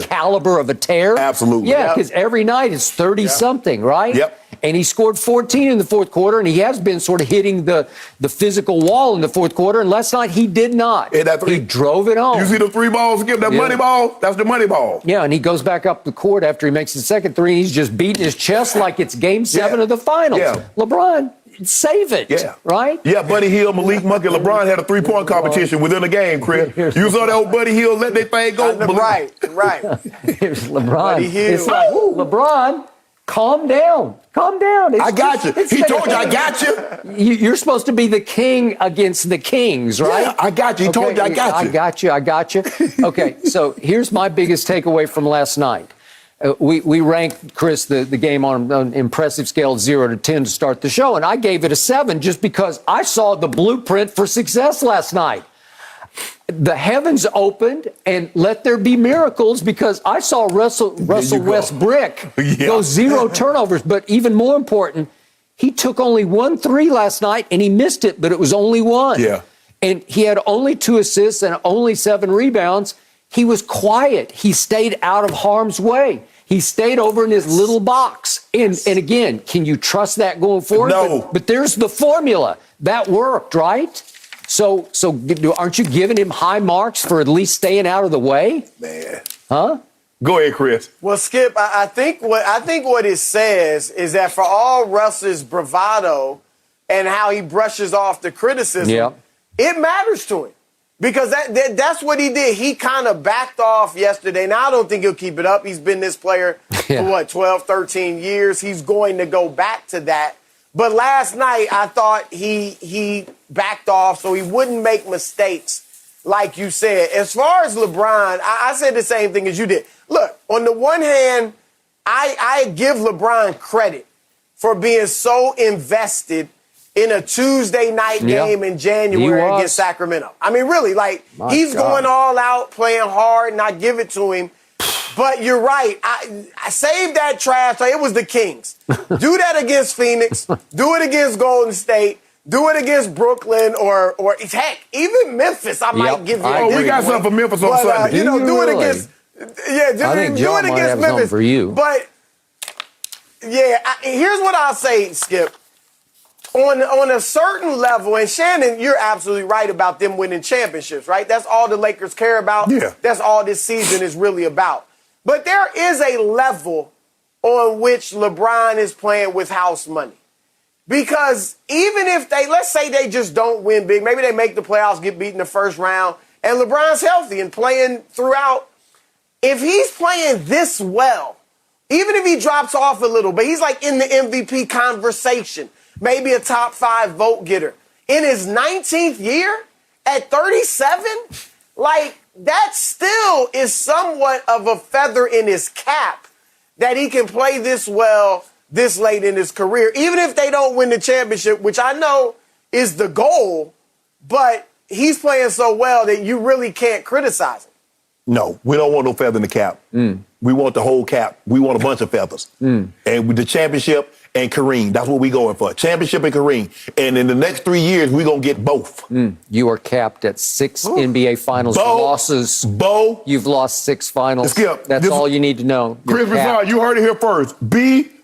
caliber of a tear? Absolutely. Yeah, because every night it's 30-something, right? Yep. And he scored 14 in the fourth quarter, and he has been sort of hitting the physical wall in the fourth quarter. And last night he did not. He drove it home. You see the 3 balls? Give that money ball? That's the money ball. Yeah, and he goes back up the court after he makes the second three, and he's just beating his chest like it's Game 7 of the finals. Yeah. LeBron, save it, right? Yeah, Buddy Hield, Malik Monk, and LeBron had a 3-point competition within the game, Chris. You saw that old Buddy Hield let that thing go. Right. Here's LeBron. Buddy Hield. It's like, LeBron, calm down. Calm down. I got you. He told you I got you. You're supposed to be the king against the kings, right? Yeah, I got you. He told you I got you. I got you. Okay, so here's my biggest takeaway from last night. We ranked, Chris, the game on an impressive scale of 0 to 10 to start the show, and I gave it a 7 just because I saw the blueprint for success last night. The heavens opened and let there be miracles because I saw Russell Westbrook go 0 turnovers. But even more important, he took only 1 3 last night and he missed it, but it was only 1. Yeah. And he had only 2 assists and only 7 rebounds. He was quiet. He stayed out of harm's way. He stayed over in his little box. And again, can you trust that going forward? No. But there's the formula. That worked, right? So aren't you giving him high marks for at least staying out of the way? Man. Huh? Go ahead, Chris. Well, Skip, I think what it says is that for all Russ's bravado and how he brushes off the criticism, it matters to him. Because that's what he did. He kind of backed off yesterday. Now, I don't think he'll keep it up. He's been this player for, 12, 13 years. He's going to go back to that. But last night, I thought he backed off so he wouldn't make mistakes, like you said. As far as LeBron, I said the same thing as you did. Look, on the one hand, I give LeBron credit for being so invested in a Tuesday night game in January against Sacramento. I mean, really, he's going all out, playing hard, and I give it to him. But you're right. I saved that trash. It was the Kings. Do that against Phoenix. Do it against Golden State. Do it against Brooklyn or heck, even Memphis. I might give you. Oh, we got something for Memphis on Sunday. Do it against. Yeah, do it against Memphis for you. But here's what I'll say, Skip. On a certain level, and Shannon, you're absolutely right about them winning championships, right? That's all the Lakers care about. Yeah. That's all this season is really about. But there is a level on which LeBron is playing with house money. Because even if let's say they just don't win big, maybe they make the playoffs, get beat in the first round, and LeBron's healthy and playing throughout. If he's playing this well, even if he drops off a little bit, he's like in the MVP conversation. Maybe a top 5 vote getter. In his 19th year, at 37, that still is somewhat of a feather in his cap that he can play this well this late in his career. Even if they don't win the championship, which I know is the goal, but he's playing so well that you really can't criticize him. No, we don't want no feather in the cap. We want the whole cap. We want a bunch of feathers. And with the championship and Kareem, that's what we going for. Championship and Kareem. And in the next 3 years, we're going to get both. You are capped at 6 NBA Finals losses. You've lost 6 finals. Skip, that's all you need to know. Chris Broussard, you heard it here first. BOAF.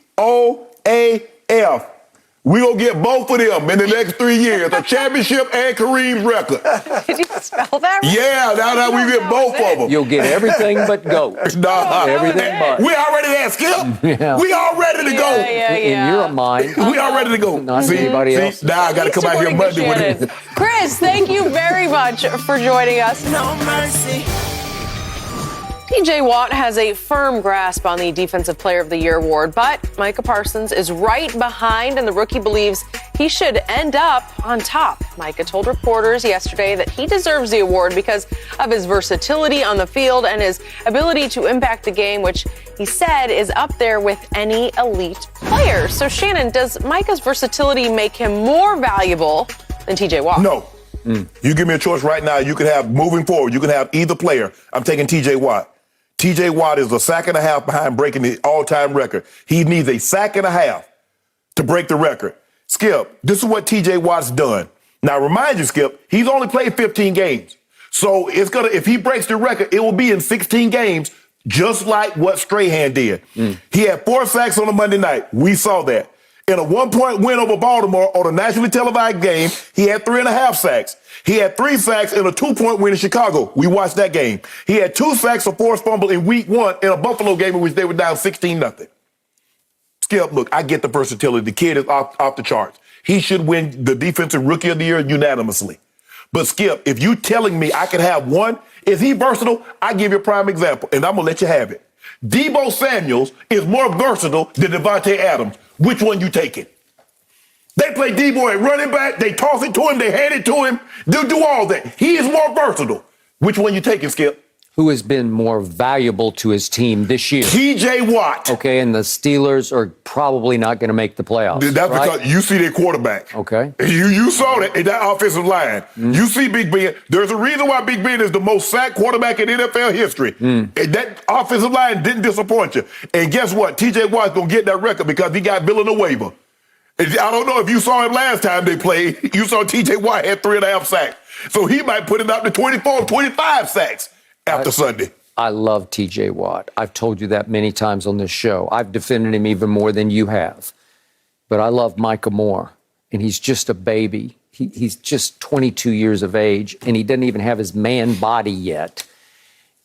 We're going to get both of them in the next 3 years, a championship and Kareem's record. Did you spell that right? Yeah, now we get both of them. You'll get everything but GOAT. Everything but. We already there, Skip. We all ready to go. In your mind. We all ready to go. Not anybody else. Now I got to come out here Monday with it. Chris, thank you very much for joining us. No mercy. T.J. Watt has a firm grasp on the Defensive Player of the Year award, but Micah Parsons is right behind, and the rookie believes he should end up on top. Micah told reporters yesterday that he deserves the award because of his versatility on the field and his ability to impact the game, which he said is up there with any elite player. So, Shannon, does Micah's versatility make him more valuable than TJ Watt? No. You give me a choice right now. You can have, moving forward, you can have either player. I'm taking TJ Watt. TJ Watt is a sack and a half behind breaking the all-time record. He needs a sack and a half to break the record. Skip, this is what TJ Watt's done. Now, remind you, Skip, he's only played 15 games. So if he breaks the record, it will be in 16 games, just like what Strahan did. He had 4 sacks on a Monday night. We saw that. In a 1-point win over Baltimore on a nationally televised game, he had 3.5 sacks. He had 3 sacks in a 2-point win in Chicago. We watched that game. He had 2 sacks for forced fumble in week 1 in a Buffalo game in which they were down 16-0. Skip, look, I get the versatility. The kid is off the charts. He should win the Defensive Rookie of the Year unanimously. But, Skip, if you telling me I could have one, is he versatile? I give you a prime example, and I'm going to let you have it. Deebo Samuels is more versatile than Devontae Adams. Which one you taking? They play Deebo at running back. They toss it to him. They hand it to him. They'll do all that. He is more versatile. Which one you taking, Skip? Who has been more valuable to his team this year? TJ Watt. Okay, and the Steelers are probably not going to make the playoffs. That's right? because you see their quarterback. Okay. You saw that in that offensive line. You see Big Ben. There's a reason why Big Ben is the most sacked quarterback in NFL history. And that offensive line didn't disappoint you. And guess what? TJ Watt's going to get that record because he got Villanueva. I don't know if you saw him last time they played. You saw TJ Watt had 3.5 sacks. So he might put it up to 24, 25 sacks after Sunday. I love TJ Watt. I've told you that many times on this show. I've defended him even more than you have. But I love Micah more. And he's just a baby. He's just 22 years of age, and he doesn't even have his man body yet.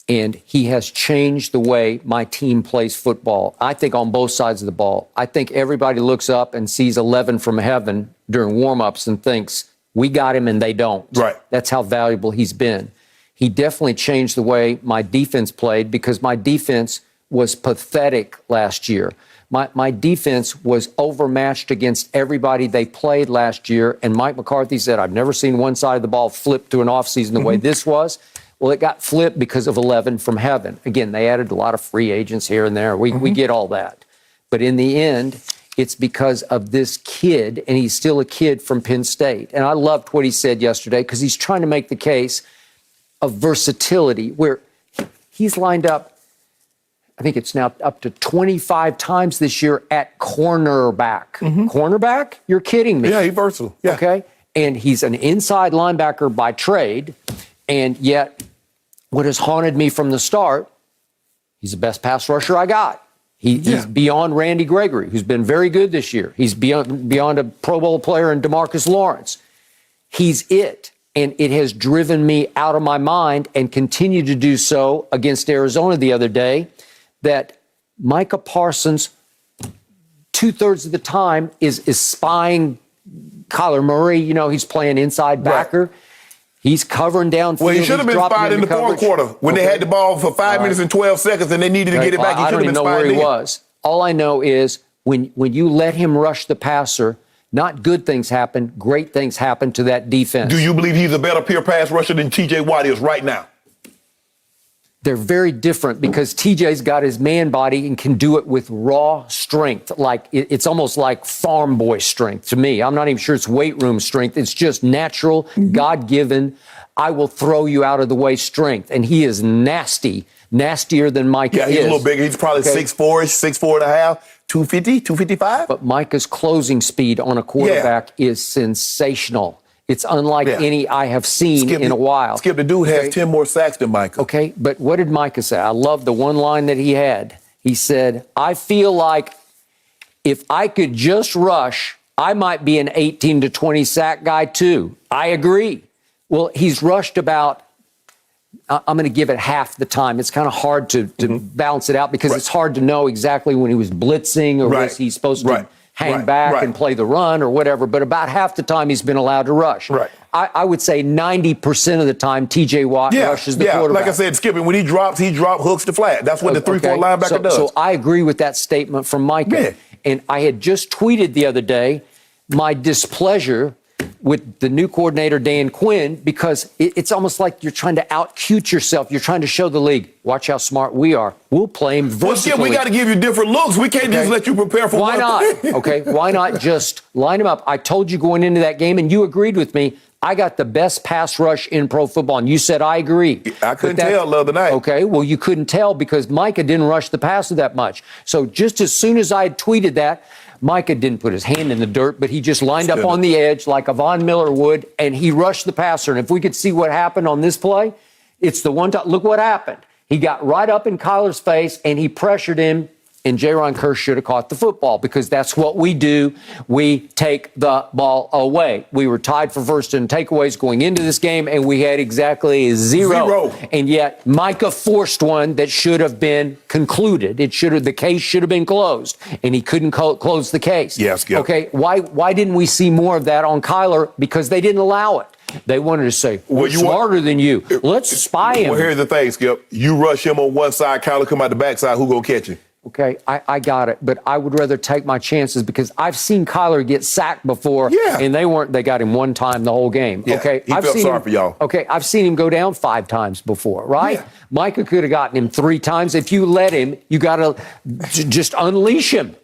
And he has changed the way my team plays football. I think on both sides of the ball. I think everybody looks up and sees 11 from heaven during warm-ups and thinks, we got him and they don't. Right. That's how valuable he's been. He definitely changed the way my defense played because my defense was pathetic last year. My defense was overmatched against everybody they played last year. And Mike McCarthy said, I've never seen one side of the ball flip to an offseason the way this was. Well, it got flipped because of 11 from heaven. Again, they added a lot of free agents here and there. We get all that. But in the end, it's because of this kid, and he's still a kid from Penn State. And I loved what he said yesterday because he's trying to make the case of versatility where he's lined up, I think it's now up to 25 times this year at cornerback. Cornerback? You're kidding me. Yeah, he's versatile. Yeah. Okay? And he's an inside linebacker by trade, and yet what has haunted me from the start, he's the best pass rusher I got. He's beyond Randy Gregory, who's been very good this year. He's beyond a Pro Bowl player in DeMarcus Lawrence. He's it. And it has driven me out of my mind and continued to do so against Arizona the other day, that Micah Parsons, 2/3 of the time, is spying Kyler Murray. You know, he's playing inside backer. Right. He's covering downfield. Well, he should have been spied in the fourth quarter when they had the ball for 5 minutes and 12 seconds and they needed to get it back. He should have been spied. I don't even know where he was. All I know is when you let him rush the passer, not good things happen, great things happen to that defense. Do you believe he's a better pure pass rusher than TJ Watt is right now? They're very different because TJ's got his man body and can do it with raw strength. Like it's almost like farm boy strength to me. I'm not even sure it's weight room strength. It's just natural, God-given, I will throw you out of the way strength. And he is nasty, nastier than Micah is. Yeah, he's a little bigger. He's probably 6'4", 6'4.5". 250, 255? But Micah's closing speed on a quarterback is sensational. It's unlike any I have seen in a while. Skip, the dude has 10 more sacks than Micah. Okay, but what did Micah say? I love the one line that he had. He said, I feel like if I could just rush, I might be an 18 to 20 sack guy too. I agree. Well, he's rushed about, I'm going to give it half the time. It's kind of hard to balance it out because it's hard to know exactly when he was blitzing or was he supposed to hang back and play the run or whatever. But about half the time he's been allowed to rush. I would say 90% of the time TJ Watt rushes the quarterback. Like I said, Skippy, when he drops hooks to flat. That's what the 3-4 linebacker does. So I agree with that statement from Micah. And I had just tweeted the other day my displeasure with the new coordinator, Dan Quinn, because it's almost like you're trying to out-cute yourself. You're trying to show the league, watch how smart we are. We'll play him vertically. Well, we got to give you different looks. We can't just let you prepare for Why not? Okay, why not just line him up? I told you going into that game, and you agreed with me, I got the best pass rush in pro football, and you said I agree. I couldn't tell the other night. Okay, well, you couldn't tell because Micah didn't rush the passer that much. So just as soon as I had tweeted that, Micah didn't put his hand in the dirt, but he just lined up on the edge like a Von Miller would, and he rushed the passer. And if we could see what happened on this play, it's the one time. Look what happened. He got right up in Kyler's face, and he pressured him, and Jaron Kearse should have caught the football because that's what we do. We take the ball away. We were tied for first in takeaways going into this game, and we had exactly zero. And yet Micah forced one that should have been concluded. The case should have been closed, and he couldn't close the case. Yes, Skip. Okay, why didn't we see more of that on Kyler? Because they didn't allow it. They wanted to say, we're smarter than you. Let's spy him. Well, here's the thing, Skip. You rush him on one side, Kyler come out the backside, who gonna catch him? Okay, I got it, but I would rather take my chances because I've seen Kyler get sacked before, and they got him one time the whole game. Yeah, okay, he felt sorry for y'all. Okay, I've seen him go down 5 times before, right? Yeah. Micah could have gotten him 3 times. If you let him, you got to just unleash him.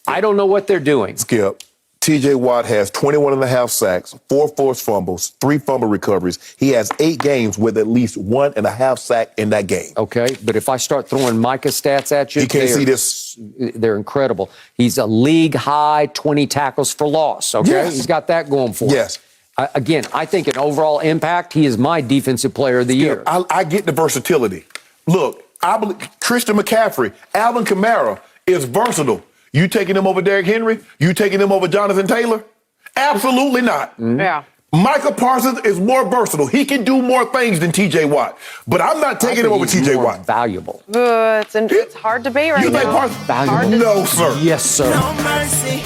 I don't know what they're doing. Skip. T.J. Watt has 21.5 sacks, 4 forced fumbles, 3 fumble recoveries. He has 8 games with at least 1.5 sack in that game. Okay, but if I start throwing Micah stats at you, you can't see this. They're incredible. He's a league high 20 tackles for loss. Okay, yes. He's got that going for him. Yes. Again, I think an overall impact, he is my defensive player of the year. I get the versatility. Look, I believe Christian McCaffrey, Alvin Kamara is versatile. You taking him over Derrick Henry? You taking him over Jonathan Taylor? Absolutely not. Mm-hmm. Yeah. Micah Parsons is more versatile. He can do more things than T.J. Watt. But I'm not taking him over T.J. Watt. Valuable. It's hard debate right now. You think Parsons valuable? No, sir. Yes, sir. No mercy.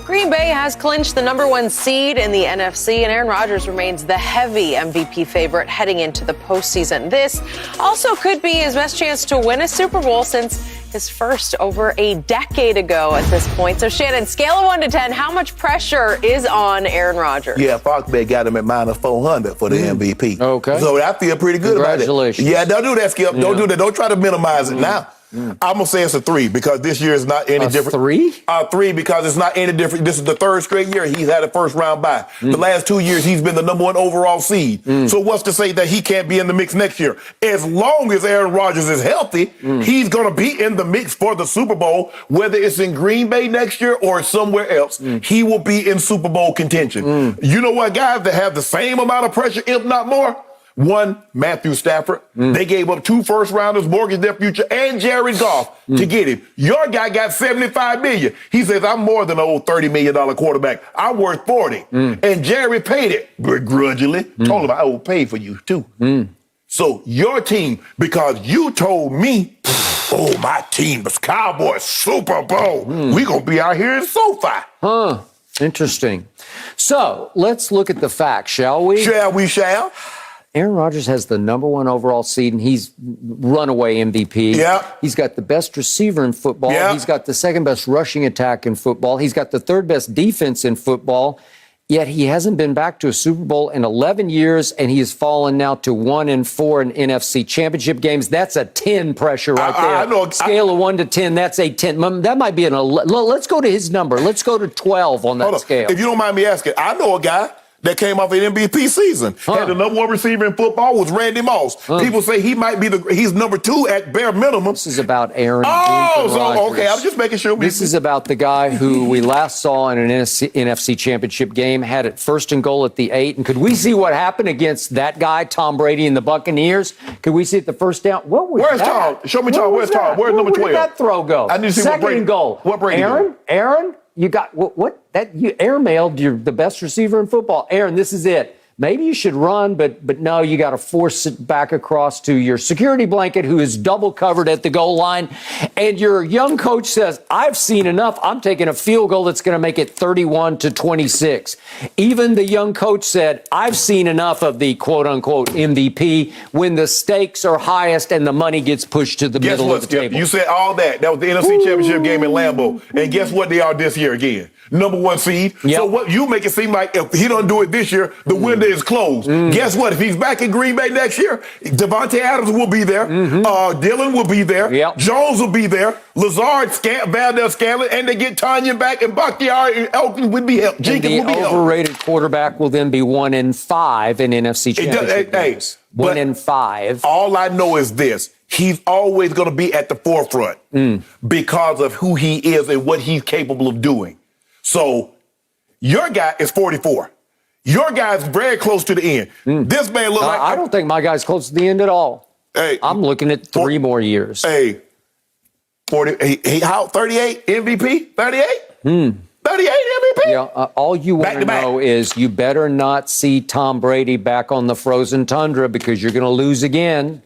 Green Bay has clinched the #1 seed in the NFC, and Aaron Rodgers remains the heavy MVP favorite heading into the postseason. This also could be his best chance to win a Super Bowl since his first over a decade ago at this point. So, Shannon, scale of 1 to 10, how much pressure is on Aaron Rodgers? Yeah, Fox Bet got him at -400 for the MVP. Okay. So I feel pretty good about it. Congratulations. Yeah, don't do that, Skip. Don't do that. Don't try to minimize it now. I'm going to say it's a 3 because this year is not any different. 3? 3 because it's not any different. This is the 3rd straight year he's had a first round bye. The last 2 years he's been the #1 overall seed. So what's to say that he can't be in the mix next year? As long as Aaron Rodgers is healthy, he's going to be in the mix for the Super Bowl, whether it's in Green Bay next year or somewhere else. He will be in Super Bowl contention. You know what, guys that have the same amount of pressure, if not more? One, Matthew Stafford. They gave up 2 first-rounders, mortgaged their future, and Jared Goff to get him. Your guy got $75 million. He says, I'm more than an old $30 million quarterback. I'm worth 40. And Jared paid it begrudgingly. Told him I will pay for you, too. So your team, because you told me, oh, my team was Cowboys Super Bowl. We going to be out here in SoFi. Interesting. So let's look at the facts, shall we? Shall. Aaron Rodgers has the #1 overall seed, and he's runaway MVP. Yeah. He's got the best receiver in football. Yeah. He's got the 2nd best rushing attack in football. He's got the 3rd best defense in football. Yet he hasn't been back to a Super Bowl in 11 years, and he has fallen now to 1-4 in NFC Championship games. That's a 10 pressure right there. I know. Scale of 1 to 10, that's a 10. That might be an 11. Let's go to his number. Let's go to 12 on that scale. If you don't mind me asking, I know a guy that came off an MVP season. Had the #1 receiver in football was Randy Moss. People say he might be he's #2 at bare minimum. This is about Aaron. Okay. I was just making sure. This is about the guy who we last saw in an NFC Championship game, had it 1st and goal at the 8. And could we see what happened against that guy, Tom Brady and the Buccaneers? Could we see it the first down? What was Where's that? Tom? Show me Tom. Where's Tom? Where's number 12? Where did that throw go? I need to see 2nd what Brady, and goal. What Brady did. Aaron, you got what? That you airmailed. You're the best receiver in football. Aaron, this is it. maybe you should run, but no, you got to force it back across to your security blanket who is double covered at the goal line. And your young coach says, I've seen enough. I'm taking a field goal that's going to make it 31-26. Even the young coach said, I've seen enough of the quote unquote MVP when the stakes are highest and the money gets pushed to the middle of the table. You said all that. That was the NFC Championship game in Lambeau. And guess what they are this year again? Number 1 seed. Yep. So what you make it seem like if he don't do it this year, the window is closed. Guess what? If he's back in Green Bay next year, Devontae Adams will be there. Dylan will be there. Yep. Jones will be there. Lazard, Valdez, Scanlon, and they get Tanya back, and Bakhtiari and Elton would be helped. Jenkins will be helped. The overrated quarterback will then be 1-5 in NFC Championship games. 1-5. All I know is this. He's always going to be at the forefront because of who he is and what he's capable of doing. So your guy is 44. Your guy is very close to the end. This man looks like... I don't think my guy's close to the end at all. Hey, I'm looking at 3 more years. Hey, 40. How? 38 MVP? 38? 38 MVP? Yeah, all you want to know is you better not see Tom Brady back on the frozen tundra because you're going to lose again.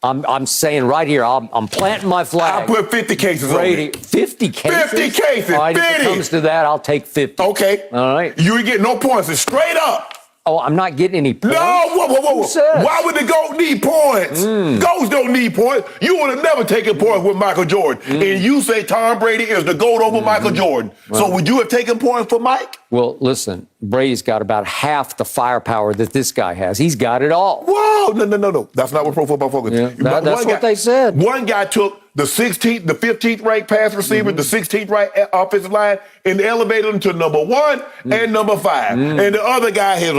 I'm saying right here, I'm planting my flag. I'll put 50 cases Brady, on it. 50 cases? 50 cases. All right, 50. if it comes to that, I'll take 50. Okay. All right. You ain't get no points. It's straight up. Oh, I'm not getting any points? No, whoa. Who says? Why would the GOAT need points? GOATs don't need points. You would have never taken points with Michael Jordan. And you say Tom Brady is the GOAT over Michael Jordan. Well, so would you have taken points for Mike? Well, listen, Brady's got about half the firepower that this guy has. He's got it all. Whoa, no. That's not what Pro Football Focus is. Yeah, that's what they said. One guy took the 16th, the 15th ranked pass receiver, the 16th ranked offensive line, and elevated them to number 1 and number 5. And the other guy has...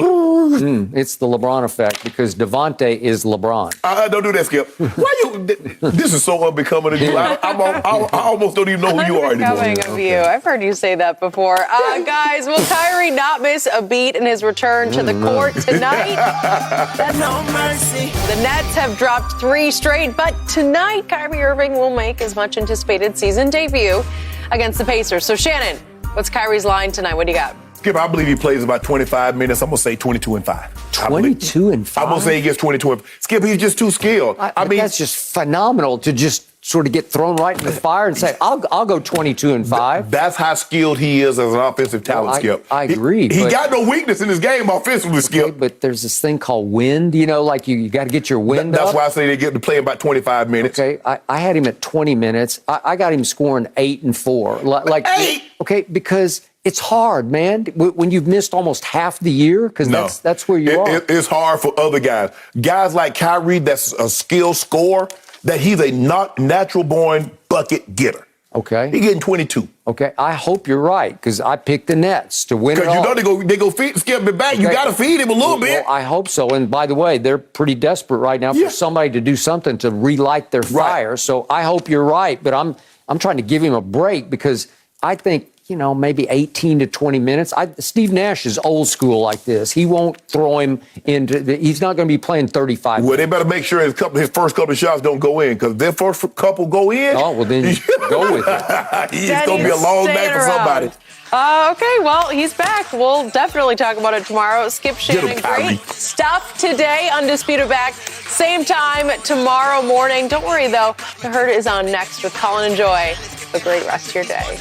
It's the LeBron effect because Devontae is LeBron. Don't do that, Skip. Why you? This is so unbecoming of you. I almost don't even know who you are anymore. Unbecoming of you. I've heard you say that before. Guys, will Kyrie not miss a beat in his return to the court tonight? No mercy. The Nets have dropped 3 straight, but tonight Kyrie Irving will make his much anticipated season debut against the Pacers. So Shannon, what's Kyrie's line tonight? What do you got? Skip, I believe he plays about 25 minutes. I'm going to say 22-5. 22-5? I'm going to say he gets 22. Skip, he's just too skilled. I mean, that's just phenomenal to just sort of get thrown right in the fire and say, I'll go 22-5. That's how skilled he is as an offensive talent, Skip. I agree. He got no weakness in his game offensively, Skip. Okay, but there's this thing called wind, like you got to get your wind That's up. why I say they get to play about 25 minutes. Okay, I had him at 20 minutes. I got him scoring 8 and 4. Like 8? Okay, because it's hard, man, when you've missed almost half the year, because that's where you are. It's hard for other guys. Guys like Kyrie, that's a skilled scorer, that he's a natural-born bucket getter. Okay. He's getting 22. Okay, I hope you're right, because I picked the Nets to win it all. Because you know they go feed Skip him back. Okay. You got to feed him a little bit. Well, I hope so. And by the way, they're pretty desperate right now for somebody to do something to relight their fire. Right. So I hope you're right, but I'm trying to give him a break because I think, maybe 18 to 20 minutes. Steve Nash is old school like this. He won't throw him he's not going to be playing 35 minutes. Well, they better make sure his first couple of shots don't go in, because their first couple go in. Oh, well, then go with it. It's going to be a long night for somebody. Okay, well, he's back. We'll definitely talk about it tomorrow. Skip, Shannon, great stuff today. Undisputed back, same time tomorrow morning. Don't worry, though. The Herd is on next with Colin and Joy. Have a great rest of your day.